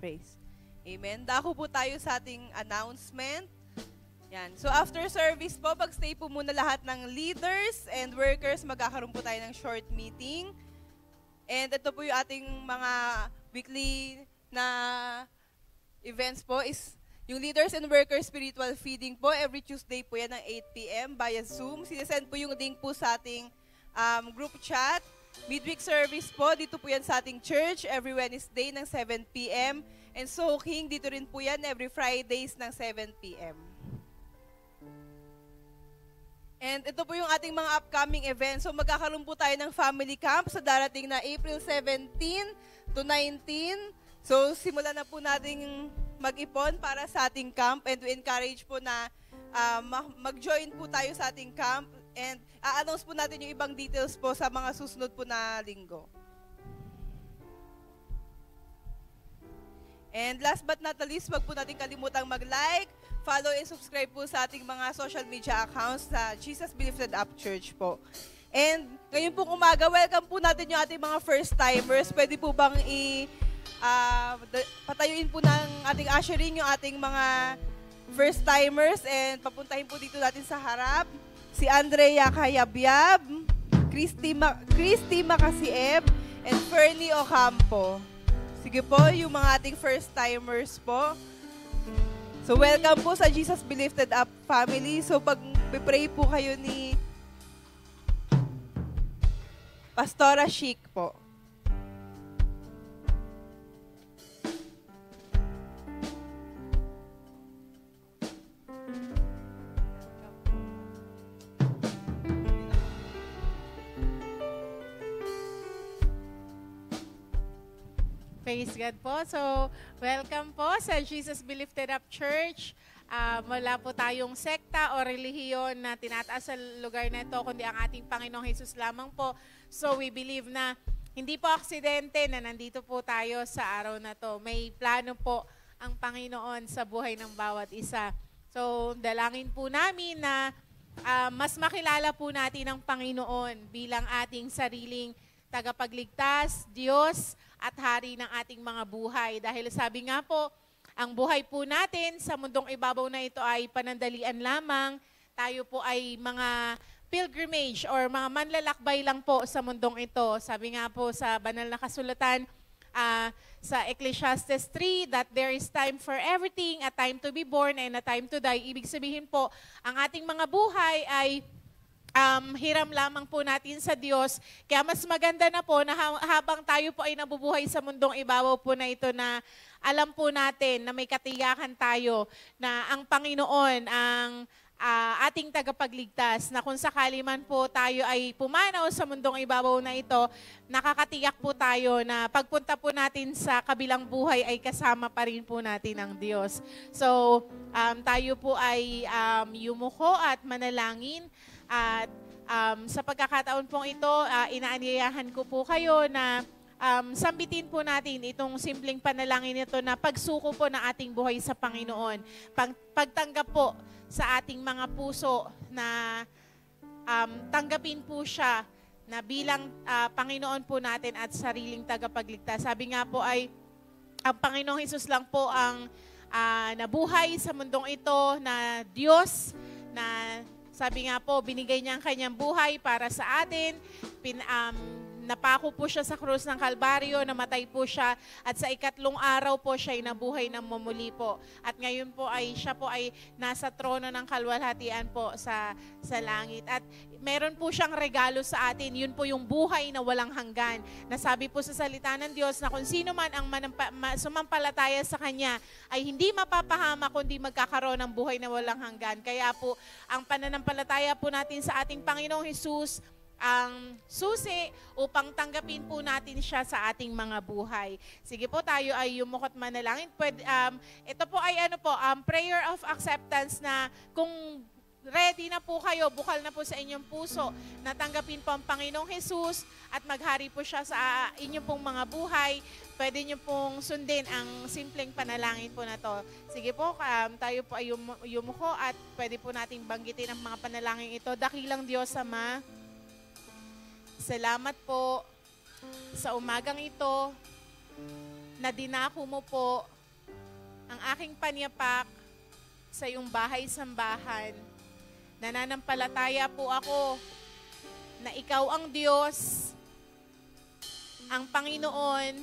Praise. Amen. Dako po tayo sa ating announcement. Yan. So after service po, pag-stay po muna lahat ng leaders and workers, magkakaroon po tayo ng short meeting. And ito po yung ating mga weekly na events po is yung Leaders and Workers Spiritual Feeding po. Every Tuesday po yan ng 8 p.m. via Zoom. Sinesend po yung link po sa ating group chat. Midweek service po, dito po yan sa ating church every Wednesday ng 7 p.m. And soaking, dito rin po yan every Fridays ng 7 p.m. And ito po yung ating mga upcoming events. So magkakaroon po tayo ng family camp sa darating na April 17 to 19. So simulan na po nating mag-ipon para sa ating camp and to encourage po na mag-join po tayo sa ating camp. And a-announce po natin yung ibang details po sa mga susunod po na linggo. And last but not the least, wag po natin kalimutang mag-like, follow and subscribe po sa ating mga social media accounts sa Jesus Lifted Up Church po. And ngayon pong umaga, welcome po natin yung ating mga first-timers. Pwede po bang patayuin po ng ating ushering yung ating mga first-timers and papuntahin po dito natin sa harap. Si Andrea Kayabyab, Christy Makasieb, and Fernie Ocampo. Sige po, yung mga ating first-timers po. So welcome po sa Jesus Be Lifted Up family. So pag pray po kayo ni Pastora Chic po. Praise God po. So, welcome po sa Jesus Be Lifted Up Church. Wala po tayong sekta o relihiyon na tinataas sa lugar na ito, kundi ang ating Panginoong Jesus lamang po. So, we believe na Hindi po aksidente na nandito po tayo sa araw na to. May plano po ang Panginoon sa buhay ng bawat isa. So, dalangin po namin na mas makilala po natin ang Panginoon bilang ating sariling tagapagligtas, Diyos at Hari ng ating mga buhay. Dahil sabi nga po, ang buhay po natin sa mundong ibabaw na ito ay panandalian lamang. Tayo po ay mga pilgrimage or mga manlalakbay lang po sa mundong ito. Sabi nga po sa banal na kasulatan sa Ecclesiastes 3 that there is time for everything, a time to be born and a time to die. Ibig sabihin po, ang ating mga buhay ay hiram lamang po natin sa Diyos. Kaya mas maganda na po na habang tayo po ay nabubuhay sa mundong ibabaw po na ito na alam po natin na may katiyakan tayo na ang Panginoon ang ating tagapagligtas, na kung sakali man po tayo ay pumanaw sa mundong ibabaw na ito, nakakatiyak po tayo na pagpunta po natin sa kabilang buhay ay kasama pa rin po natin ang Diyos. So, tayo po ay yumuko at manalangin at sa pagkakataon pong ito, inaanyayahan ko po kayo na sambitin po natin itong simpleng panalangin nito na pagsuko po ng ating buhay sa Panginoon. Pagtanggap po sa ating mga puso na tanggapin po siya na bilang Panginoon po natin at sariling tagapagligtas. Sabi nga po ay ang Panginoong Hesus lang po ang nabuhay sa mundong ito na Diyos na sabi nga po binigay niya ang kanyang buhay para sa atin. Napako po siya sa krus ng Kalbaryo, namatay po siya at sa ikatlong araw po siya ay nabuhay ng mamuli po. At ngayon po ay siya po ay nasa trono ng kalwalhatian po sa langit. At meron po siyang regalo sa atin, yun po yung buhay na walang hanggan. Nasabi po sa salita ng Diyos na kung sino man ang sumampalataya sa Kanya ay hindi mapapahama kundi magkakaroon ng buhay na walang hanggan. Kaya po ang pananampalataya po natin sa ating Panginoong Hesus ang susi upang tanggapin po natin siya sa ating mga buhay. Sige po, tayo ay yumukot manalangin. Ito po ay prayer of acceptance na kung ready na po kayo, bukal na po sa inyong puso na tanggapin po ang Panginoong Hesus at maghari po siya sa inyong pong mga buhay, pwede nyo pong sundin ang simpleng panalangin po na to. Sige po, tayo po ay yumuko at pwede po nating banggitin ang mga panalangin ito. Dakilang Diyos Ama, salamat po sa umagang ito na dinako mo po ang aking panyapak sa iyong bahay-sambahan. Nananampalataya po ako na ikaw ang Diyos, ang Panginoon,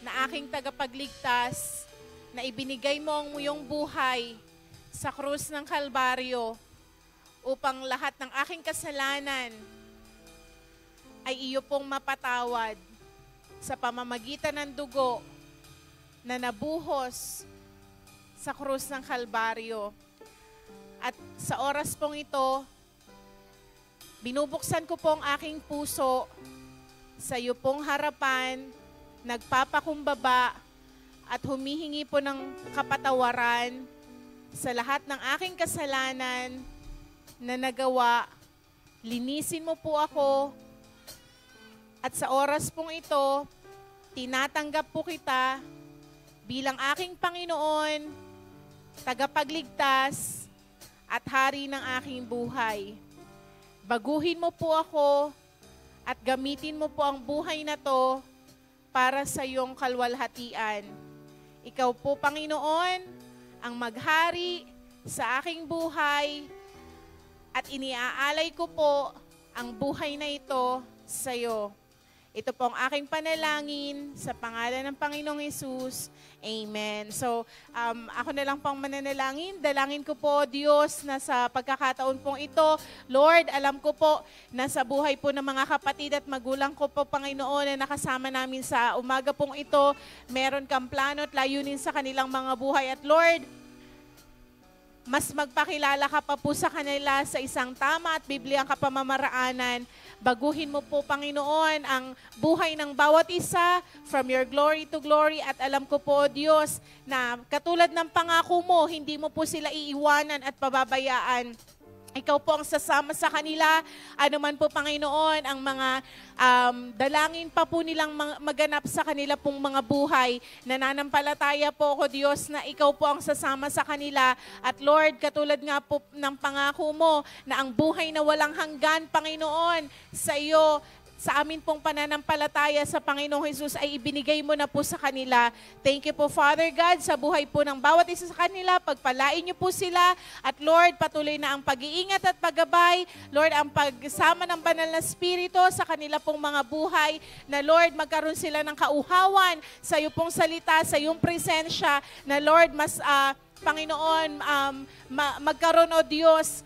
na aking tagapagligtas, na ibinigay mo ang iyong buhay sa krus ng Kalbaryo upang lahat ng aking kasalanan ay iyo pong mapatawad sa pamamagitan ng dugo na nabuhos sa krus ng Kalbaryo. At sa oras pong ito, binubuksan ko pong aking puso sa iyo pong harapan, nagpapakumbaba at humihingi po ng kapatawaran sa lahat ng aking kasalanan na nagawa. Linisin mo po ako. At sa oras pong ito, tinatanggap po kita bilang aking Panginoon, tagapagligtas, at Hari ng aking buhay. Baguhin mo po ako at gamitin mo po ang buhay na to para sa iyong kalwalhatian. Ikaw po, Panginoon, ang maghari sa aking buhay at iniaalay ko po ang buhay na ito sa iyo. Ito po ang aking panalangin sa pangalan ng Panginoong Hesus. Amen. So, ako na lang pang mananalangin. Dalangin ko po, Diyos, na sa pagkakataon pong ito, Lord, alam ko po na sa buhay po ng mga kapatid at magulang ko po, Panginoon, na nakasama namin sa umaga pong ito, meron kang plano at layunin sa kanilang mga buhay. At Lord, mas magpakilala ka pa po sa kanila sa isang tama at bibliyang kapamamaraanan. Baguhin mo po, Panginoon, ang buhay ng bawat isa from your glory to glory. At alam ko po, Diyos, na katulad ng pangako mo, hindi mo po sila iiwanan at pababayaan. Ikaw po ang sasama sa kanila. Ano man po, Panginoon, ang mga dalangin pa po nilang maganap sa kanila pong mga buhay. Nananampalataya po ako, Diyos, na Ikaw po ang sasama sa kanila. At Lord, katulad nga po ng pangako mo na ang buhay na walang hanggan, Panginoon, sa iyo, sa amin pong pananampalataya sa Panginoong Hesus ay ibinigay mo na po sa kanila. Thank you po, Father God, sa buhay po ng bawat isa sa kanila. Pagpalain niyo po sila. At Lord, patuloy na ang pag-iingat at paggabay. Lord, ang pagsama ng banal na Espiritu sa kanila pong mga buhay. Na Lord, magkaroon sila ng kauhawan sa iyo pong salita, sa iyong presensya. Na Lord, mas Panginoon, magkaroon, O Diyos,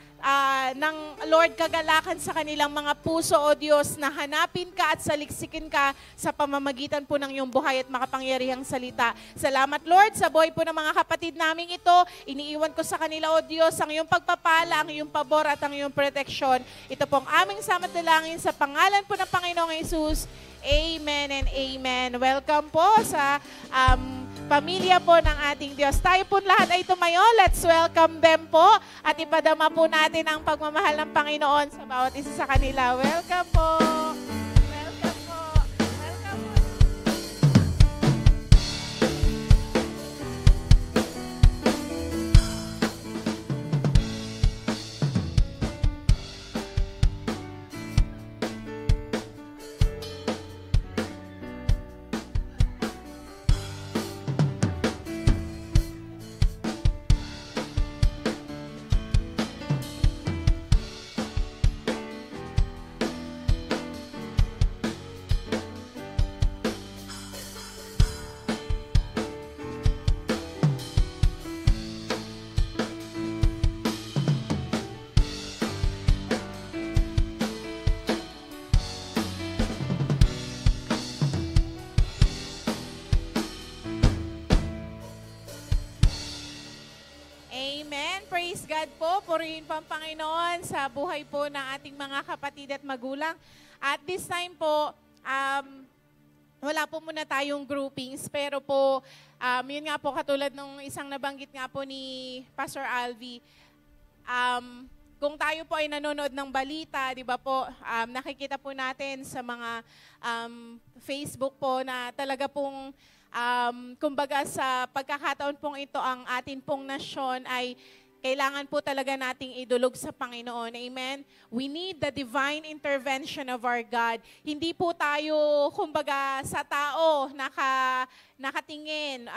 ng Lord kagalakan sa kanilang mga puso, O Diyos, na hanapin ka at saliksikin ka sa pamamagitan po ng iyong buhay at makapangyarihang salita. Salamat, Lord, sa buhay po ng mga kapatid namin ito. Iniiwan ko sa kanila, O Diyos, ang iyong pagpapala, ang iyong pabor at ang iyong proteksyon. Ito pong aming samadalangin sa pangalan po ng Panginoong Hesus. Amen and amen. Welcome po sa pamilya po ng ating Diyos. Tayo po lahat ay tumayo. Let's welcome them po at ipadama po natin ang pagmamahal ng Panginoon sa bawat isa sa kanila. Welcome po. Welcome po. Welcome po. Amen. Praise God po. Purihin po ang Panginoon sa buhay po ng ating mga kapatid at magulang. At this time po, wala po muna tayong groupings, pero po, yun nga po katulad nung isang nabanggit nga po ni Pastor Alvi, kung tayo po ay nanonood ng balita, di ba po, nakikita po natin sa mga Facebook po na talaga pong kumbaga sa pagkakataon pong ito, ang atin pong nasyon ay kailangan po talaga nating idulog sa Panginoon. Amen? We need the divine intervention of our God. Hindi po tayo, kumbaga, sa tao nakatingin.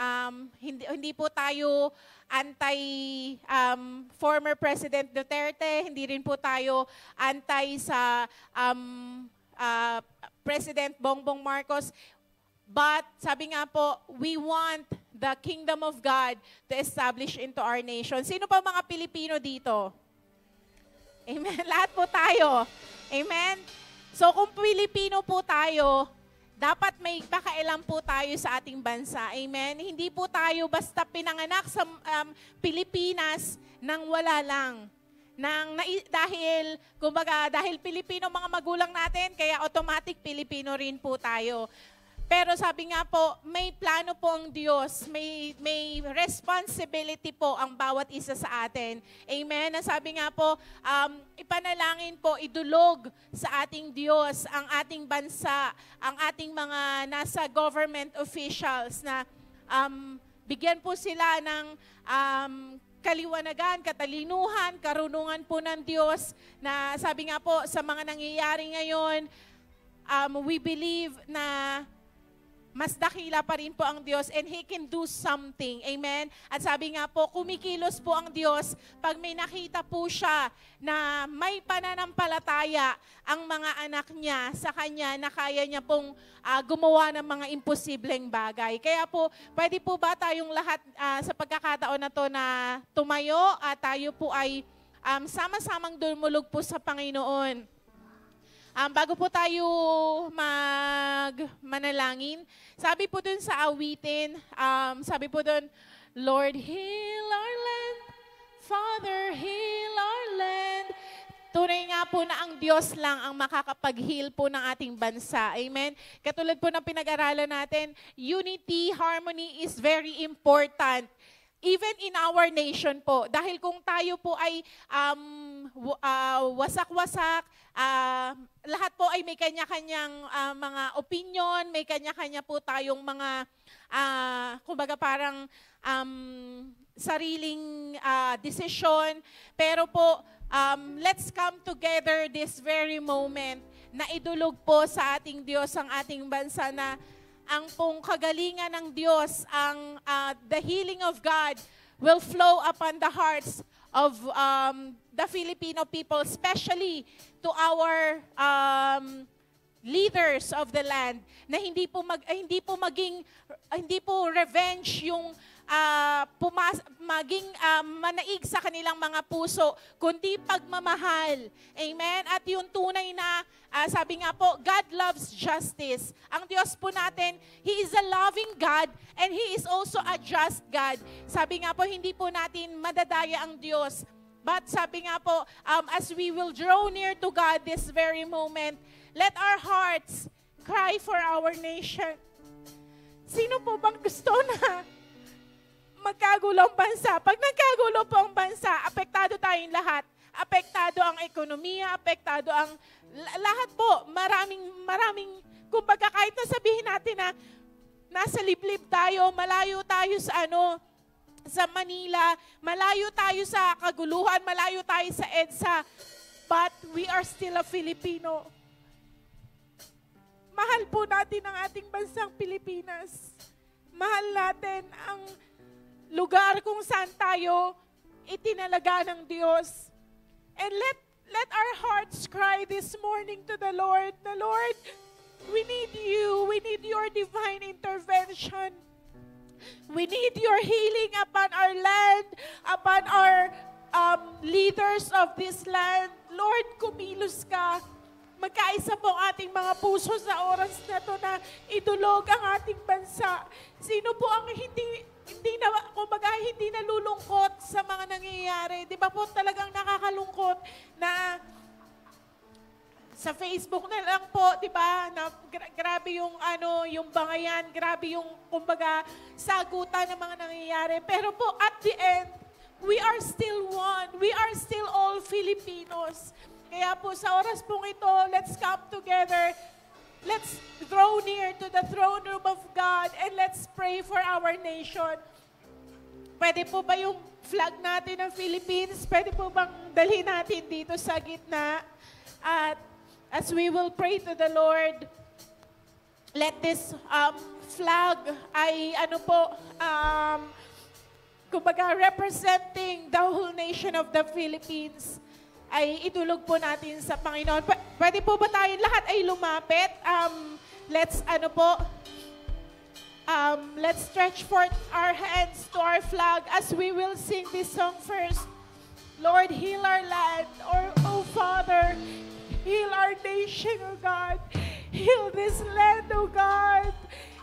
Hindi po tayo anti former President Duterte. Hindi rin po tayo anti sa President Bongbong Marcos. But, sabi nga po, we want the kingdom of God to establish into our nation. Sino pa mga Pilipino dito? Amen? Lahat po tayo. Amen? So, kung Pilipino po tayo, dapat may pakailan po tayo sa ating bansa. Amen? Hindi po tayo basta pinanganak sa Pilipinas nang wala lang. Dahil, kumbaga, dahil Pilipino mga magulang natin, kaya automatic Pilipino rin po tayo. Pero sabi nga po, may plano po ang Diyos, may responsibility po ang bawat isa sa atin. Amen? Sabi nga po, ipanalangin po, idulog sa ating Diyos, ang ating bansa, ang ating mga nasa government officials na bigyan po sila ng kaliwanagan, katalinuhan, karunungan po ng Diyos na sabi nga po sa mga nangyayari ngayon, we believe na mas dakila pa rin po ang Diyos and He can do something. Amen? At sabi nga po, kumikilos po ang Diyos pag may nakita po siya na may pananampalataya ang mga anak niya sa Kanya na kaya niya pong gumawa ng mga imposibleng bagay. Kaya po, pwede po ba tayong lahat sa pagkakataon na to na tumayo at tayo po ay sama-samang dumulog po sa Panginoon. Bago po tayo manalangin, sabi po dun sa awitin, sabi po dun, Lord, heal our land, Father, heal our land. Tunay nga po na ang Diyos lang ang makakapag-heal po ng ating bansa. Amen? Katulad po ng pinag-aralan natin, unity, harmony is very important. Even in our nation po. Dahil kung tayo po ay wasak-wasak. Lahat po ay may kanya-kanyang mga opinion, may kanya-kanya po tayong mga, kumbaga parang sariling desisyon. Pero po, let's come together this very moment na idulog po sa ating Diyos ang ating bansa na ang pong kagalingan ng Diyos, ang the healing of God will flow upon the hearts of the Filipino people, especially to our leaders of the land, na hindi po revenge yung maging manaig sa kanilang mga puso, kundi pagmamahal. Amen? At yung tunay na, sabi nga po, God loves justice. Ang Diyos po natin, He is a loving God and He is also a just God. Sabi nga po, hindi po natin madadaya ang Diyos. But sabi nga po, as we will draw near to God this very moment, let our hearts cry for our nation. Sino po bang gusto na magkagulo ang bansa? Pag nagkagulo po ang bansa, apektado tayong lahat. Apektado ang ekonomiya, apektado ang lahat po. Maraming, kumbaga kahit nasabihin natin na nasa liblib tayo, malayo tayo sa Manila, malayo tayo sa kaguluhan, malayo tayo sa EDSA, but we are still a Filipino. Mahal po natin ang ating bansang Pilipinas. Mahal natin ang lugar kung saan tayo itinalaga ng Diyos. And let our hearts cry this morning to the Lord. The Lord, we need you. We need your divine intervention. We need your healing upon our land, upon our leaders of this land. Lord, kumilos ka. Magkaisa po ang ating mga puso sa oras na to na idulog ang ating bansa. Sino po ang hindi nalulungkot sa mga nangyayari? Di ba po talagang nakakalungkot na sa Facebook na lang po, di ba, na grabe yung yung bangayan, grabe yung kumbaga sagutan ng mga nangyayari. Pero po at the end, we are still one. We are still all Filipinos. Kaya po sa oras pong ito, let's come together. Let's draw near to the throne room of God and let's pray for our nation. Pwede po ba yung flag natin ng Philippines? Pwede po bang dalhin natin dito sa gitna? At as we will pray to the Lord, let this flag ay kumbaga representing the whole nation of the Philippines, ay idulog po natin sa Panginoon. Pwede po ba tayo lahat ay lumapit? Let's stretch forth our hands to our flag as we will sing this song first. Lord, heal our land. Oh Father, heal our nation, oh God. Heal this land, oh God.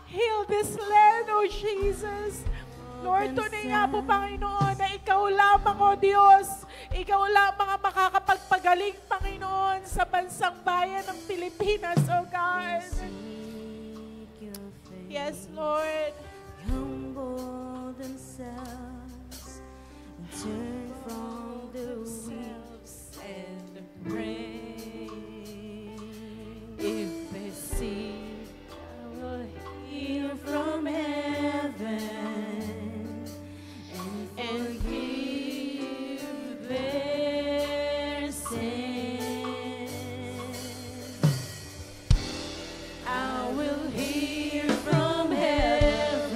Heal this land, oh Jesus. Lord, tunay nga po, Panginoon, na Ikaw lamang, O Diyos. Ikaw lamang ang makakapagpagaling, Panginoon, sa bansang bayan ng Pilipinas, O God. Yes, Lord. Humble themselves and turn from the weeds and pray. If they see, I will hear from heaven. I will hear from heaven.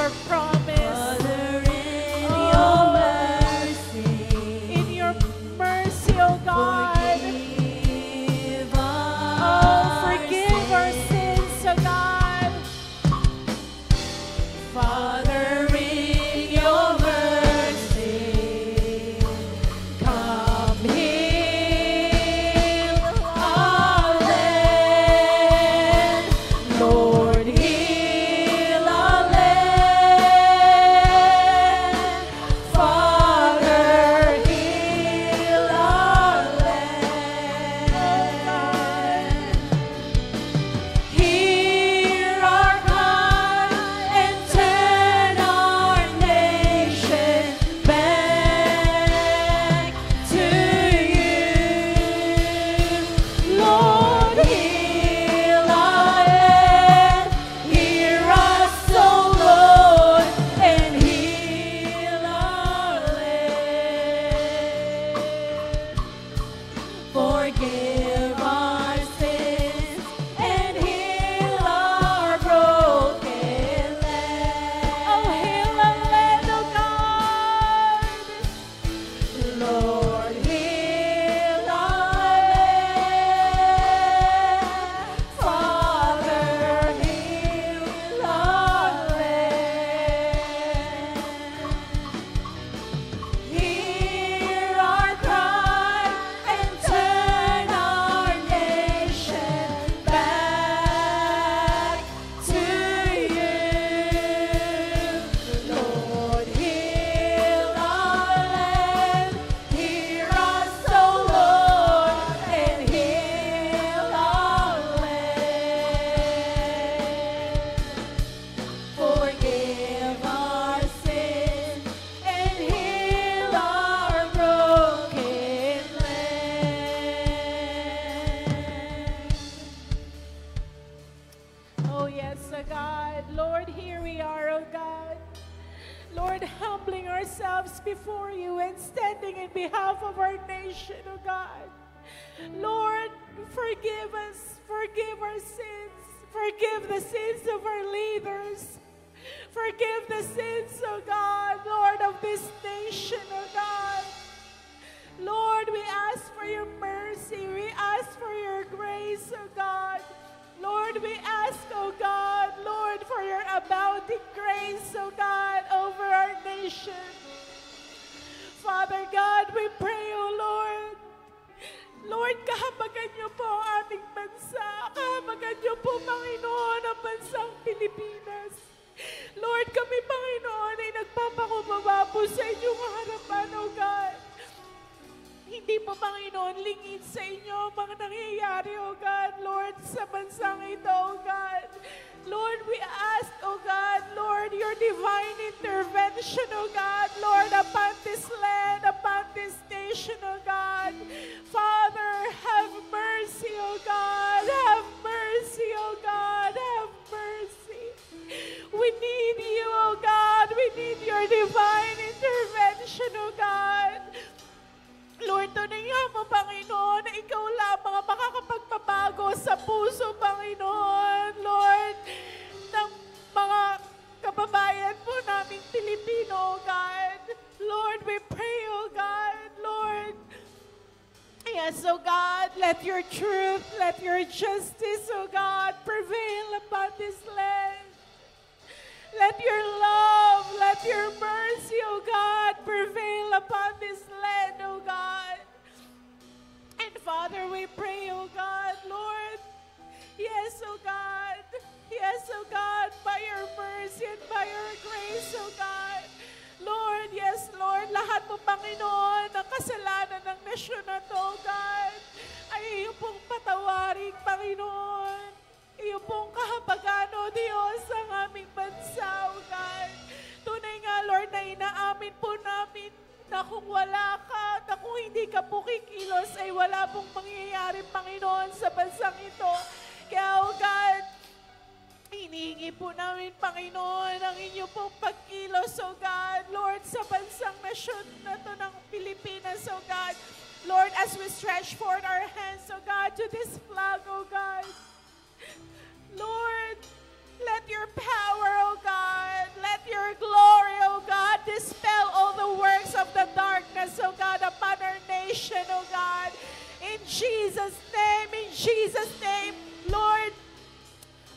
your promise. Father, in your mercy, In your mercy, oh God. forgive Oh, forgive our sins, oh God. Father, in your mercy, come heal our land. Lord, heal our land. Father, heal our land. Hear our cry and turn our nation back to you. Lord, heal our land. Hear us, O Lord, and heal our land. Forgive our sins and heal our broken land. Oh, heal our land, oh God. Lord, heal our land. Father, heal our land. Hear our cry and turn our nation back to you. Lord, heal our land. Hear us, O Lord, and heal our land. Forgive our sins and heal our broken land. Oh, yes, oh God. Lord, here we are, oh God. Lord, humbling ourselves before you and standing in behalf of our nation, oh God. Lord, forgive us, forgive our sins, forgive the sins of our leaders, forgive the sins, oh God, Lord, of this nation, oh God. Lord, we ask for your mercy. We ask for your grace, oh God. Lord, we ask, oh God, Lord, for your abounding grace, oh God, over our nation. Father God, we pray, oh Lord. Lord, kahabagan niyo po ang aming bansa. Kahabagan niyo po, Panginoon, ang bansang Pilipinas. Lord, kami, Panginoon, ay nagpapakumbaba po sa inyong harapan, oh God. Hindi po, Panginoon, lingid sa inyo ang mga nangyayari, O God, Lord, sa bansang ito, O God. Lord, we ask, O God, Lord, your divine intervention, O God, Lord, upon this land, upon this nation, O God. Father, have mercy, O God. Have mercy, O God. Have mercy. We need you, O God. We need your divine intervention, O God. Lord, tunay mo, Panginoon, na ikaw lamang ang makakapagpabago sa puso, Panginoon, Lord, ng mga kababayan po naming Pilipino, O God. Lord, we pray, O God, Lord. Yes, O God, let your truth, let your justice, O God, prevail upon this land. Let your love, let your mercy, O God, prevail upon this land, O God. And Father, we pray, O God, Lord, yes, O God, by your mercy and by your grace, O God. Lord, yes, Lord, lahat po, Panginoon, ng kasalanan ng nasyon na to, O God, ay iyong pong patawarin, Panginoon. Iyo pong kahabagan, O Diyos, ang aming bansa, O God. Tunay nga, Lord, na inaamin po namin na kung wala ka, na kung hindi ka po kikilos, ay wala pong mangyayari, Panginoon, sa bansang ito. Kaya, O God, hinihingi po namin, Panginoon, ang inyo pong pagkilos, O God, Lord, sa bansang nasyon na to ng Pilipinas, O God. Lord, as we stretch forth our hands, O God, to this flag, O God, Lord, let your power, O God, let your in Jesus' name, Lord,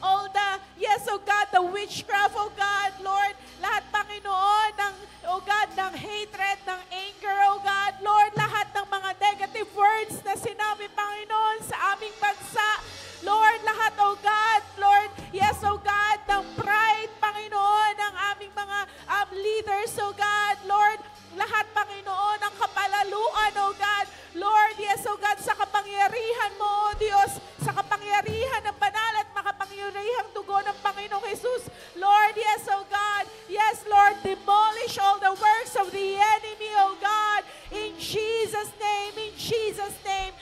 all the, yes, oh God, the witchcraft, oh God, Lord, lahat, Panginoon, ng, oh God, ng hatred, ng anger, oh God, Lord, lahat ng mga negative words na sinabi, Panginoon, sa aming bansa, Lord, lahat, oh God, Lord, yes, oh God, ng pride, Panginoon, ng aming mga leaders, oh God, Lord, lahat, Panginoon, ng kapalaluan, oh God, Lord, yes, oh God, sa kapangyarihan mo, oh Diyos, sa kapangyarihan ng banal at makapangyarihang dugo ng Panginoong Jesus, Lord, yes, oh God, yes, Lord, demolish all the works of the enemy, oh God, in Jesus' name, in Jesus' name.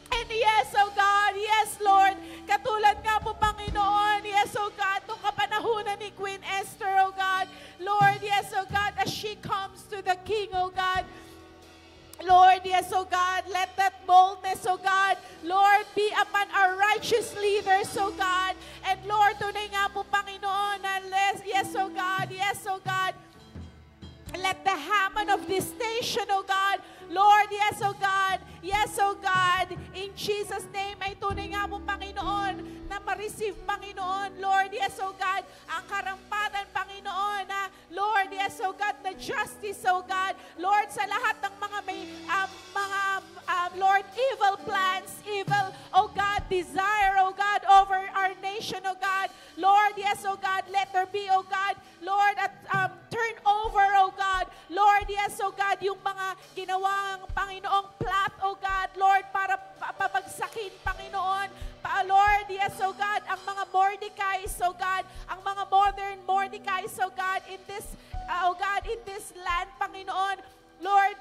And yes, oh God, yes, Lord, katulad nga po, Panginoon, yes, oh God, nung kapanahunan ni Queen Esther, oh God, Lord, yes, oh God, as she comes to the King, oh God, Lord, yes, oh God, let that boldness, oh God, Lord, be upon our righteous leaders, oh God, and Lord, tunay nga po, Panginoon, na yes, oh God, let the Haman of this nation, oh God, Lord, yes, oh God, in Jesus' name, ay tunay nga po, Panginoon, na ma-receive, Panginoon, Lord, yes, oh God, ang karampatan, Panginoon, na, Lord, yes, oh God, the justice, oh God, Lord, sa lahat ng mga may, Lord, evil plans, evil, oh God, desire, oh God, over our nation, oh God, Lord, yes, oh God, let there be, oh God, Lord, at turn over, oh God, Lord, yes, oh God, yung mga ginawang Panginoong plot, oh God, Lord, para papagsakin, Panginoon, Lord, yes, oh God, ang mga Mordecais, oh God, ang mga modern Mordecais, oh God, in this, oh God, in this land, Panginoon, Lord,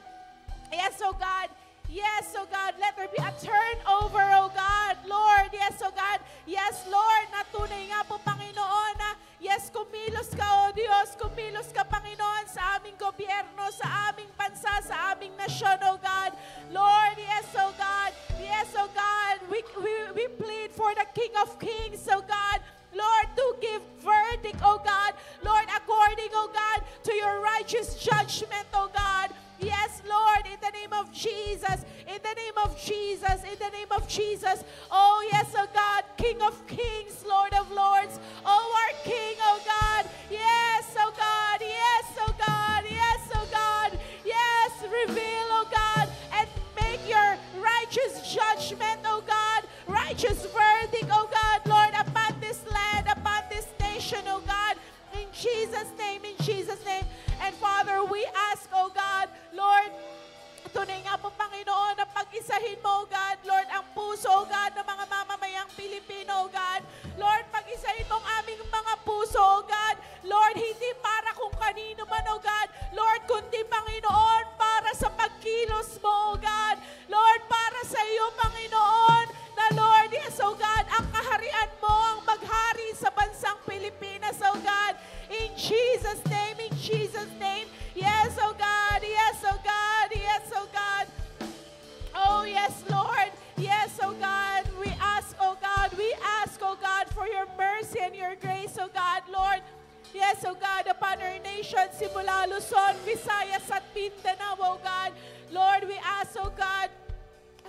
yes, oh God, yes, oh God, let there be a turnover, oh God, Lord, yes, oh God, yes, Lord, na tunay nga po, Panginoon, na yes, kumilos ka, oh Diyos, kumilos ka, Panginoon, sa aming gobyerno, sa aming bansa, sa aming nasyon, oh God, Lord, yes, oh God, we plead for the King of Kings, oh God, Lord, to give verdict, oh God, Lord, according, oh God, to your righteous judgment, oh God. Yes, Lord, in the name of Jesus, in the name of Jesus, in the name of Jesus. Oh, yes, oh God, King of Kings, Lord of Lords. Oh, our King, oh God. Yes, oh God, yes, oh God, yes, oh God. Yes, reveal, oh God, and make your righteous judgment, oh God, righteous verdict, oh God, Lord, upon this land, upon this nation, oh God. In Jesus' name, in Jesus' name. And Father, we ask, oh God, Lord, tunay nga po, Panginoon, na pag-isahin mo, oh God, Lord, ang puso, oh God, ng mga mamamayang Pilipino, oh God. Lord, pag-isahin mo ang aming mga puso, oh God. Lord, hindi para kung kanino man, oh God. Lord, kundi, Panginoon, para sa pagkilos mo, oh God. Lord, para sa iyo, Panginoon, na Lord, yes, oh God, ang kaharian mo ang maghari sa bansang Pilipinas, oh God. In Jesus' name, in Jesus' name. Yes, oh God, yes, oh God, yes, oh God. Oh, yes, Lord. Yes, oh God, we ask, oh God, for your mercy and your grace, oh God, Lord. Yes, oh God, upon our nation, simula Luzon, Visayas, at Mindanao, oh God. Lord, we ask, oh God,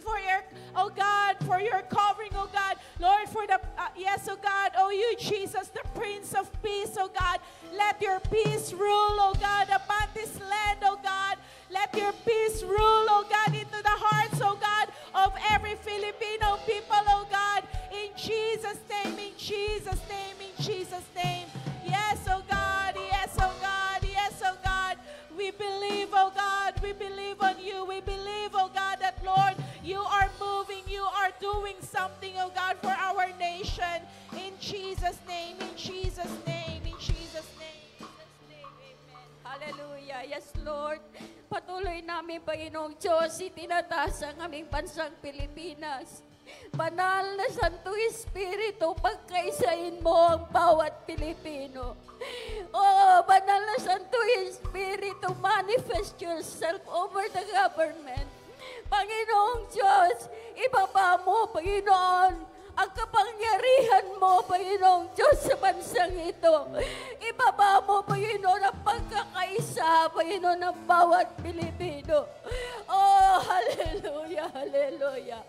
for your, oh God, for your covering, oh God. Lord, for the, yes, oh God, oh you, Jesus, the Prince of Peace, oh God. Let your peace rule, oh God, upon this land, oh God. Let your peace rule, oh God, into the hearts, oh God, of every Filipino people, oh God. In Jesus' name, in Jesus' name, in Jesus' name. Yes, oh God, yes, oh God, yes, oh God. We believe, oh God, we believe on you. We believe, oh God, that Lord, you are moving, you are doing something, oh God, for our nation. In Jesus' name, in Jesus' name, in Jesus' name. Amen. Hallelujah. Yes, Lord. Patuloy namin, Panginoong Diyos, itinataas ang aming bansang Pilipinas. Banal na Santo Espiritu, pagkaisahin mo ang bawat Pilipino. Oh, banal na Santo Espiritu, manifest yourself over the government. Panginoong Diyos, ibaba mo, Panginoon, ang kapangyarihan mo, Panginoong Diyos, sa bansang ito. Ibaba mo, Panginoon, ang pagkakaisa, Panginoon, ng bawat Pilipino. Oh, hallelujah, hallelujah.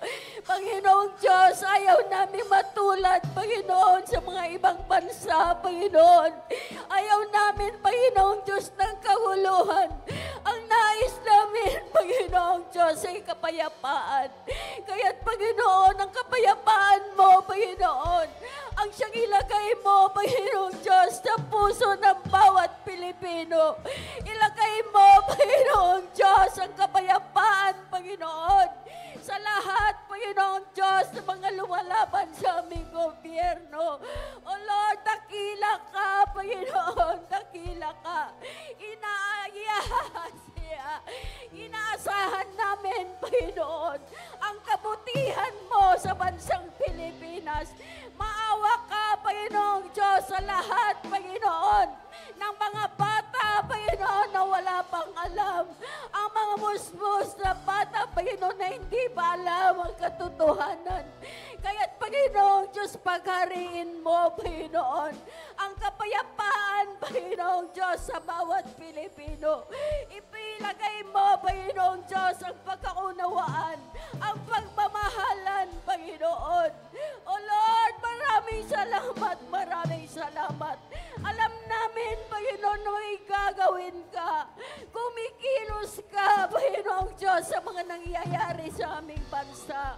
Panginoong Diyos, ayaw namin matulad, Panginoon, sa mga ibang bansa, Panginoon. Ayaw namin, Panginoong Diyos, ng kaguluhan. Ang nais namin, Panginoong Diyos, ay kapayapaan. Kaya't, Panginoon, ang kapayapaan mo, Panginoon, ang siyang ilagay mo, Panginoong Diyos, sa puso ng bawat Pilipino. Ilagay mo, Panginoong Diyos, ang kapayapaan, Panginoon, sa lahat, Panginoong Diyos, sa mga lumalaban sa aming gobyerno. O Lord, dakila ka, Panginoon, dakila ka. Inaasahan namin, Panginoon, ang kabutihan mo sa bansang Pilipinas. Maawa ka, Panginoong Diyos, sa lahat, Panginoon, ng mga bata, Panginoon, na wala pang alam. Ang mga musmus na bata, Panginoon, na hindi pa alam ang katotohanan. Kaya't, Panginoong Diyos, paghariin mo, Panginoon, ang kapayapaan, Panginoong Diyos, sa bawat Pilipino. Ipilagay mo, Panginoong Diyos, ang pagkaunawaan, ang pagmamahalan, Panginoon. O Lord, maraming salamat, maraming salamat. Alam namin, Panginoon, na may gagawin ka. Kumikilos ka, Panginoong Diyos, sa mga nangyayari sa aming bansa.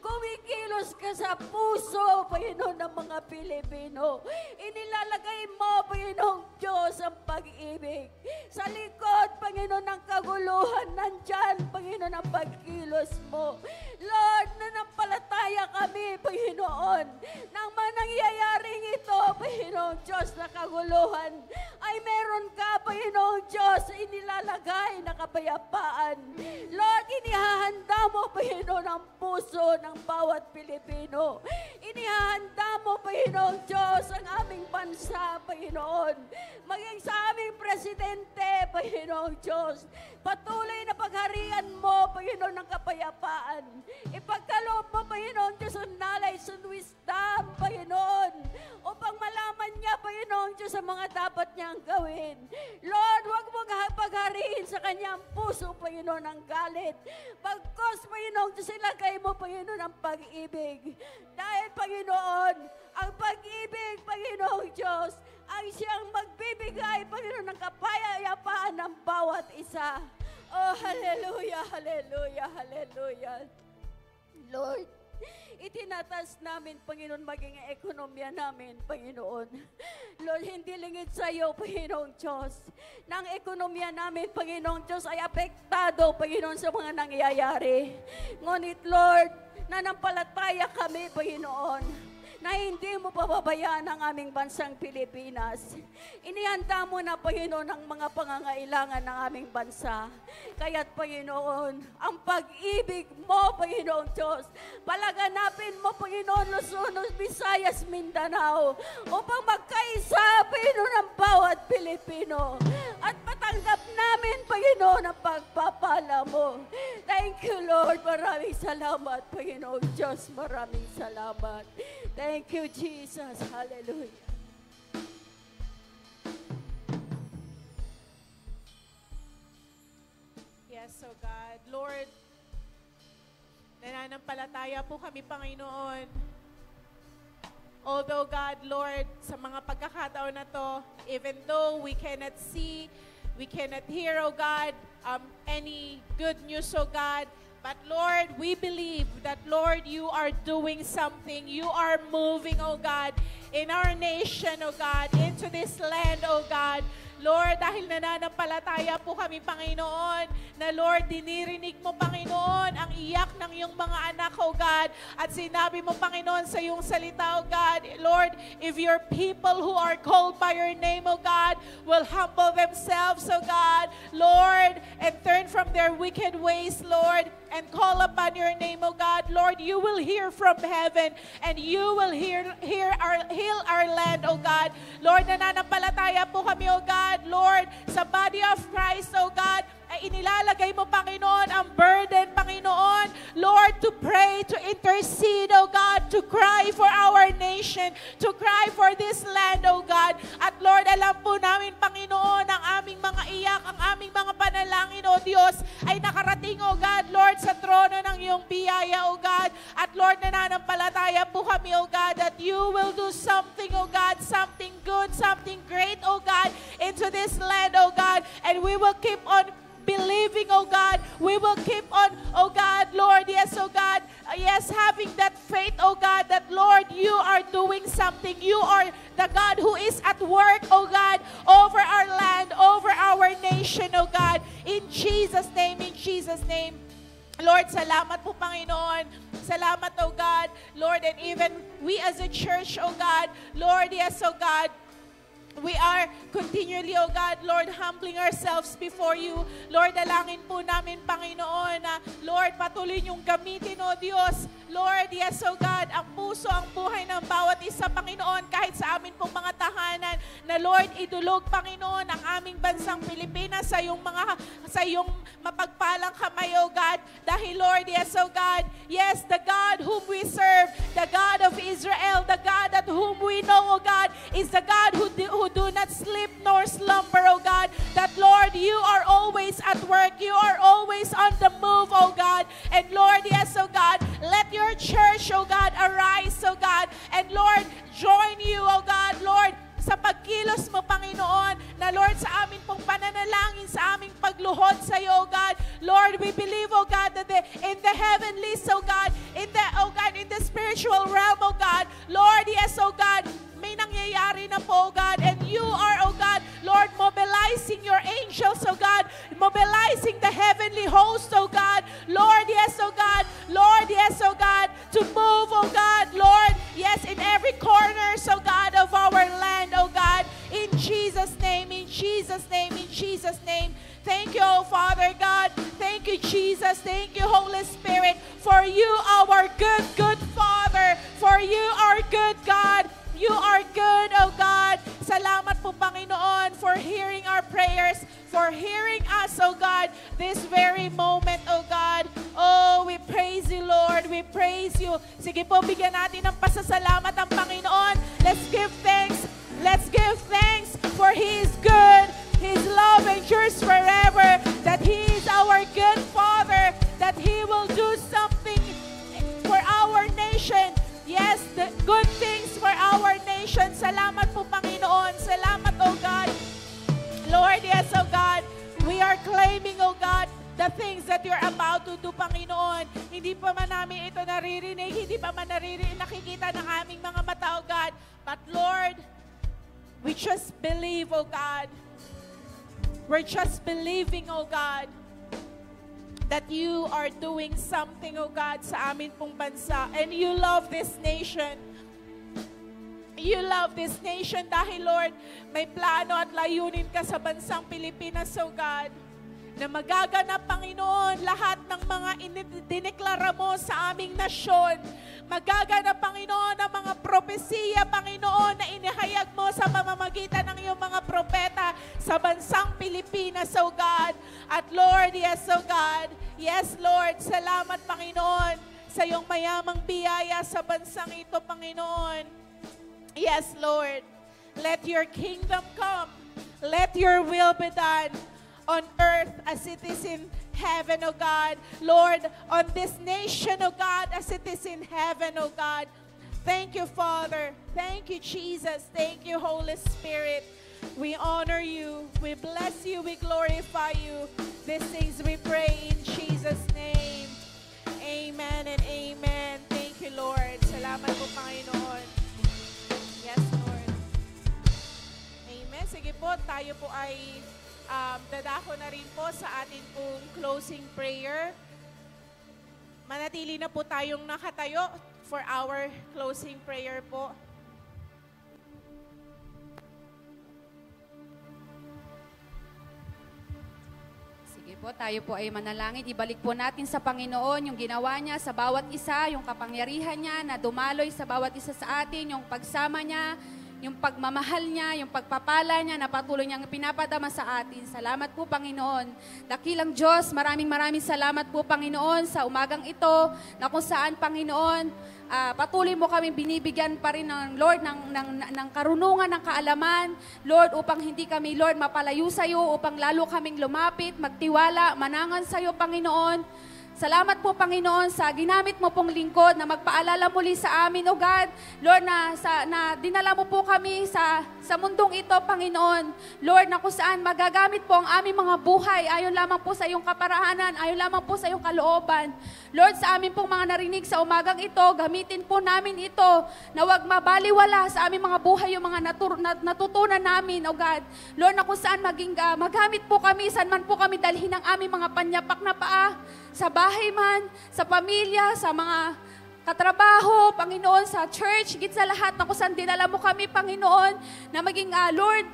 Kumikilos ka sa puso, Panginoon, ng mga Pilipino. Inilalagay mo, Panginoong Diyos, ang pag-ibig. Sa likod, Panginoon, ng kaguluhan, nandyan, Panginoon, ang pagkilos mo. Lord, nanampalataya kami, Panginoon, nang manangyayaring ito, Panginoong Diyos, na kaguluhan, ay meron ka, Panginoong Diyos, inilalagay na kapayapaan. Lord, inihahanda mo, Panginoon, ang puso ng bawat Pilipino. Inihahanda mo, Panginoong Diyos, ang aming bansa, Panginoon. Maging sa aming presidente, Panginoong Diyos. Patuloy na pagharian mo, Panginoon, ng kapayapaan. Ipagkaloob mo, Panginoong Diyos, ang knowledge and wisdom, Panginoon, upang malaman niya, Panginoong Diyos, ang mga dapat niyang gawin. Lord, huwag mo paghariin sa kanyang puso, Panginoon, ang galit. Pagkos, Panginoong Diyos, ilagay mo, Panginoon, ang pag-ibig. Dahil, Panginoon, ang pag-ibig, Panginoong Diyos, ang siyang magbibigay, Panginoon, ng kapayapaan ng bawat isa. Oh, hallelujah, hallelujah, hallelujah. Lord, itinatas namin, Panginoon, maging ekonomiya namin, Panginoon. Lord, hindi lingid sa iyo, Panginoong Diyos. Nang ekonomiya namin, Panginoong Diyos, ay apektado, Panginoon, sa mga nangyayari. Ngunit, Lord, nanampalataya kami, Panginoon, na hindi mo pababayaan ang aming bansang Pilipinas. Inihanda mo na, Panginoon, ang mga pangangailangan ng aming bansa. Kaya't, Panginoon, ang pag-ibig mo, Panginoong Diyos, palaganapin mo, Panginoon, Luzon, Visayas, Mindanao, upang magkaisa, Panginoon, ang bawat Pilipino. At patanggap namin, Panginoon, ang pagpapala mo. Thank you, Lord. Maraming salamat, Panginoong Diyos. Maraming salamat. Thank you, Jesus. Hallelujah. Yes, so God, Lord, nananampalataya po kami, Panginoon. Although, God, Lord, sa mga pagkakataon na to, even though we cannot see, we cannot hear, oh God, any good news, oh God, but Lord, we believe that, Lord, you are doing something. You are moving, oh God, in our nation, oh God, into this land, oh God. Lord, dahil nananampalataya po kami, Panginoon, na Lord, dinirinig mo, Panginoon, ang iyak ng iyong mga anak, oh God. At sinabi mo, Panginoon, sa iyong salita, oh God, Lord, if your people who are called by your name, oh God, will humble themselves, oh God, Lord, and turn from their wicked ways, Lord, and call upon your name, oh God, Lord, you will hear from heaven, and you will heal our land, oh God. Lord, nananampalataya po kami, oh God, Lord, sa body of Christ, oh God, ay inilalagay mo, Panginoon, ang burden, Panginoon, Lord, to pray, to intercede, oh God, to cry for our nation, to cry for this land, oh God. At Lord, alam po namin, Panginoon, ang aming mga iyak, ang aming mga panalangin, oh Diyos, ay nakarating, oh God, Lord, sa trono ng iyong biyaya, oh God. At Lord, nananampalataya po kami, oh God, that you will do something, oh God, something good, something great, oh God, into this land, oh God. And we will keep on believing, oh God. We will keep on, oh God, Lord, yes, oh God, yes, having that faith, oh God, that Lord, you are doing something. You are the God who is at work, oh God, over our land, over our nation, oh God. In Jesus' name, in Jesus' name. Lord, salamat po, Panginoon. Salamat, oh God. Lord, and even we as a church, oh God, Lord, yes, oh God, we are continually, oh God, Lord, humbling ourselves before you. Lord, dalangin po namin, Panginoon, na Lord, patuloy niyong gamitin, oh Diyos. Lord, yes, oh God, ang puso, ang buhay ng bawat isa, Panginoon, kahit sa amin pong mga tahanan, na Lord, idulog, Panginoon, ang aming bansang Pilipinas sa iyong mapagpalang kamay, oh God. Dahil, Lord, yes, oh God, yes, the God whom we serve, the God of Israel, the God that whom we know, oh God, is the God who do not sleep nor slumber, oh God. That, Lord, you are always at work. You are always on the move, oh God. And, Lord, yes, oh God, let your church, oh God, arise, oh God. And, Lord, join you, oh God, Lord, sa pagkilos mo, Panginoon, na Lord, sa amin pong pananalangin, sa aming pagluhod sa iyo, oh God. Lord, we believe, oh God, that in the heavenlies, oh God, in the spiritual realm, oh God, Lord, yes, oh God, may nangyayari na po, oh God, and you are, oh God, Lord, mobilizing your angels, oh God, mobilizing the heavenly host, oh God, Lord, yes, oh God, Lord, yes, oh God, to move, oh God, Lord, yes, in every corner, oh God, of our land, oh God, in Jesus' name, in Jesus' name, in Jesus' name. Thank you, oh Father God. Thank you, Jesus. Thank you, Holy Spirit, for you, our good, good Father, for you are good, God. You are good, oh God. Salamat po, Panginoon, for hearing our prayers, for hearing us, oh God, this very moment, oh God. Oh, we praise you, Lord. We praise you. Sige po, bigyan natin ng pasasalamat ang Panginoon. Let's give thanks. Let's give thanks for He is good. His love endures forever. That He is our good Father. That He will do something for our nation. Yes, the good things for our nation. Salamat po, Panginoon. Salamat, oh God. Lord, yes, oh God. We are claiming, oh God, the things that you're about to do, Panginoon. Hindi pa man namin ito naririnig, hindi pa man nakikita ng aming mga mata, oh God. But Lord, we just believe, oh God. We're just believing, oh God, that you are doing something, oh God, sa amin pong bansa. And you love this nation. You love this nation dahil, Lord, may plano at layunin ka sa bansang Pilipinas, oh God, na magaganap, Panginoon, lahat ng mga dineklara mo sa aming nasyon. Magaganap, Panginoon, ang mga propesiya, Panginoon, na inihayag mo sa mamamagitan ng iyong mga propeta sa bansang Pilipinas, oh God. At Lord, yes, oh God, yes, Lord, salamat, Panginoon, sa iyong mayamang biyaya sa bansang ito, Panginoon. Yes, Lord, let your kingdom come. Let your will be done on earth as it is in heaven, O God. Lord, on this nation, O God, as it is in heaven, O God. Thank you, Father. Thank you, Jesus. Thank you, Holy Spirit. We honor you. We bless you. We glorify you. These things we pray in Jesus' name. Amen and amen. Thank you, Lord. Salamat po, Panginoon. Yes, Lord. Amen. Sige po, tayo po ay dadako na rin po sa atin pong closing prayer. Manatili na po tayong nakatayo for our closing prayer po. Sige po, tayo po ay manalangin. Ibalik po natin sa Panginoon yung ginawa niya sa bawat isa, yung kapangyarihan niya na dumaloy sa bawat isa sa atin, yung pagsama niya. yung pagmamahal niya, yung pagpapala niya na patuloy niyang pinapadama sa atin. Salamat po, Panginoon. Dakilang Diyos, maraming salamat po, Panginoon, sa umagang ito na kung saan, Panginoon, patuloy mo kami binibigyan pa rin ng Lord ng karunungan, ng kaalaman, Lord, upang hindi kami, Lord, mapalayo sa iyo, upang lalo kaming lumapit, magtiwala, manangan sa iyo, Panginoon. Salamat po, Panginoon, sa ginamit mo pong lingkod na magpaalala muli sa amin, O God. Lord, na dinala mo po kami sa mundong ito, Panginoon. Lord, na kung saan magagamit po ang aming mga buhay, ayon lamang po sa iyong kaparahanan, ayon lamang po sa iyong kalooban. Lord, sa amin pong mga narinig sa umagang ito, gamitin po namin ito na huwag mabaliwala sa aming mga buhay yung mga natutunan namin, O God. Lord, na kung saan magamit po kami, saan man po kami dalhin ang aming mga panyapak na paa, sa bahay man, sa pamilya, sa mga katrabaho, Panginoon, sa church, higit sa lahat na kung saan dinala mo kami, Panginoon, na maging, Lord,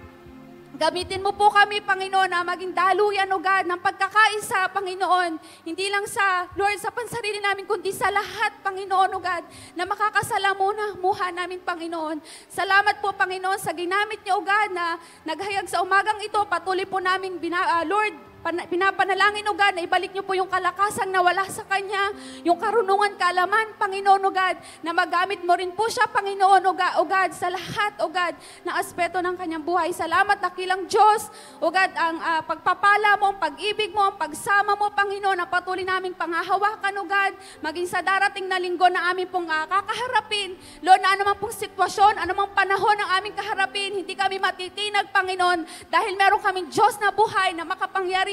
gamitin mo po kami, Panginoon, na maging daluyan, O God, ng pagkakaisa, Panginoon. Hindi lang sa, Lord, sa pansarili namin, kundi sa lahat, Panginoon, O God, na makakasalamuha namin, Panginoon. Salamat po, Panginoon, sa ginamit niyo, O God, na naghayag sa umagang ito, patuloy po namin, Lord, pinapanalangin, O God, na ibalik niyo po yung kalakasan na wala sa Kanya, yung karunungan, kaalaman, Panginoon, O God, na magamit mo rin po siya, Panginoon, O God, sa lahat, O God, ng aspeto ng Kanyang buhay. Salamat, dakilang Diyos, O God, ang pagpapala mo, ang pag-ibig mo, ang pagsama mo, Panginoon, na patuloy naming panghahawakan, O God, maging sa darating na linggo na amin pong kakaharapin. Lord, na anumang pong sitwasyon, anumang panahon ang aming kaharapin, hindi kami matitinag, Panginoon, dahil meron kaming Diyos na buhay na makapangyari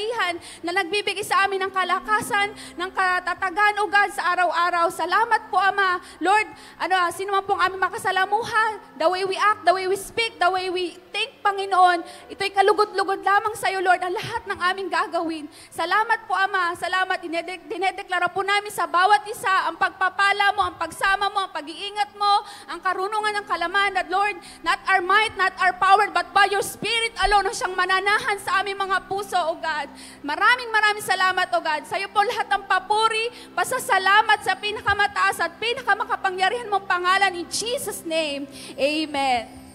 na nagbibigay sa amin ng kalakasan, ng katatagan, O God, sa araw-araw. Salamat po, Ama. Lord, sino man pong aming makasalamuhan, the way we act, the way we speak, the way we think, Panginoon, ito'y kalugod-lugod lamang sa iyo, Lord, ang lahat ng aming gagawin. Salamat po, Ama. Salamat. Dinedeklara po namin sa bawat isa ang pagpapala mo, ang pagsama mo, ang pag-iingat mo, ang karunungan ng kalaman, that Lord, not our might, not our power, but by your Spirit alone, ang siyang mananahan sa aming mga puso, O God. Maraming salamat, O God. Sa iyo po lahat ng papuri, pasasalamat sa pinakamataas at pinakamakapangyarihan mong pangalan in Jesus' name. Amen.